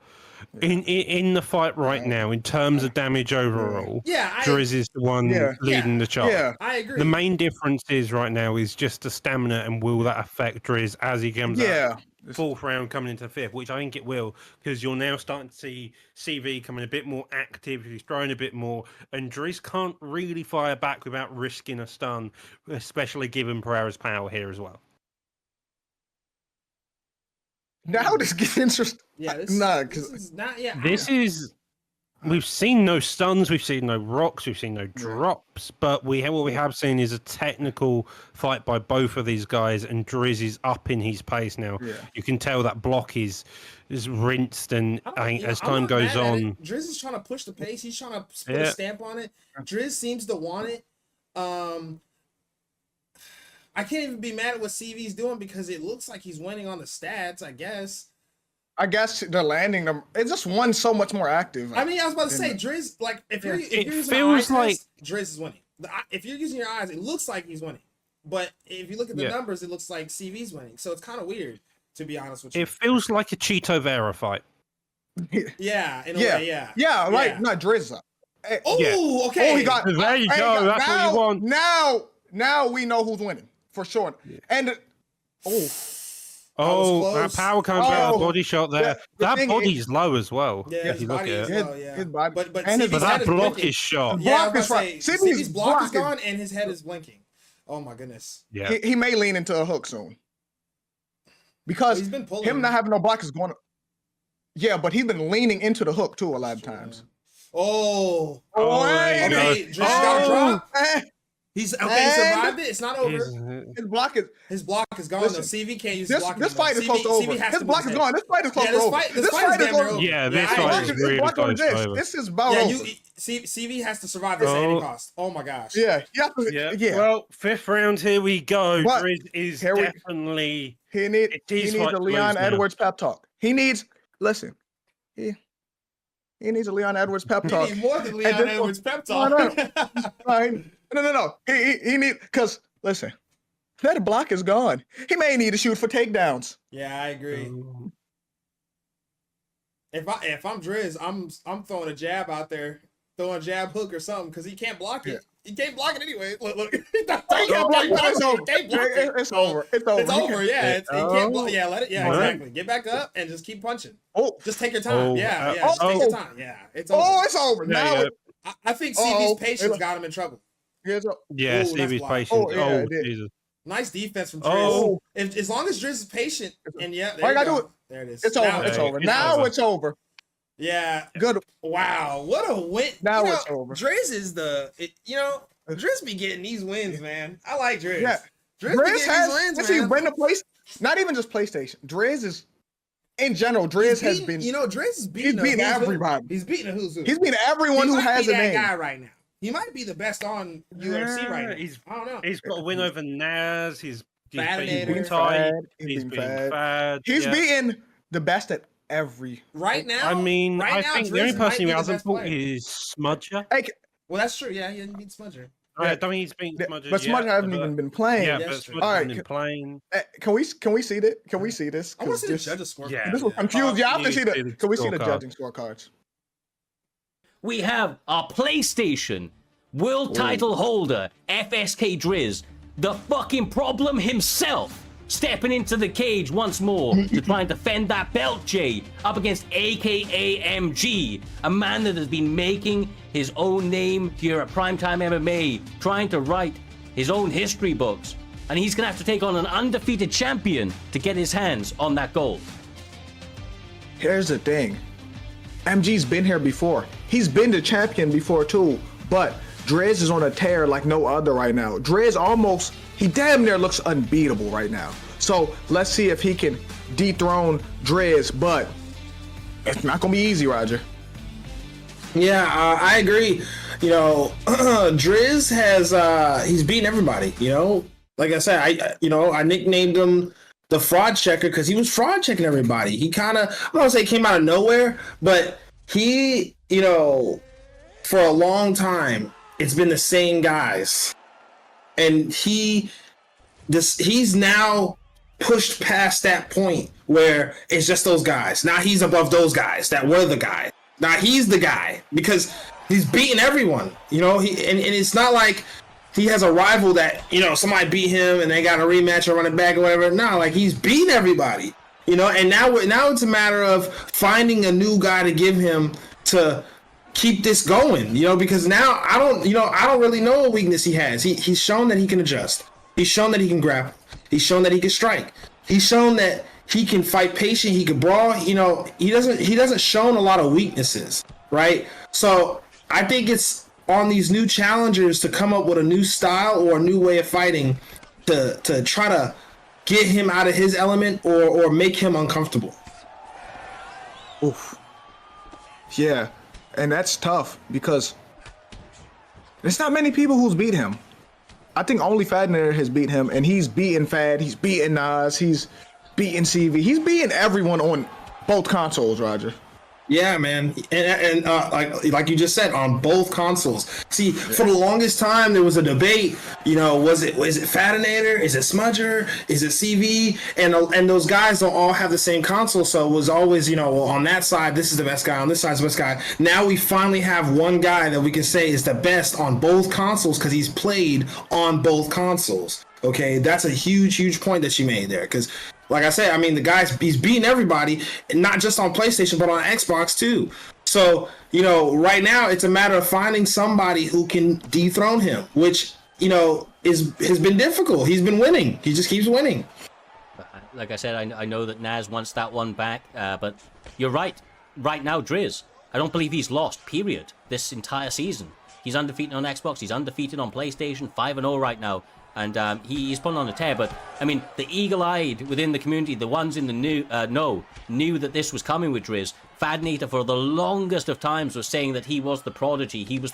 in the fight right now, in terms of damage overall, Driz is the one leading the chart. Yeah, I agree. The main difference is right now is just the stamina, and will that affect Driz as he comes out 4th round coming into 5th, which I think it will, because you're now starting to see CV coming a bit more active. He's throwing a bit more, and Driz can't really fire back without risking a stun, especially given Pereira's power here as well. Now this gets interesting. Yeah, we've seen no stuns, we've seen no rocks, we've seen no drops, but what we have seen is a technical fight by both of these guys, and Driz is up in his pace now. Yeah. You can tell that block is rinsed, and as time goes on, Driz is trying to push the pace. He's trying to put a stamp on it. Driz seems to want it. I can't even be mad at what CV's doing because it looks like he's winning on the stats, I guess. I guess they're landing them. It's just one so much more active. I mean, I was about to say, Driz, like, if you're using your eyes, Driz is winning. If you're using your eyes, it looks like he's winning. But if you look at the numbers, it looks like CV's winning. So it's kind of weird, to be honest with you. It feels like a Cheeto Vera fight. Yeah, in a way, yeah. Yeah, like, not Driz. Okay. Oh, he got. There you go. That's what you want. Now we know who's winning. For sure. And Oh, that close. power coming out of the body shot there. The That thing body's low as well. Yeah, if his you look body at is it. low, yeah. His body- but and his CB's But head that is block blinking. is shot. Yeah, I Block was is about right. to say, CB's CB's block is blocking. gone and his head is blinking. Oh my goodness. Yeah. He may lean into a hook soon. Because He's been pulling. him not having no block is going to. Yeah, but he's been leaning into the hook too a lot of times. Oh. Oh, there you go. Okay, Driz got a drop. Eh, He survived it. It's not over. his block is. His block is gone Listen, though. CV can't use This his block. this anymore. fight is close to over. CV has His to block move is his gone. This fight is close Yeah, to this over. fight- this This fight fight is is damn close. near over. Yeah, this I fight agree. is His really block close on to this. over. This is about Yeah, over. CV has to survive this at any Oh. cost. Oh my gosh. Yeah, yeah. Well, 5th round, here we go. What? Driz is Here we- definitely. He needs He's a fight to Leon lose now. Edwards pep talk. He needs listen. He needs a Leon Edwards pep He talk. needs more than And Leon this Edwards pep No, talk. No. He need because listen, that block is gone. He may need to shoot for takedowns. Yeah, I agree. If I'm Driz, I'm throwing a jab out there, throwing a jab hook or something because he can't block it. Yeah. He can't block it anyway. Look. He can't block it. It's over. It's over. It's over. It's over. Yeah, he can't block. Yeah, let it. Yeah, All right. exactly. Get back up and just keep punching. Oh, Just take your time. Oh, Yeah. oh, Just take your time. Yeah, it's over. oh, it's over. Yeah, Now yeah. I think Uh-oh. CV's patience got him in trouble. it's Yeah, Ooh, that's CB's blocked. patient. Oh, yeah, it did. Jesus. Nice defense from Driz. Oh. As long as Driz is patient, and yeah, there All you you gotta go. do There it is. it's Now over. It's Hey, over. it's Now over. it's over. Yeah. Good. Wow. What a win. Now You know, it's over. Driz is Driz be getting these wins, man. I like Driz. Yeah. Driz be Driz getting has these wins, since he man. win the place. Not even just PlayStation. Driz is in general. Driz has been. Driz is beating. He's beating a who's who. everybody. He's beating a who's who. He's beating everyone He who might has be a that name. guy right now. He might be the best on UFC right now. He's I don't know. He's got a win over Naz. He's Fadinator. beaten Beating Ty. Fad, He's beating beaten Fad. Fad. He's yeah. beating the best at every. Right now. I mean, right I now, think Driz the only might person be who the hasn't best fought player. is Smudger. Hey, Well, that's true. Yeah, he didn't beat Smudger. I don't think he's beaten but Smudger Smudger yet, hasn't but- even been playing. Yeah, That's but true. Smudger All right, hasn't been playing. Can we see that? Can we see this? I want 'Cause to see the this- judges score. Yeah. This will confuse you. I have to see You see the. the Can we see the scorecard. judging scorecards? We have our PlayStation world title holder, FSK Driz, the fucking problem himself, stepping into the cage once more to try and defend that belt, Jay, up against AKA MG, a man that has been making his own name here at Primetime MMA, trying to write his own history books. And he's gonna have to take on an undefeated champion to get his hands on that gold. Here's the thing. MG's been here before. He's been the champion before too. But Driz is on a tear like no other right now. Driz he damn near looks unbeatable right now. So let's see if he can dethrone Driz. But it's not gonna be easy, Roger. Yeah, I agree. Driz has he's beaten everybody. Like I said, I nicknamed him the fraud checker because he was fraud checking everybody. He kind of, I don't want to say came out of nowhere, but he, for a long time, it's been the same guys, and he's now pushed past that point where it's just those guys. Now he's above those guys that were the guy. Now he's the guy because he's beating everyone. And it's not like he has a rival that somebody beat him and they got a rematch or run it back or whatever. No, like he's beating everybody. And now it's a matter of finding a new guy to give him to keep this going. Because now I don't really know what weakness he has. He's shown that he can adjust. He's shown that he can grapple. He's shown that he can strike. He's shown that he can fight patient. He can brawl. He doesn't shown a lot of weaknesses, right? So I think it's on these new challengers to come up with a new style or a new way of fighting to try to get him out of his element or make him uncomfortable. Oof. Yeah, and that's tough because there's not many people who's beat him. I think only Fadinator has beat him, and he's beaten Fad, he's beaten Nas, he's beaten CV, he's beaten everyone on both consoles, Roger. Yeah, man, and like you just said, on both consoles. See, for the longest time there was a debate. Was it Fadinator? Is it Smudger? Is it CV? And those guys don't all have the same console, so it was always well, on that side this is the best guy, on this side is the best guy. Now we finally have one guy that we can say is the best on both consoles because he's played on both consoles. Okay, that's a huge point that she made there. Because, like I said, I mean, he's beating everybody, and not just on PlayStation, but on Xbox too. So, right now it's a matter of finding somebody who can dethrone him, which, has been difficult. He's been winning. He just keeps winning. Like I said, I know that Naz wants that one back, but you're right. Right now, Driz, I don't believe he's lost, period, this entire season. He's undefeated on Xbox, he's undefeated on PlayStation, 5-0 right now. And he's putting on a tear, but I mean, the eagle-eyed within the community, the ones in the knew that this was coming with Driz. Fadnator for the longest of times was saying that he was the prodigy, he was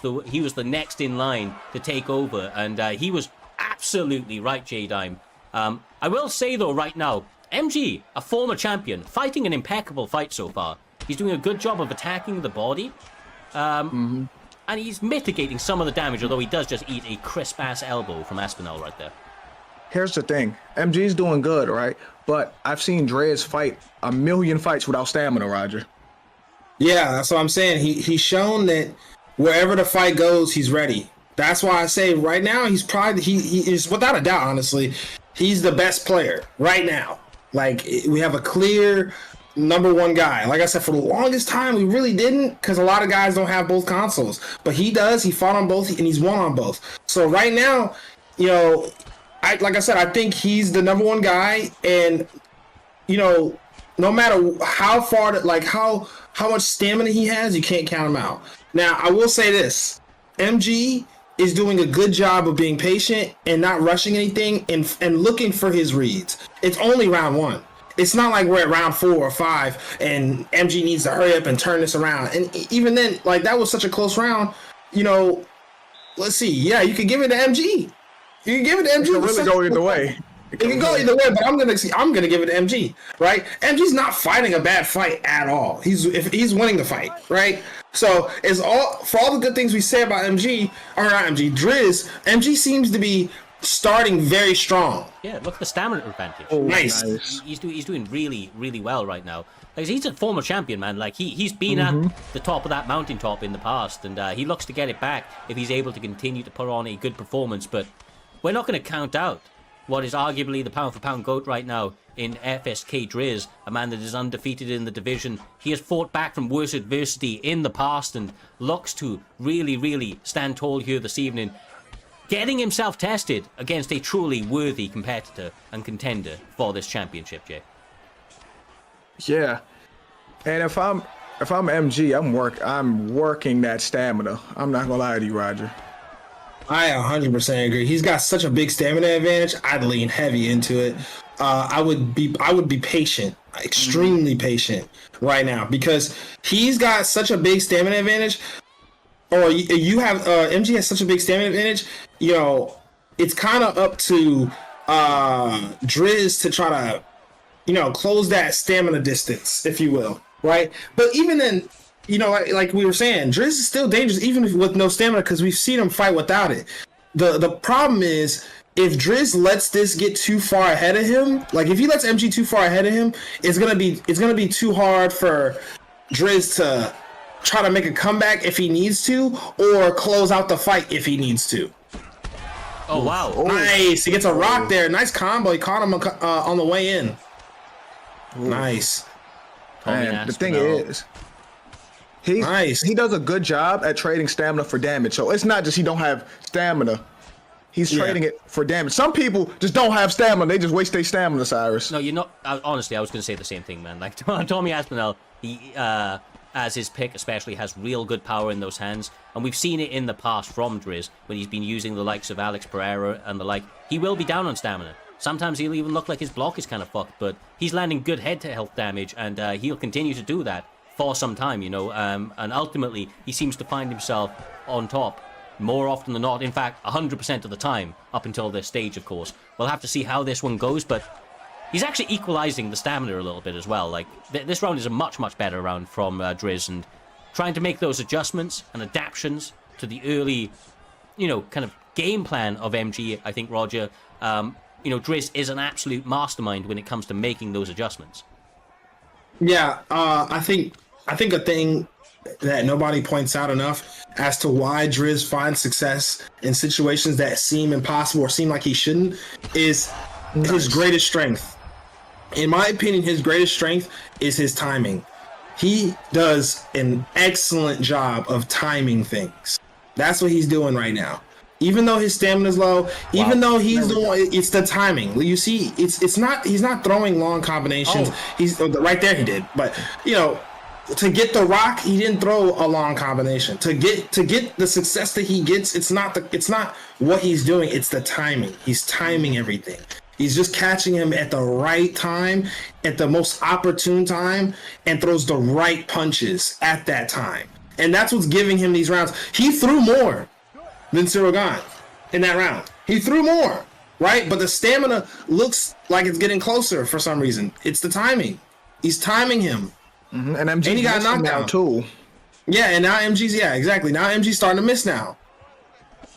the next in line to take over, and he was absolutely right, J-Dime. I will say though, right now, MG, a former champion, fighting an impeccable fight so far. He's doing a good job of attacking the body. And he's mitigating some of the damage, although he does just eat a crisp-ass elbow from Aspinall right there. Here's the thing. MG's doing good, right? But I've seen Driz fight a million fights without stamina, Roger. Yeah, that's what I'm saying. He's shown that wherever the fight goes, he's ready. That's why I say right now, he is, without a doubt, honestly, he's the best player right now. Like, we have a clear number one guy. Like I said, for the longest time, we really didn't, because a lot of guys don't have both consoles. But he does. He fought on both, and he's won on both. So right now, like I said, I think he's the number one guy. And, no matter how far, how much stamina he has, you can't count him out. Now, I will say this. MG is doing a good job of being patient and not rushing anything and looking for his reads. It's only round 1. It's not like we're at round 4 or 5 and MG needs to hurry up and turn this around. And even then, like, that was such a close round. Let's see. Yeah, you could give it to MG. You can give it to MG. It can really go either way. It can go either way, but I'm gonna give it to MG, right? MG's not fighting a bad fight at all. He's winning the fight, right? So for all the good things we say about MG, or not MG, Driz, MG seems to be starting very strong. Yeah, look at the stamina advantage. Oh, nice. He's doing really, really well right now. Like, he's a former champion, man. Like, he's been at the top of that mountaintop in the past, and he looks to get it back if he's able to continue to put on a good performance. But we're not going to count out what is arguably the pound-for-pound GOAT right now in FSK Driz, a man that is undefeated in the division. He has fought back from worse adversity in the past and looks to really, really stand tall here this evening, getting himself tested against a truly worthy competitor and contender for this championship, Jay. Yeah, and if I'm MG, I'm working that stamina. I'm not gonna lie to you, Roger. I 100% agree. He's got such a big stamina advantage. I'd lean heavy into it. I would be patient, extremely patient right now, because he's got such a big stamina advantage. Or you have MG has such a big stamina advantage. It's kind of up to Driz to try to, close that stamina distance, if you will, right? But even then, like we were saying, Driz is still dangerous even with no stamina, because we've seen him fight without it. The problem is, if Driz lets this get too far ahead of him, like if he lets MG too far ahead of him, it's gonna be too hard for Driz to try to make a comeback if he needs to, or close out the fight if he needs to. Oh, wow. Nice. He gets a rock there. Nice combo. He caught him on the way in. Ooh. Nice. Man, the thing is, he does a good job at trading stamina for damage. So it's not just he don't have stamina. He's trading it for damage. Some people just don't have stamina. They just waste their stamina, Cyrus. No, you're not. Honestly, I was going to say the same thing, man. Like, Tommy Aspinall, he, as his pick especially, has real good power in those hands. And we've seen it in the past from Driz, when he's been using the likes of Alex Pereira and the like. He will be down on stamina. Sometimes he'll even look like his block is kind of fucked, but he's landing good head-to-health damage, and he'll continue to do that for some time, and ultimately, he seems to find himself on top more often than not. In fact, 100% of the time, up until this stage, of course. We'll have to see how this one goes, but he's actually equalizing the stamina a little bit as well. Like, this round is a much, much better round from Driz, and trying to make those adjustments and adaptations to the early, kind of game plan of MG, I think, Roger, Driz is an absolute mastermind when it comes to making those adjustments. Yeah, I think a thing that nobody points out enough as to why Driz finds success in situations that seem impossible or seem like he shouldn't is his greatest strength. In my opinion, his greatest strength is his timing. He does an excellent job of timing things. That's what he's doing right now. Even though his stamina's low, even though he's the one, it's the timing. You see, it's not, he's not throwing long combinations. He's right there, he did. But you know, to get the rock, he didn't throw a long combination. To get the success that he gets, it's not what he's doing, it's the timing. He's timing everything. He's just catching him at the right time, at the most opportune time, and throws the right punches at that time. And that's what's giving him these rounds. He threw more than Cirogan in that round. He threw more, right? But the stamina looks like it's getting closer for some reason. It's the timing. He's timing him. And MG and he got knocked down out too. Yeah, and now MG's, yeah, exactly. Now MG's starting to miss now.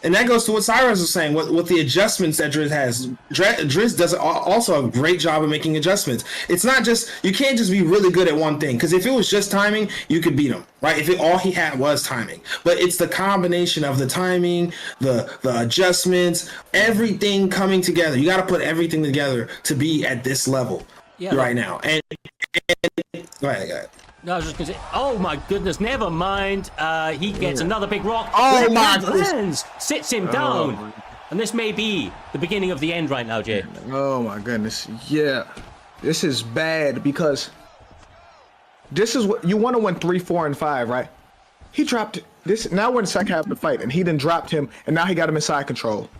And that goes to what Cyrus was saying, with the adjustments that Driz has. Driz does also a great job of making adjustments. It's not just, you can't just be really good at one thing, because if it was just timing, you could beat him, right? If all he had was timing. But it's the combination of the timing, the adjustments, everything coming together. You got to put everything together to be at this level right now. And go ahead. No, I was just going to say, oh my goodness, never mind. He gets another big rock. Oh my goodness. Lands, sits him down. And this may be the beginning of the end right now, Jay. Oh my goodness. Yeah. This is bad because this is what you want to win 3, 4, and 5, right? He dropped this. Now we're in the second half of the fight, and he then dropped him, and now he got him in side control.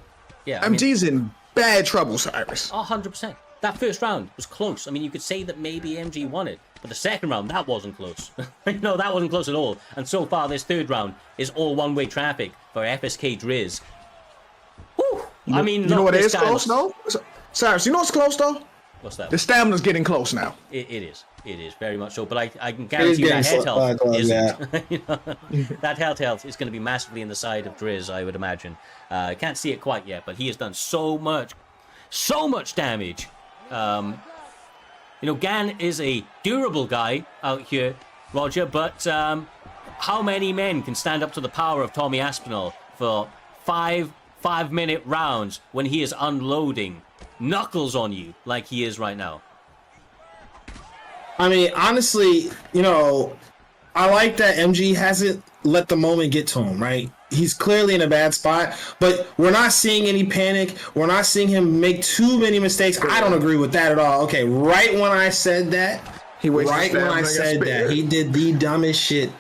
Yeah. MG's in bad trouble, Cyrus. 100%. That first round was close. I mean, you could say that maybe MG won it, but the second round, that wasn't close. No, that wasn't close at all. And so far, this third round is all one-way traffic for FSK Driz. Whew. I mean, you know what is close, though? Cyrus, you know what's close, though? What's that? The stamina's getting close now. It is. It is very much so. But I can guarantee you that head health isn't. You know, that head health is going to be massively in the side of Driz, I would imagine. I can't see it quite yet, but he has done so much damage. You know, Gan is a durable guy out here, Roger, but how many men can stand up to the power of Tommy Aspinall for five-minute rounds when he is unloading knuckles on you like he is right now? I mean, honestly, you know, I like that MG hasn't let the moment get to him, right? He's clearly in a bad spot, but we're not seeing any panic. We're not seeing him make too many mistakes. I don't agree with that at all. Okay, right when I said that, he did the dumbest shit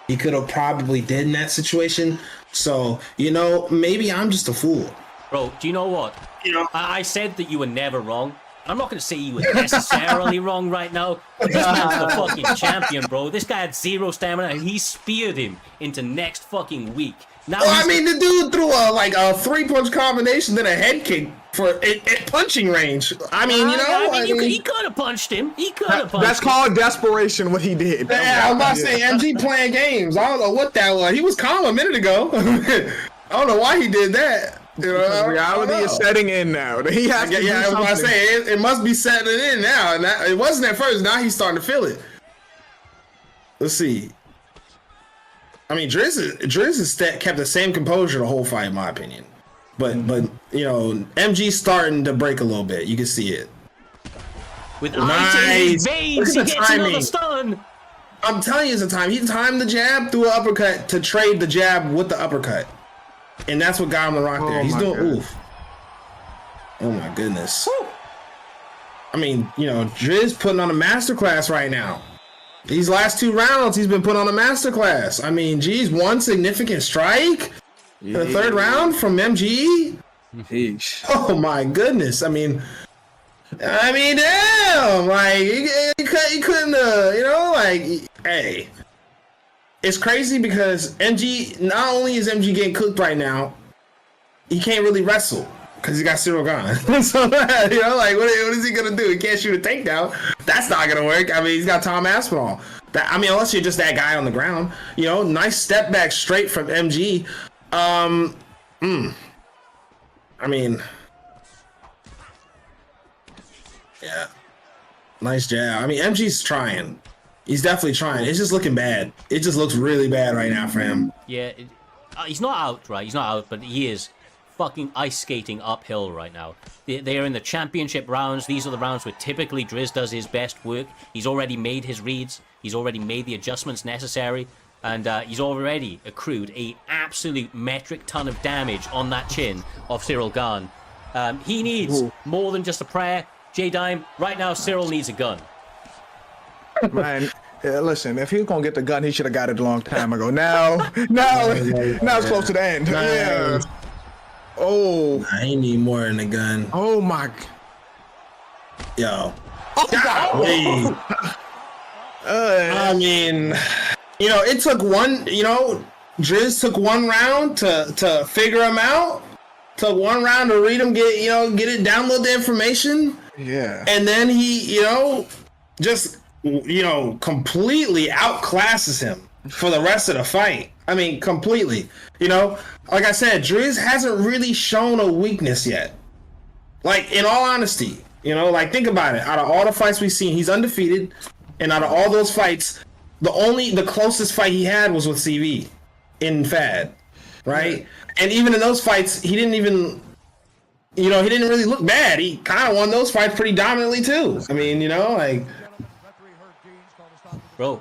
he could have probably did in that situation. So, you know, maybe I'm just a fool. Bro, do you know what? You know, I said that you were never wrong. I'm not going to say you were necessarily wrong right now. This man's the fucking champion, bro. This guy had 0 stamina, and he speared him into next fucking week. Now I mean, the dude threw a 3-punch combination, then a head kick for at punching range. I mean, you know, he could have punched him. He could have punched. That's called desperation. What he did. Yeah, I was about to say MG playing games. I don't know what that was. He was calm a minute ago. I don't know why he did that. You know, reality is setting in now. He has to I was about to say it must be setting in now, and it wasn't at first. Now he's starting to feel it. Let's see. I mean, Driz has kept the same composure the whole fight, in my opinion. But you know, MG's starting to break a little bit. You can see it. With ice in his veins, he gets another stun. I'm telling you, it's a time. He timed the jab, threw an uppercut to trade the jab with the uppercut. And that's what got him the rock there. He's doing oof. Oh my goodness. Woo. I mean, you know, Driz putting on a masterclass right now. These last 2 rounds, he's been putting on a masterclass. I mean, geez, one significant strike in the 3rd round from MG. Yeesh. Oh my goodness. I mean, damn. Like, he couldn't, you know, like, hey. It's crazy because MG, not only is MG getting cooked right now, he can't really wrestle because he got Cirogan. So, you know, like, what is he going to do? He can't shoot a takedown. That's not going to work. I mean, he's got Tom Aspinall. I mean, unless you're just that guy on the ground. You know, nice step back straight from MG. I mean, yeah. Nice jab. I mean, MG's trying. He's definitely trying. It's just looking bad. It just looks really bad right now for him. Yeah, he's not out, right? He's not out, but he is fucking ice skating uphill right now. They are in the championship rounds. These are the rounds where typically Driz does his best work. He's already made his reads. He's already made the adjustments necessary. And he's already accrued a absolute metric ton of damage on that chin of Cyril Gahn. He needs more than just a prayer. J-Dime, right now Cyril needs a gun. Man, listen, if he was gonna get the gun, he should have got it a long time ago. Now it's close to the end. Yeah. Oh. I need more than a gun. Oh my. Yo. Oh, I mean, it took one. Driz took one round to figure him out. Took one round to read him, get it, download the information. Yeah. And then he, just completely outclasses him for the rest of the fight. I mean, completely. Like I said, Driz hasn't really shown a weakness yet. Like, in all honesty, think about it. Out of all the fights we've seen, he's undefeated. And out of all those fights, the closest fight he had was with CV in FAD, right? And even in those fights, he didn't even, he didn't really look bad. He kind of won those fights pretty dominantly too. I mean,